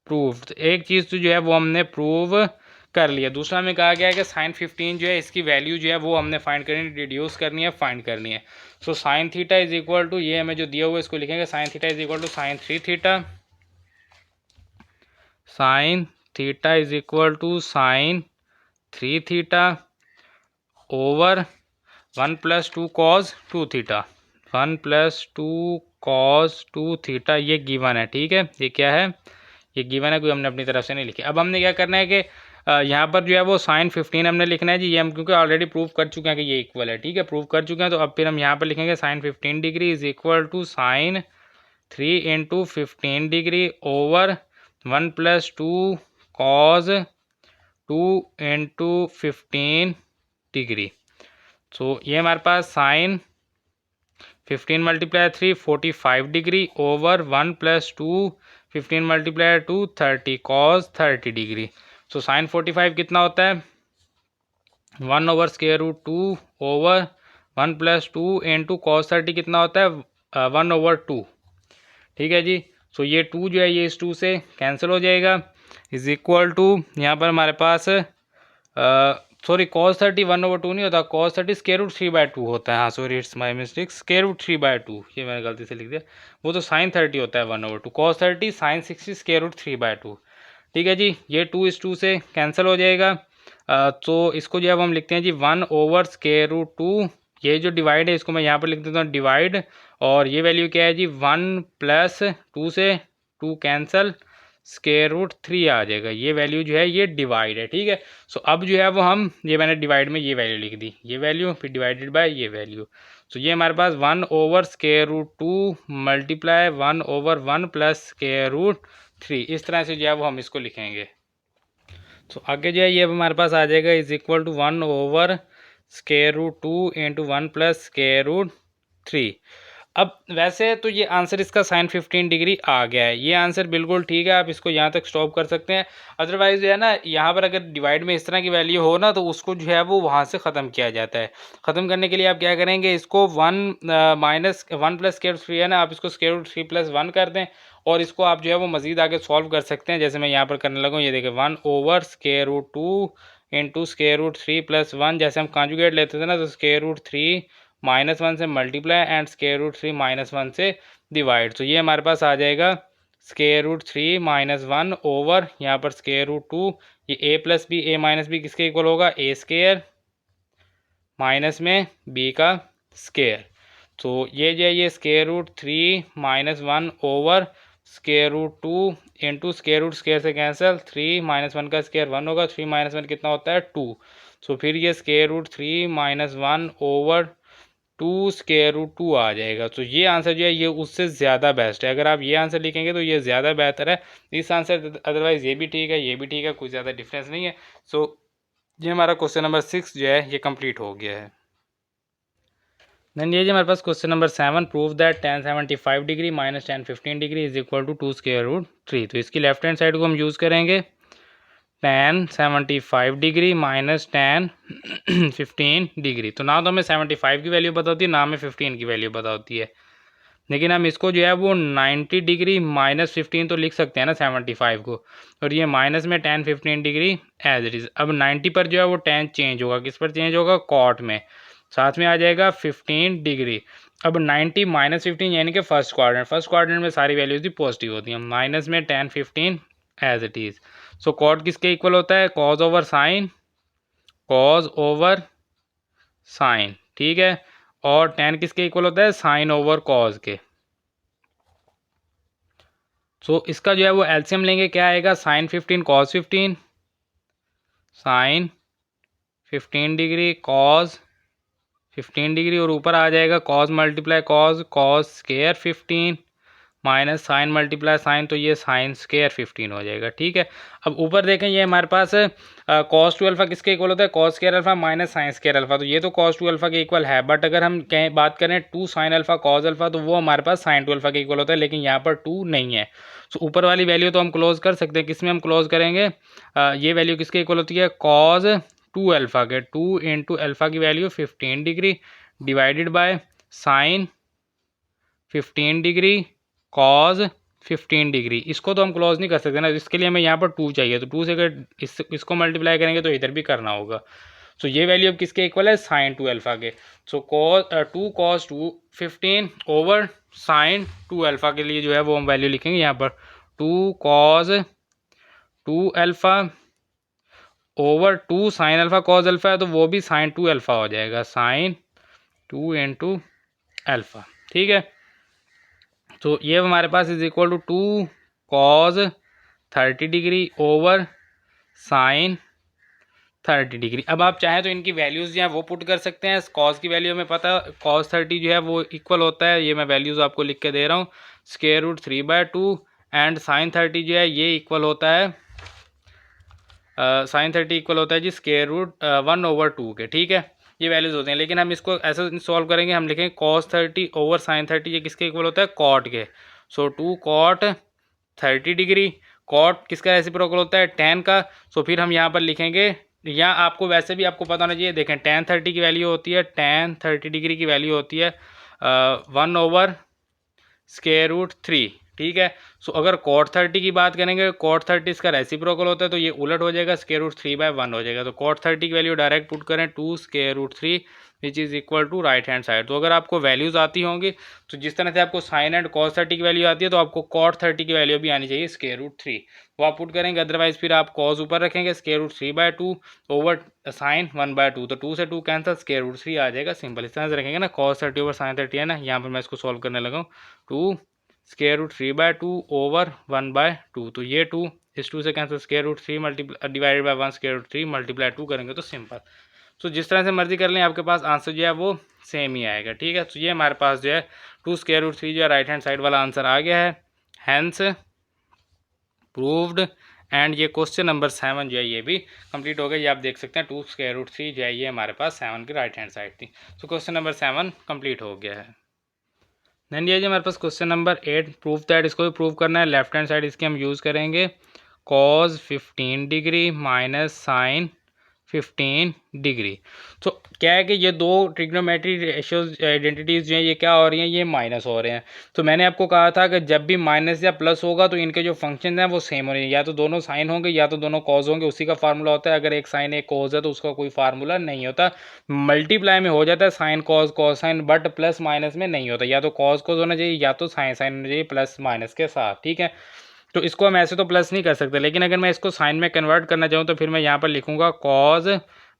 prove. एक चीज़ तो जो है वो हमने प्रूव कर लिया। दूसरा में कहा गया है कि साइन 15 जो है इसकी वैल्यू जो है वो हमने फाइंड करनी है, रिड्यूस करनी है, फाइंड करनी है। So sine theta is equal to, ये हमें जो दिया हुआ है इसको लिखेंगे sine theta is equal to sine 3 theta, sine theta is equal to sine 3 theta over 1 plus 2 cos 2 theta, 1 plus 2 cos 2 theta. ये गिवन है, ठीक है, ये क्या है? ये गिवन है, कोई हमने अपनी तरफ से नहीं लिखी। अब हमने क्या करना है कि यहाँ पर जो है वो साइन 15 हमने लिखना है जी। ये हम क्योंकि ऑलरेडी प्रूव कर चुके हैं कि ये इक्वल है, ठीक है, प्रूव कर चुके हैं। तो अब फिर हम यहाँ पर लिखेंगे sine 15 degree is equal to sine 3 into 15 degree over 1 plus 2 cos 2 into 15 degree. So ये हमारे पास sine 15 multiply 3 45 degree over 1 plus 2 15 multiply 2 30 cos 30 degree. So sine 45 कितना होता है? 1 over square root 2 over 1 plus 2 into cos 30 कितना होता है? 1 over 2, ठीक है जी। सो ये 2 जो है ये इस 2 से कैंसिल हो जाएगा इज इक्वल टू, यहाँ पर हमारे पास सॉरी कॉस 30 1 ओवर 2 नहीं होता, कॉस 30 स्क्वायर रूट 3/2 होता है। हाँ sorry it's my mistake, square root 3/2, ये मैंने गलती से लिख दिया। वो तो साइन 30 होता है 1 over 2, cos 30 sine 60 square root 3/2, ठीक है जी। ये 2 इस 2 से कैंसिल हो जाएगा। तो इसको जो है हम लिखते हैं जी 1 ओवर स्क्वायर रूट 2, ये जो डिवाइड है इसको मैं यहाँ पर लिख देता हूँ डिवाइड, और ये वैल्यू क्या है जी 1 प्लस 2 से 2 कैंसिल स्क्वायर रूट 3 आ जाएगा। ये वैल्यू जो है ये डिवाइड है, ठीक है। सो अब जो है वो हम, ये मैंने डिवाइड में ये वैल्यू लिख दी, ये वैल्यू फिर डिवाइडेड बाय ये वैल्यू। सो ये हमारे पास 1 over square root 2 multiply 1 over 1 plus square root 3, इस तरह से जो है वो हम इसको लिखेंगे। तो आगे जो है ये हमारे पास आ जाएगा is equal to 1 over square root 2 into 1 plus square root 3। अब वैसे तो ये आंसर इसका साइन 15 डिग्री आ गया है, ये आंसर बिल्कुल ठीक है, आप इसको यहाँ तक स्टॉप कर सकते हैं। अदरवाइज जो है ना, यहाँ पर अगर डिवाइड में इस तरह की वैल्यू हो ना तो उसको जो है वो वहाँ से ख़त्म किया जाता है। ख़त्म करने के लिए आप क्या करेंगे, इसको 1 माइनस 1 प्लस स्क्वायर रूट 3 है ना, आप इसको स्क्वायर रूट 3 प्लस 1 कर दें और इसको आप जो है वो मज़ीद आगे सॉल्व कर सकते हैं। जैसे मैं यहाँ पर करने लगा हूँ, ये देखें 1 over square root 2 into square root 3 plus 1, जैसे हम कॉन्जुगेट लेते थे ना, तो स्क्वायर रूट 3 -1 से मल्टीप्लाई एंड स्क्वायर रूट 3 -1 से डिवाइड। तो ये हमारे पास आ जाएगा स्क्वायर रूट 3 -1 ओवर यहाँ पर स्क्वायर रूट 2, ये a plus b a minus b किसके इक्वल होगा? ए स्क्वायर माइनस में b का स्क्वायर। तो ये जो है ये square root 3 -1 over square root 2 into square root square से कैंसिल, 3 -1 का स्क्वायर 1 होगा, 3 -1 कितना होता है? 2। सो फिर ये square root 3 -1 over 2 square root 2 आ जाएगा। तो ये आंसर जो है ये उससे ज़्यादा बेस्ट है। अगर आप ये आंसर लिखेंगे तो ये ज़्यादा बेहतर है इस आंसर, अदरवाइज़ ये भी ठीक है, ये भी ठीक है, कोई ज़्यादा डिफरेंस नहीं है। सो ये हमारा क्वेश्चन नंबर 6 जो है ये कंप्लीट हो गया है। देन ये जो हमारे पास question number 7, prove that tan 75 degree minus tan 15 degree is equal to 2 square root 3। तो इसकी लेफ्ट हैंड साइड को हम यूज़ करेंगे tan 75 degree minus tan 15 degree. तो ना तो हमें 75 की वैल्यू पता होती है, ना हमें 15 की वैल्यू पता होती है, लेकिन हम इसको जो है वो 90 डिग्री माइनस 15 तो लिख सकते हैं ना 75 को, और ये माइनस में tan 15 degree as it is. अब 90 पर जो है वो tan चेंज होगा, किस पर चेंज होगा, कॉट में, साथ में आ जाएगा 15 डिग्री। अब 90 माइनस 15 यानी कि फर्स्ट क्वाड्रेंट में सारी वैल्यूज भी पॉजिटिव होती हैं, माइनस में tan 15 as it is. So cot किसके इक्वल होता है, cos over sine, cos over sine, ठीक है, और tan किसके इक्वल होता है, साइन ओवर कॉज के। सो इसका जो है वो एलसीएम लेंगे, क्या आएगा, sine 15 cos 15, sine 15 degree cos 15 degree, और ऊपर आ जाएगा cos multiply cos, cos square 15 minus sine multiply sine, तो ये साइन स्केयर 15 हो जाएगा, ठीक है। अब ऊपर देखें ये हमारे पास कॉस टू अल्फा किसके इक्वल होता है, cos square alpha minus sine square alpha, तो ये तो कॉस टू अल्फा के इक्वल है, बट अगर हम कहें बात करें two sine alpha cos alpha तो वो हमारे पास साइन टू अल्फा के इक्वल होता है, लेकिन यहाँ पर टू नहीं है। सो ऊपर वाली वैल्यू तो हम क्लोज कर सकते हैं, किस में हम क्लोज करेंगे, ये वैल्यू किसके इक्वल होती है, कॉज टू अल्फा के, 2 इंटू अल्फा की value 15 degree divided by sine 15 degree cos 15 degree. इसको तो हम क्लोज नहीं कर सकते ना, इसके लिए हमें यहाँ पर 2 चाहिए, तो 2 से अगर इसको मल्टीप्लाई करेंगे तो इधर भी करना होगा। सो ये वैल्यू अब किसके इक्वल है, साइन टू अल्फा के। So cos 2 cos 2 15 over sine 2 alpha के लिए जो है वो हम वैल्यू लिखेंगे यहाँ पर 2 cos 2 alpha over 2 sine alpha cos alpha है तो वो भी साइन 2 अल्फा हो जाएगा, साइन 2 इंटू अल्फा, ठीक है। तो ये हमारे पास is equal to 2 cos 30 degree over sine 30 degree. अब आप चाहें तो इनकी वैल्यूज़ जो है वो पुट कर सकते हैं, cos की वैल्यू हमें पता, cos 30 जो है वो इक्वल होता है, ये मैं वैल्यूज़ आपको लिख के दे रहा हूँ, स्क्वायर रूट 3/2, एंड साइन 30 जो है ये इक्वल होता है, साइन 30 इक्वल होता है जी स्क्वायर रूट 1/2 के, ठीक है। ये वैल्यूज होते हैं, लेकिन हम इसको ऐसे सॉल्व करेंगे, हम लिखेंगे cos 30 ओवर साइन 30, ये किसके इक्वल होता है, कॉट के। सो 2 cot 30 डिग्री, कॉट किसका रेसिप्रोकल होता है, tan का। सो फिर हम यहाँ पर लिखेंगे, या आपको वैसे भी आपको पता होना चाहिए, देखें tan 30 की वैल्यू होती है, tan 30 डिग्री की वैल्यू होती है 1/√3, ठीक है। सो अगर cot 30 की बात करेंगे, cot 30 इसका रेसिप्रोकल होता है, तो ये उलट हो जाएगा, स्क्वायर रूट 3/1 हो जाएगा। तो cot 30 की वैल्यू डायरेक्ट पुट करें 2 square root 3 which is equal to right hand side. तो अगर आपको वैल्यूज़ आती होंगी, तो जिस तरह से आपको साइन एंड cos 30 की वैल्यू आती है, तो आपको cot 30 की वैल्यू भी आनी चाहिए स्क्वायर रूट 3, वो आप पुट करेंगे। अदरवाइज फिर आप cos ऊपर रखेंगे, स्क्वायर रूट 3/2 ओवर साइन 1/2, तो 2 से 2 कैंसिल, स्क्वायर रूट 3 आ जाएगा, सिंपल। इस तरह से रखेंगे ना, cos 30 ओवर साइन 30 है ना, यहाँ पर मैं इसको सॉल्व करने लगा हूँ, 2 स्क्वायर रूट 3/2 ओवर 1/2, तो ये 2 इस 2 से cancel, square root 3 multiply divided by 1 square root 3 multiply 2 करेंगे तो सिंपल। तो जिस तरह से मर्जी कर लें, आपके पास आंसर जो है वो सेम ही आएगा, ठीक है। तो ये हमारे पास जो है 2 स्क्वायर रूट 3 जो है राइट हैंड साइड वाला आंसर आ गया है, हैंस प्रूव्ड। एंड ये क्वेश्चन नंबर 7 जो है ये भी कंप्लीट हो गया, ये आप देख सकते हैं 2 स्क्वायर रूट 3 जो है ये हमारे पास 7 की राइट हैंड साइड थी। तो क्वेश्चन नंबर 7 कंप्लीट हो गया है। देन ये जो हमारे पास क्वेश्चन नंबर 8, प्रूफ दैट, इसको भी प्रूव करना है। लेफ्ट हैंड साइड इसकी हम यूज़ करेंगे cos 15 degree minus sine 15 degree. तो क्या है कि ये दो ट्रिग्नोमेट्री रेशियोज आइडेंटिटीज़ जो हैं ये क्या हो रही हैं, ये माइनस हो रहे हैं। तो मैंने आपको कहा था कि जब भी माइनस या प्लस होगा तो इनके जो फंक्शन हैं वो सेम हो रहे हैं, या तो दोनों साइन होंगे या तो दोनों कॉज होंगे, उसी का फार्मूला होता है। अगर एक साइन एक कॉज है तो उसका कोई फार्मूला नहीं होता, मल्टीप्लाई में हो जाता है sine cos cos sine, but plus minus में नहीं होता, या तो कॉज कॉज होना चाहिए या तो साइन साइन होना चाहिए प्लस माइनस के साथ, ठीक है। तो इसको हम ऐसे तो प्लस नहीं कर सकते, लेकिन अगर मैं इसको साइन में कन्वर्ट करना चाहूँ तो फिर मैं यहाँ पर लिखूँगा कॉज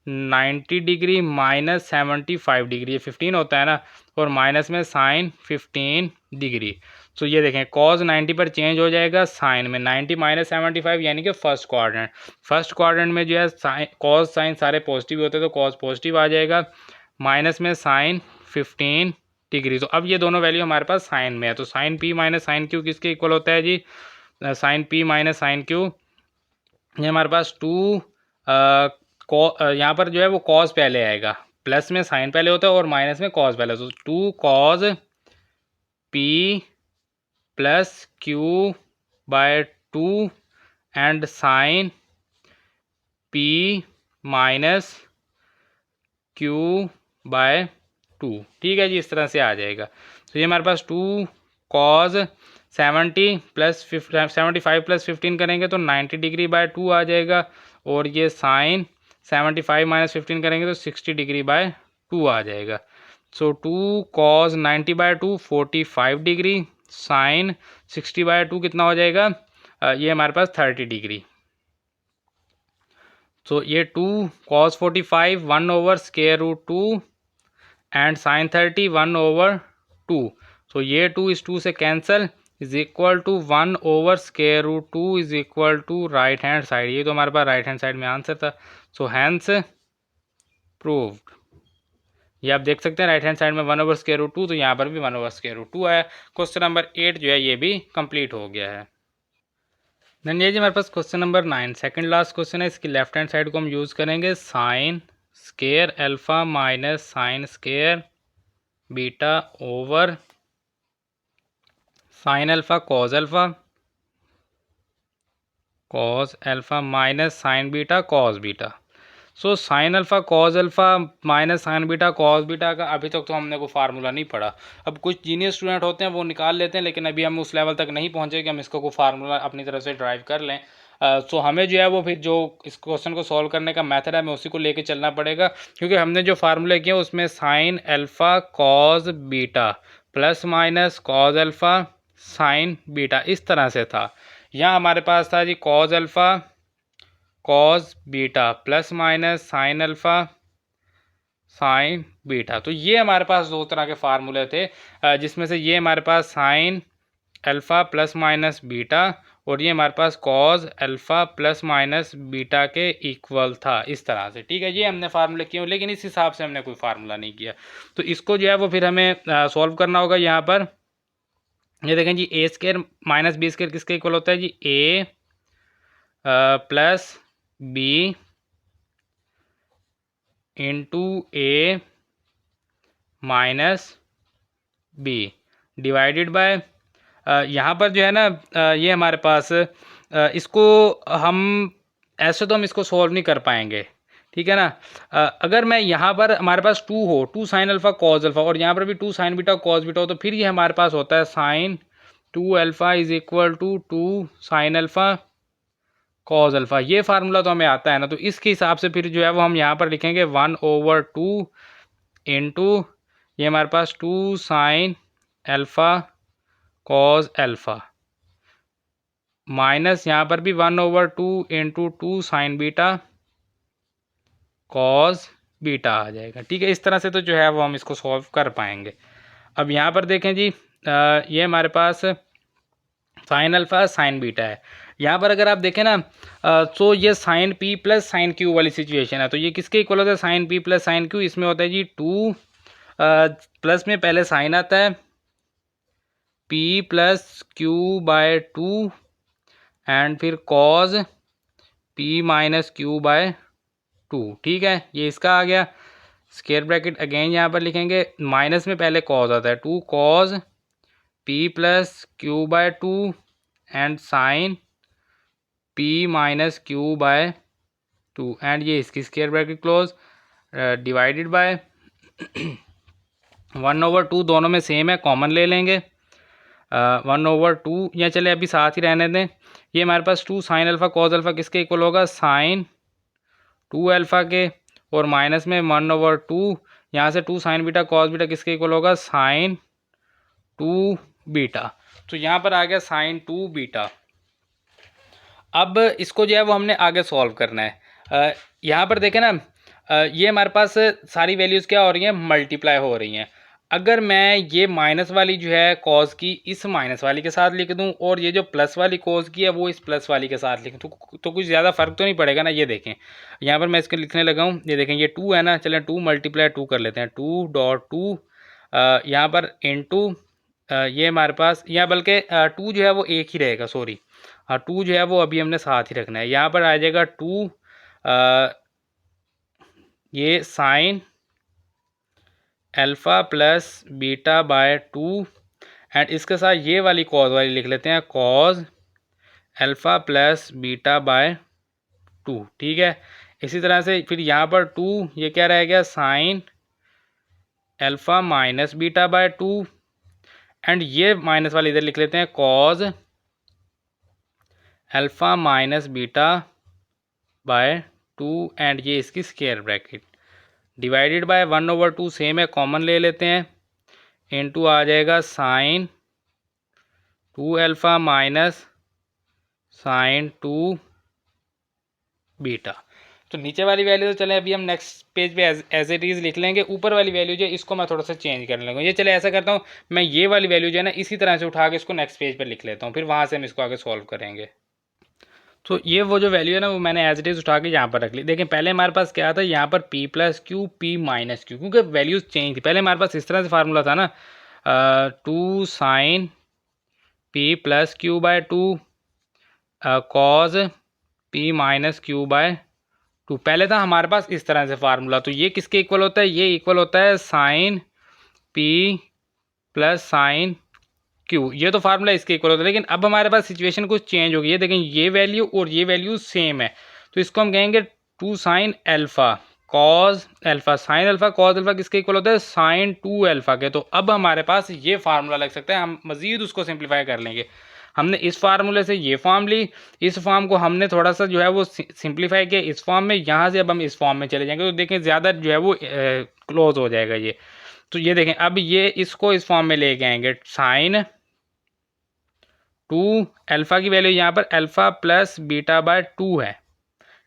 90 डिग्री माइनस 75 डिग्री, ये 15 होता है ना, और माइनस में साइन 15 डिग्री। तो ये देखें कॉज 90 पर चेंज हो जाएगा साइन में, 90 माइनस 75 यानी कि फर्स्ट क्वाड्रेंट में जो है साइन कॉज साइन सारे पॉजिटिव होते हैं, तो कॉज पॉजिटिव आ जाएगा, माइनस में साइन 15 डिग्री। तो अब ये दोनों वैल्यू हमारे पास साइन में है, तो sine P minus sine Q किसके इक्वल होता है जी? Sine P minus sine Q, ये हमारे पास टू, यहाँ पर जो है वो कॉस पहले आएगा, प्लस में साइन पहले होता है और माइनस में कॉस पहले, तो two cos p plus Q by two and sine P minus Q by two. ठीक है जी, इस तरह से आ जाएगा। तो ये हमारे पास टू कॉज 75 प्लस 15 करेंगे तो 90 डिग्री बाय टू आ जाएगा, और ये साइन 75 माइनस 15 करेंगे तो 60 डिग्री बाय टू आ जाएगा। So two cos 90 by two 45 degree, sine 60 by two कितना हो जाएगा? ये हमारे पास 30 डिग्री। सो ये two cos 45 1 over square root two and sine 30 1 over two. So ये टू इस टू से cancel, is equal to 1 over square root two is equal to right hand side. ये तो हमारे पास राइट हैंड साइड में answer था। So hence proved. ये आप देख सकते हैं राइट हैंड साइड में 1 ओवर स्क्वायर रूट टू, तो यहाँ पर भी 1 ओवर स्क्वायर रूट टू आया। क्वेश्चन नंबर 8 जो है ये भी कंप्लीट हो गया है। देन ये जी हमारे पास question number 9 second last question है। इसकी लेफ्ट हैंड साइड को हम यूज़ करेंगे sine square alpha minus sine square beta over sine alpha cos alpha minus sine beta cos beta. So sine alpha cos alpha minus sine beta cos beta का अभी तक तो हमने कोई formula नहीं पढ़ा। अब कुछ जीनियस स्टूडेंट होते हैं वो निकाल लेते हैं, लेकिन अभी हम उस लेवल तक नहीं पहुंचे कि हम इसको कोई फार्मूला अपनी तरफ से ड्राइव कर लें। सो हमें जो है वो फिर जो इस क्वेश्चन को सॉल्व करने का मेथड है हमें उसी को लेके चलना पड़ेगा, क्योंकि हमने जो फार्मूले किए उसमें sine alpha cos beta plus minus cos alpha sine beta इस तरह से था। यहाँ हमारे पास था जी cos alpha cos beta plus minus sine alpha sine beta. तो ये हमारे पास दो तरह के फार्मूले थे, जिसमें से ये हमारे पास sine alpha plus minus beta और ये हमारे पास cos alpha plus minus beta के इक्वल था इस तरह से। ठीक है, ये हमने फार्मूले किए, लेकिन इस हिसाब से हमने कोई फार्मूला नहीं किया। तो इसको जो है वो फिर हमें सॉल्व करना होगा। यहाँ पर ये देखें जी A square minus B square किसके इक्वल होता है जी? A plus B into A minus B divided by, यहाँ पर जो है ना ये हमारे पास इसको हम ऐसे तो हम इसको सॉल्व नहीं कर पाएंगे। ठीक है ना, अगर मैं यहाँ पर हमारे पास टू हो, two sine alpha cos alpha, और यहाँ पर भी two sine beta cos beta हो, तो फिर ये हमारे पास होता है sine two alpha is equal to two sine alpha cos alpha. ये फार्मूला तो हमें आता है ना, तो इसके हिसाब से फिर जो है वो हम यहाँ पर लिखेंगे 1 ओवर टू इंटू ये हमारे पास two sine alpha cos alpha minus यहाँ पर भी 1 over two into two sine beta cos beta आ जाएगा। ठीक है, इस तरह से तो जो है वो हम इसको सॉल्व कर पाएंगे। अब यहाँ पर देखें जी ये हमारे पास साइन अल्फा साइन बीटा है। यहाँ पर अगर आप देखें ना तो ये sine p plus sine Q वाली सिचुएशन है, तो ये किसके इक्वल होता है? Sine p plus sine q. इसमें होता है जी टू प्लस में पहले साइन आता है P plus Q by two and फिर cos P minus Q by two. ठीक है, ये इसका आ गया। स्क्वायर ब्रैकेट अगेन यहाँ पर लिखेंगे, माइनस में पहले कॉज आता है two cos p plus Q by two and sine P minus Q by two and ये इसकी square bracket close divided by 1 over two, दोनों में सेम है, कॉमन ले लेंगे 1 ओवर टू, या चले अभी साथ ही रहने दें। ये हमारे पास two sine alpha cos alpha किसके इक्वल होगा? साइन टू अल्फा के, और माइनस में 1 ओवर टू, यहाँ से two sine beta cos beta किसके इक्वल होगा? Sine two beta. तो यहाँ पर आ गया साइन टू बीटा। अब इसको जो है वो हमने आगे सॉल्व करना है। यहाँ पर देखें ना ये हमारे पास सारी वैल्यूज़ क्या हो रही हैं? मल्टीप्लाई हो रही हैं। अगर मैं ये माइनस वाली जो है कॉज की इस माइनस वाली के साथ लिख दूं और ये जो प्लस वाली कॉज की है वो इस प्लस वाली के साथ लिख दूं तो कुछ ज़्यादा फर्क तो नहीं पड़ेगा ना। ये देखें यहाँ पर मैं इसको लिखने लगा हूँ, ये देखें ये टू है ना, चलें टू मल्टीप्लाई टू कर लेते हैं, टू डॉट टू यहाँ पर इनटू ये हमारे पास यहाँ, बल्कि टू जो है वो एक ही रहेगा, सॉरी, हाँ टू जो है वो अभी हमने साथ ही रखना है। यहाँ पर आ जाएगा टू, ये sign alpha plus beta by two, and इसके साथ ये वाली कॉज वाली लिख लेते हैं, cos alpha plus beta by two. ठीक है, इसी तरह से फिर यहाँ पर टू, ये क्या रह गया, sine alpha minus beta by two, and ये माइनस वाली इधर लिख लेते हैं, cos alpha minus beta by two, and ये इसकी square bracket divided by 1/2 same है, कॉमन ले लेते हैं, इनटू आ जाएगा sine 2 alpha minus sine 2 beta. तो नीचे वाली वैल्यू तो चले अभी हम नेक्स्ट पेज पे एज इट इज़ लिख लेंगे, ऊपर वाली वैल्यू जो है इसको मैं थोड़ा सा चेंज कर लूँगा। ये चले ऐसा करता हूँ, मैं ये वाली वैल्यू जो है ना इसी तरह से उठा के इसको नेक्स्ट पेज पर लिख लेता हूँ, फिर वहाँ से हम इसको आगे सॉल्व करेंगे। तो ये वो जो वैल्यू है ना वो मैंने एज इट इज़ उठा के यहाँ पर रख ली। देखिए पहले हमारे पास क्या था, यहाँ पर p plus Q P minus Q, क्योंकि वैल्यूज चेंज थी। पहले हमारे पास इस तरह से फार्मूला था ना, two sine p plus Q by two cos P minus Q by two, पहले था हमारे पास इस तरह से फार्मूला। तो ये किसके इक्वल होता है, ये इक्वल होता है sine p plus sine Q, ये तो फार्मूला इसके इक्वल होता है। लेकिन अब हमारे पास सिचुएशन कुछ चेंज हो गई है, देखें ये वैल्यू और ये वैल्यू सेम है, तो इसको हम कहेंगे two sine alpha cos alpha, sine alpha cos alpha किसके इक्वल होता है, साइन 2 अल्फा के। तो अब हमारे पास ये फार्मूला लग सकता है, हम मजीद उसको सिंप्लीफाई कर लेंगे। हमने इस फार्मूले से ये फॉर्म ली, इस फॉर्म को हमने थोड़ा सा जो है वो सिंप्लीफाई किया इस फॉर्म में, यहाँ से अब हम इस फॉर्म में चले जाएंगे, तो देखें ज़्यादा जो है वो क्लोज हो जाएगा ये। तो ये देखें अब ये इसको इस फॉर्म में लेके आएंगे, साइन 2 अल्फ़ा की वैल्यू यहाँ पर अल्फ़ा प्लस बीटा बाय 2 है।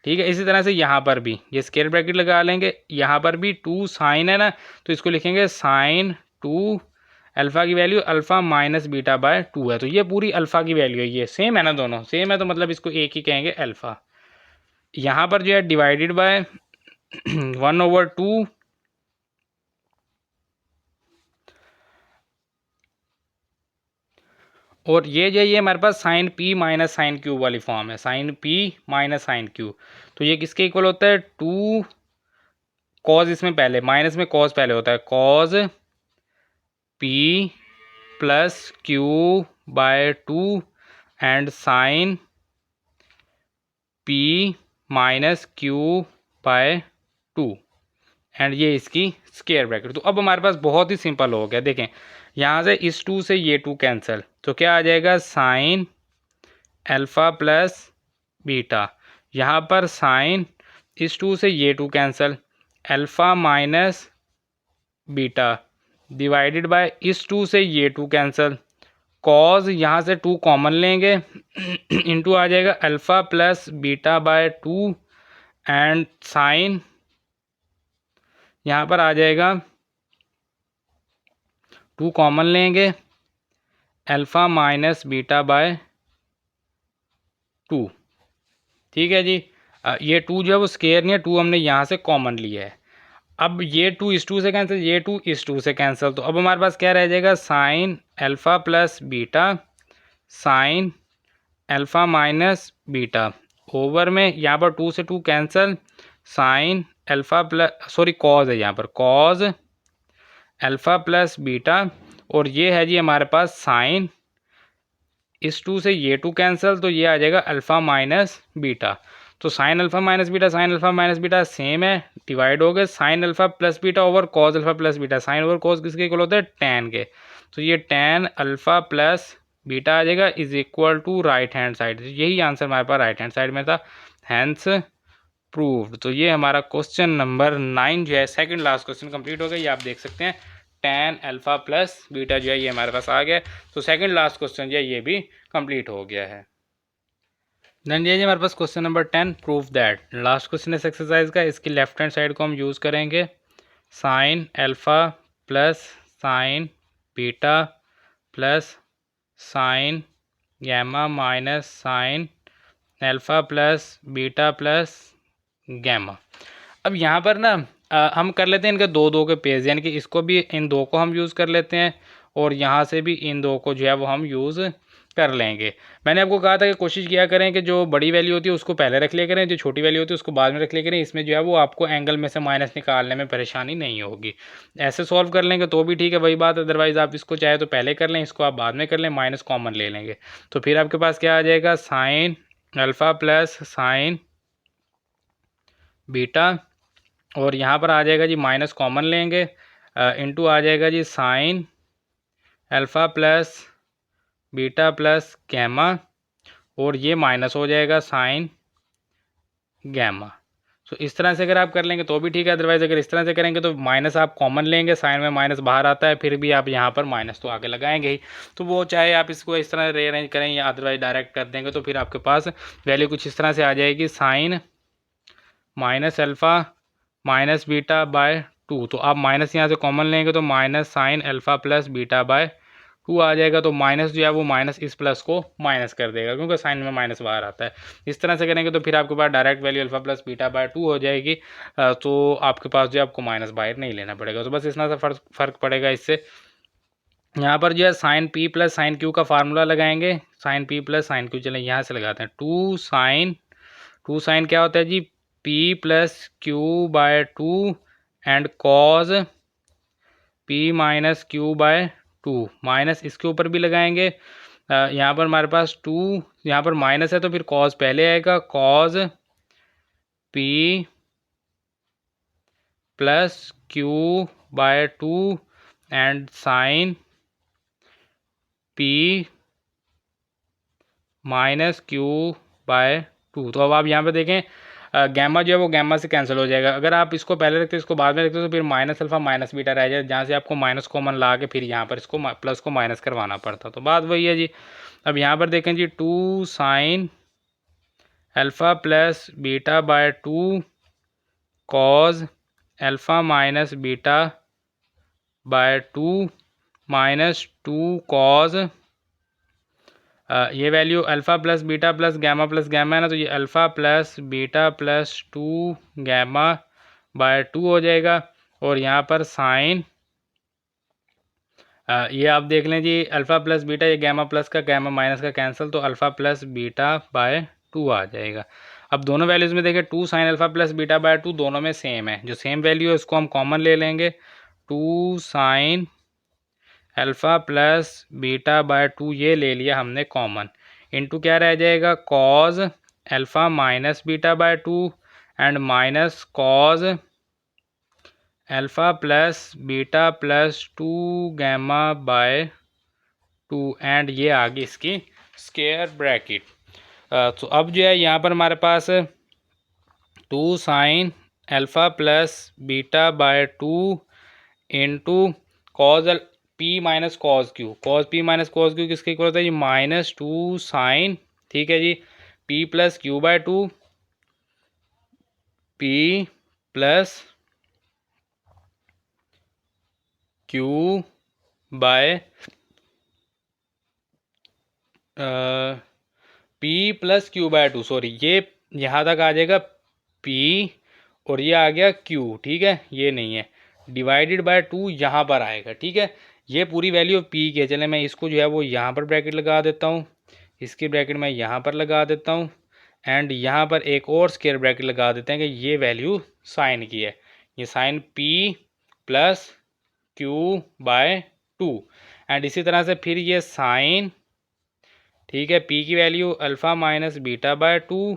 ठीक है, इसी तरह से यहाँ पर भी ये स्क्वायर ब्रैकेट लगा लेंगे, यहाँ पर भी 2 साइन है ना, तो इसको लिखेंगे साइन 2 अल्फ़ा की value alpha minus beta by 2 है। तो ये पूरी अल्फ़ा की वैल्यू है, ये सेम है ना, दोनों सेम है, तो मतलब इसको एक ही कहेंगे अल्फ़ा। यहाँ पर जो है डिवाइडेड बाय 1/2, और ये जो ये हमारे पास sine P minus sine Q वाली फॉर्म है, sine P minus sine Q, तो ये किसके इक्वल होता है, टू कॉज, इसमें पहले माइनस में कॉज पहले होता है, cos p plus Q by 2 and sine P minus Q by 2, and ये इसकी स्क्वायर ब्रैकेट। तो अब हमारे पास बहुत ही सिंपल हो गया, देखें यहाँ से इस 2 से ये 2 कैंसिल, तो क्या आ जाएगा, साइन अल्फ़ा प्लस बीटा, यहाँ पर साइन इस 2 से ये 2 cancel, alpha minus beta divided by इस 2 से ये 2 कैंसिल, कॉज यहाँ से 2 कॉमन लेंगे इनटू आ जाएगा alpha plus beta by 2, and sine यहाँ पर आ जाएगा 2 कॉमन लेंगे अल्फ़ा माइनस बीटा बाय 2। ठीक है जी, ये 2 जो है वो स्क्वायर नहीं है, 2 हमने यहाँ से कॉमन लिया है। अब ये 2 इस 2 से कैंसिल, ये 2 इस 2 से कैंसिल, तो अब हमारे पास क्या रह जाएगा, sine alpha plus beta sign alpha minus beta over में यहाँ पर 2 से 2 cancel, sign alpha plus sorry cause है यहाँ पर, कॉज अल्फ़ा प्लस बीटा, और ये है जी हमारे पास साइन इस 2 से ये 2 कैंसिल, तो ये आ जाएगा अल्फ़ा माइनस बीटा। तो sine alpha minus beta same है, डिवाइड हो गए, sine alpha plus beta over cos alpha plus beta, sine over cos किसके इक्वल होता है, टैन के, तो ये टैन अल्फ़ा प्लस बीटा आ जाएगा is equal to right hand side. यही आंसर हमारे पास राइट हैंड साइड में था, हैंस प्रूव्ड। तो ये हमारा क्वेश्चन नंबर 9 जो है सेकंड लास्ट क्वेश्चन कंप्लीट हो गया, ये आप देख सकते हैं, टैन अल्फ़ा प्लस बीटा जो है ये हमारे पास आ गया। तो सेकंड लास्ट क्वेश्चन जो है ये भी कंप्लीट हो गया है। देन ये हमारे पास question number 10, prove that, last question इस एक्सरसाइज का, इसकी लेफ्ट हैंड साइड को हम यूज़ करेंगे, sine alpha plus sine beta plus sine gamma minus sine alpha plus beta plus gamma. अब यहाँ पर ना हम कर लेते हैं इनके दो दो के पेज, यानी कि इसको भी इन दो को हम यूज़ कर लेते हैं और यहाँ से भी इन दो को जो है वो हम यूज़ कर लेंगे। मैंने आपको कहा था कि कोशिश किया करें कि जो बड़ी वैल्यू होती है उसको पहले रख लिया करें, जो छोटी वैल्यू होती है उसको बाद में रख लिया करें। इसमें जो है वो आपको एंगल में से माइनस निकालने में परेशानी नहीं होगी। ऐसे सॉल्व कर लेंगे तो भी ठीक है, वही बात। अदरवाइज़ आप इसको चाहे तो पहले कर लें, इसको आप बाद में कर लें, माइनस कॉमन ले लेंगे तो फिर आपके पास क्या आ जाएगा, sine alpha plus sine beta, और यहाँ पर आ जाएगा जी माइनस कॉमन लेंगे, इनटू आ जाएगा जी sine alpha plus beta plus gamma, और ये माइनस हो जाएगा साइन गैमा। तो इस तरह से अगर आप कर लेंगे तो भी ठीक है। अदरवाइज़ अगर इस तरह से करेंगे तो माइनस आप कॉमन लेंगे, साइन में माइनस बाहर आता है, फिर भी आप यहाँ पर माइनस तो आगे लगाएंगे ही। तो वो चाहे आप इसको इस तरह रीअरेंज करें या अदरवाइज डायरेक्ट कर देंगे तो फिर आपके पास वैल्यू कुछ इस तरह से आ जाएगी, sine minus alpha minus beta by 2। तो आप माइनस यहाँ से कॉमन लेंगे तो minus sine alpha plus beta by 2 आ जाएगा। तो माइनस जो है वो माइनस इस प्लस को माइनस कर देगा क्योंकि साइन में माइनस बाहर आता है। इस तरह से करेंगे तो फिर आपके पास direct value alpha plus beta by 2 हो जाएगी। तो आपके पास जो है आपको माइनस बाहर नहीं लेना पड़ेगा। तो बस इतना सा फ़र्क पड़ेगा इससे। यहाँ पर जो है sine p plus sine q का फार्मूला लगाएंगे, sine p plus sine q, चलें यहाँ से लगाते हैं। टू साइन क्या होता है जी, P plus Q by 2 and cos P minus Q by 2, minus इसके ऊपर भी लगाएंगे। यहाँ पर हमारे पास 2, यहाँ पर माइनस है तो फिर कॉज पहले आएगा, cos p plus Q by 2 and sine P minus Q by 2। तो अब आप यहाँ पे देखें गैमा जो है वो गैमा से कैंसिल हो जाएगा। अगर आप इसको पहले रखते इसको बाद में रखते तो फिर माइनस अल्फ़ा माइनस बीटा रह जाए, जहाँ से आपको माइनस कॉमन ला के फिर यहाँ पर इसको प्लस को माइनस करवाना पड़ता। तो बात वही है जी। अब यहाँ पर देखें जी, 2 sine alpha plus beta by 2 cos alpha minus beta by 2 minus 2 cos, ये वैल्यू अल्फ़ा प्लस गैमा है ना, तो ये alpha plus beta plus 2 gamma by 2 हो जाएगा। और यहाँ पर साइन, ये आप देख लें जी, अल्फ़ा प्लस बीटा, ये गैमा प्लस का गैमा माइनस का कैंसिल, तो अल्फ़ा प्लस बीटा बाय 2 आ जाएगा। अब दोनों वैल्यूज़ में देखें, 2 sine alpha plus beta by 2 दोनों में सेम है, जो सेम वैल्यू है उसको हम कॉमन ले लेंगे। 2 sine alpha plus beta by 2 ये ले लिया हमने कॉमन, इनटू क्या रह जाएगा, cos alpha minus beta by 2 and minus cos alpha plus beta plus 2 gamma by 2 and ये आ गई इसकी स्क्वायर ब्रैकेट। तो अब जो है यहाँ पर हमारे पास 2 sine alpha plus beta by 2 into cos P minus cos Q, cos P minus cos Q किसके इक्वल होता है जी, माइनस 2 साइन, ठीक है जी, P plus Q by 2, P plus Q by P plus Q by 2, sorry ये यहाँ तक आ जाएगा पी और ये आ गया क्यू, ठीक है, ये नहीं है, डिवाइडेड बाय 2 यहाँ पर आएगा, ठीक है। ये पूरी वैल्यू पी की है। चले मैं इसको जो है वो यहाँ पर ब्रैकेट लगा देता हूँ, इसकी ब्रैकेट मैं यहाँ पर लगा देता हूँ एंड यहाँ पर एक और स्क्वायर ब्रैकेट लगा देते हैं कि ये वैल्यू साइन की है, ये sine p plus Q by 2 and इसी तरह से फिर ये साइन, ठीक है, पी की value alpha minus beta by 2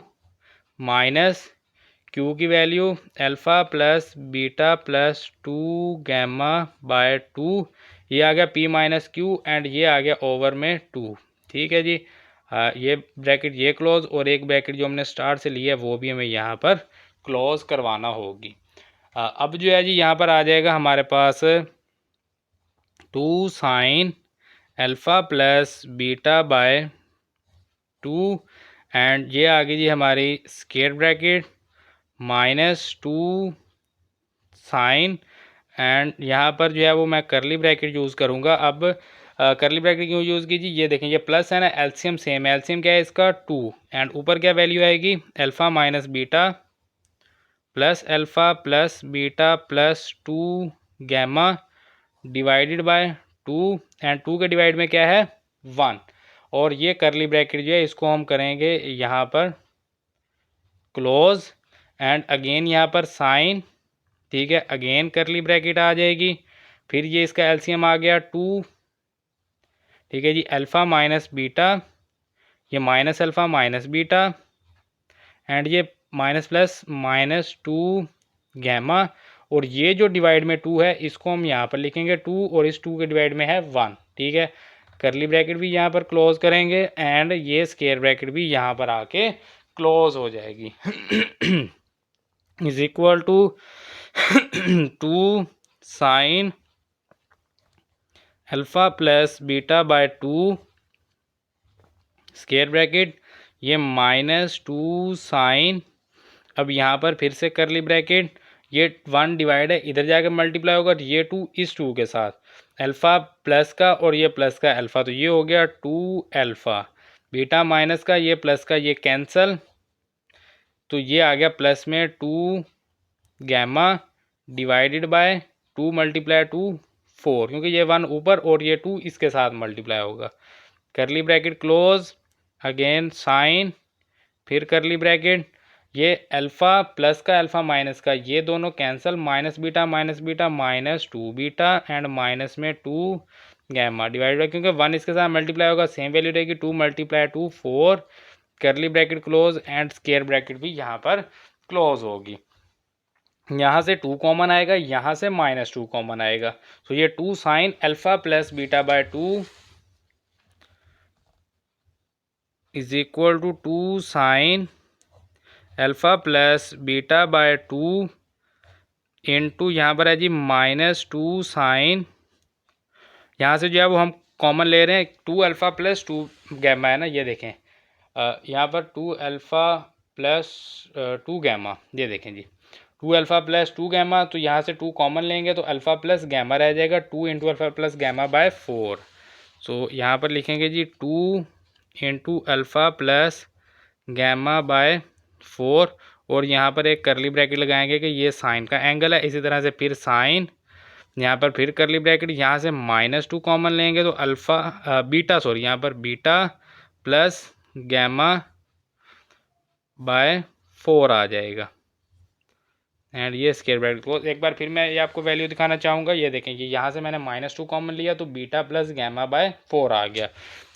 minus Q की value alpha plus beta plus 2 gamma by 2, ये आ गया पी माइनस क्यू एंड ये आ गया ओवर में 2, ठीक है जी। ये ब्रैकेट ये क्लोज और एक ब्रैकेट जो हमने स्टार्ट से लिया है वो भी हमें यहाँ पर क्लोज करवाना होगी। अब जो है जी यहाँ पर आ जाएगा हमारे पास 2 sine alpha plus beta by 2 and ये आ गई जी हमारी square bracket minus 2 sine and यहाँ पर जो है वो मैं करली ब्रैकेट यूज़ करूँगा। अब करली ब्रैकेट क्यों यूज़ कीजिए, ये देखें ये प्लस है ना, एलसीएम सेम है, एलसीएम क्या है इसका 2 एंड ऊपर क्या वैल्यू आएगी, alpha minus beta plus alpha plus beta plus 2 gamma divided by 2 and 2 के डिवाइड में क्या है 1। और ये करली ब्रैकेट जो है इसको हम करेंगे यहाँ पर क्लोज एंड अगेन यहाँ पर साइन, ठीक है, अगेन करली ब्रैकेट आ जाएगी। फिर ये इसका एलसीएम आ गया 2, ठीक है जी, अल्फ़ा माइनस बीटा, ये minus alpha minus beta and ये माइनस प्लस माइनस 2 गैमा। और ये जो डिवाइड में 2 है इसको हम यहाँ पर लिखेंगे 2 और इस 2 के डिवाइड में है 1, ठीक है। करली ब्रैकेट भी यहाँ पर क्लोज करेंगे एंड ये स्क्वायर ब्रैकेट भी यहाँ पर आके क्लोज हो जाएगी is equal to 2 sine alpha plus beta by 2 square bracket, ये माइनस 2 साइन, अब यहाँ पर फिर से करली ब्रैकेट, ये 1 डिवाइड है इधर जाकर मल्टीप्लाई होगा, ये 2 इस 2 के साथ, अल्फ़ा प्लस का और ये प्लस का अल्फ़ा, तो ये हो गया 2 अल्फ़ा, बीटा माइनस का, ये प्लस का ये कैंसल, तो ये आ गया प्लस में 2 गैमा डिवाइडेड बाय 2 मल्टीप्लाई 2 4, क्योंकि ये 1 ऊपर और ये 2 इसके साथ मल्टीप्लाई होगा। करली ब्रैकेट क्लोज, अगेन साइन, फिर करली ब्रैकेट, ये अल्फ़ा प्लस का अल्फ़ा माइनस का ये दोनों cancel, minus beta minus 2 beta and minus में 2 गैमा डिवाइड बाय, क्योंकि 1 इसके साथ मल्टीप्लाई होगा सेम वैल्यू रहेगी 2 मल्टीप्लाई 2 4, करली bracket close and square bracket भी यहाँ पर क्लोज होगी। यहाँ से 2 कॉमन आएगा, यहाँ से माइनस 2 कॉमन आएगा, तो ये 2 sine alpha plus beta by 2 is equal to 2 sine alpha plus beta by 2 into यहाँ पर है जी माइनस 2 साइन, यहाँ से जो है वो हम कॉमन ले रहे हैं 2 अल्फ़ा प्लस 2 गैमा है ना, ये देखें यहाँ पर 2 अल्फ़ा प्लस 2 गैमा, ये देखें जी 2 अल्फ़ा प्लस 2 गैमा, तो यहाँ से 2 कॉमन लेंगे तो अल्फ़ा प्लस गैमा रह जाएगा 2 into alpha plus gamma by 4। So यहाँ पर लिखेंगे जी 2 into alpha plus gamma by 4, और यहाँ पर एक करली ब्रैकेट लगाएंगे कि ये साइन का एंगल है, इसी तरह से फिर साइन, यहाँ पर फिर करली ब्रैकेट, यहाँ से माइनस 2 कॉमन लेंगे तो अल्फ़ा बीटा सॉरी यहाँ पर बीटा प्लस गैमा बाय 4 आ जाएगा एंड ये स्क्वायर ब्रैकेट क्लोज। एक बार फिर मैं ये आपको वैल्यू दिखाना चाहूँगा, ये देखें कि यहाँ से मैंने माइनस 2 कॉमन लिया तो बीटा प्लस गैमा बाय 4 आ गया,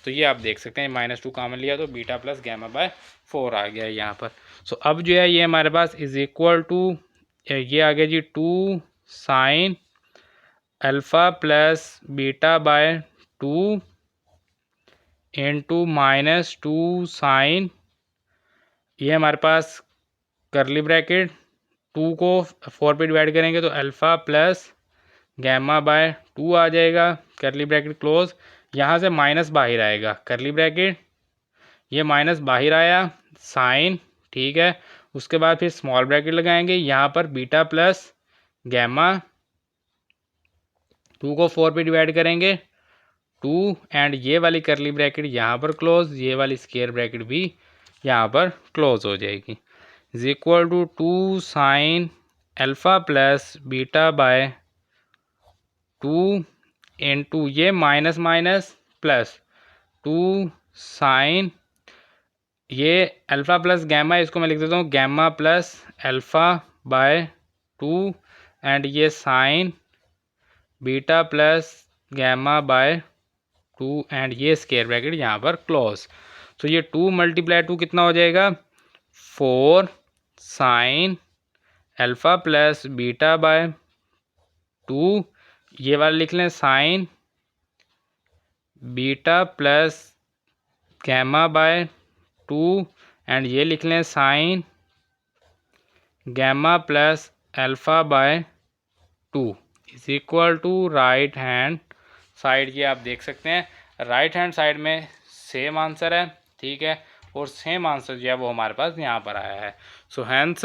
तो ये आप देख सकते हैं माइनस 2 कॉमन लिया तो बीटा प्लस गैमा बाय 4 आ गया यहाँ पर। सो अब जो है ये हमारे पास इज इक्वल टू ये आ गया जी 2 sine alpha plus beta by 2 into minus 2 sine, ये हमारे पास करली ब्रैकेट 2 को 4 पे डिवाइड करेंगे तो अल्फ़ा प्लस गैमा बाय 2 आ जाएगा, करली ब्रैकेट क्लोज, यहाँ से माइनस बाहर आएगा, करली ब्रैकेट, ये माइनस बाहर आया साइन, ठीक है, उसके बाद फिर स्मॉल ब्रैकेट लगाएंगे, यहाँ पर बीटा प्लस गैमा 2 को 4 पे डिवाइड करेंगे 2 एंड ये वाली करली ब्रैकेट यहाँ पर क्लोज, ये वाली स्क्वायर ब्रैकेट भी यहाँ पर क्लोज हो जाएगी, is equal to 2 sine alpha plus beta by 2 into ये माइनस माइनस प्लस 2 साइन, ये अल्फ़ा प्लस गैमा, इसको मैं लिख देता हूँ gamma plus alpha by 2 and ये sine beta plus gamma by 2 and ये स्क्वायर ब्रैकेट यहाँ पर क्लोज, तो ये 2 मल्टीप्लाई 2 कितना हो जाएगा 4 sine alpha plus beta by 2, ये वाला लिख लें sine beta plus gamma by 2 and ये लिख लें sine gamma plus alpha by 2 is equal to right hand side, ये आप देख सकते हैं राइट हैंड साइड में सेम आंसर है, ठीक है, और सेम आंसर जो है वो हमारे पास यहाँ पर आया है। सो हैंस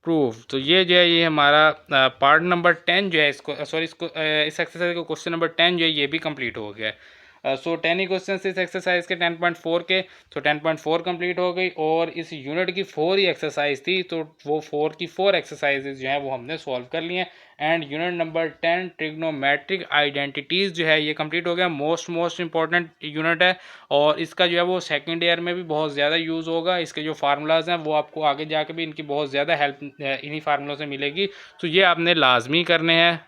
प्रूफ, तो ये जो है ये हमारा पार्ट नंबर 10 जो है इसको सॉरी इसको इस एक्सरसाइज का क्वेश्चन नंबर 10 जो है ये भी कंप्लीट हो गया है। सो 10 ही क्वेश्चन इस एक्सरसाइज के 10.4 के, तो 10.4 कंप्लीट हो गई और इस यूनिट की 4 ही एक्सरसाइज थी, तो वो 4 की 4 एक्सरसाइजेज जो है वो हमने सॉल्व कर लिए and unit number 10 trigonometric identities जो है ये कंप्लीट हो गया। मोस्ट इंपॉर्टेंट यूनिट है और इसका जो है वो सेकंड ईयर में भी बहुत ज़्यादा यूज़ होगा। इसके जो फार्मूलाज हैं वो आपको आगे जाके भी इनकी बहुत ज़्यादा हेल्प इन्हीं फार्मूलों से मिलेगी, तो ये आपने लाजमी करने हैं।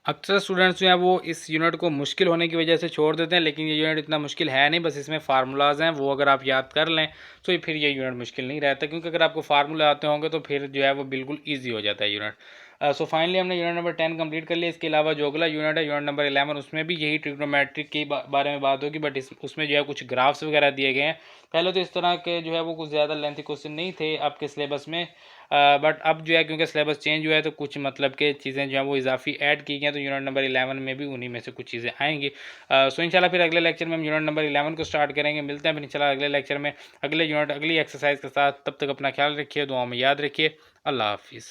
अक्सर स्टूडेंट्स जो हैं वो इस यूनिट को मुश्किल होने की वजह से छोड़ देते हैं, लेकिन ये यूनिट इतना मुश्किल है नहीं, बस इसमें फार्मूलाज हैं वो अगर आप याद कर लें तो ये फिर ये यूनिट मुश्किल नहीं रहता, क्योंकि अगर आपको फार्मूले आते होंगे तो फिर जो है वो बिल्कुल ईजी हो जाता है यूनिट। सो फाइनली हमने यूनिट नंबर 10 कंप्लीट कर लिया। इसके अलावा जो अगला यूनिट है यूनिट नंबर 11, उसमें भी यही ट्रिग्नोमेट्रिक के बारे में बात होगी, बट उसमें जो है कुछ ग्राफ्स वगैरह दिए गए हैं। पहले तो इस तरह के जो है वो कुछ ज़्यादा लेंथी क्वेश्चन नहीं थे आपके सिलेबस में, बट अब जो है क्योंकि सिलेबस चेंज हुआ है तो कुछ मतलब के चीज़ें जो है वो इजाफी ऐड की गई हैं, तो यूनिट नंबर 11 में भी उन्हीं में से कुछ चीज़ें आएंगी। सो इंशाल्लाह फिर अगले लेक्चर में हम यूनिट नंबर 11 को स्टार्ट करेंगे। मिलते हैं फिर इंशाल्लाह अगले लेक्चर में अगले यूनिट अगली एक्सरसाइज के साथ। तब तक अपना ख्याल रखिए, दुआ में याद रखिए। अल्लाह हाफिज़।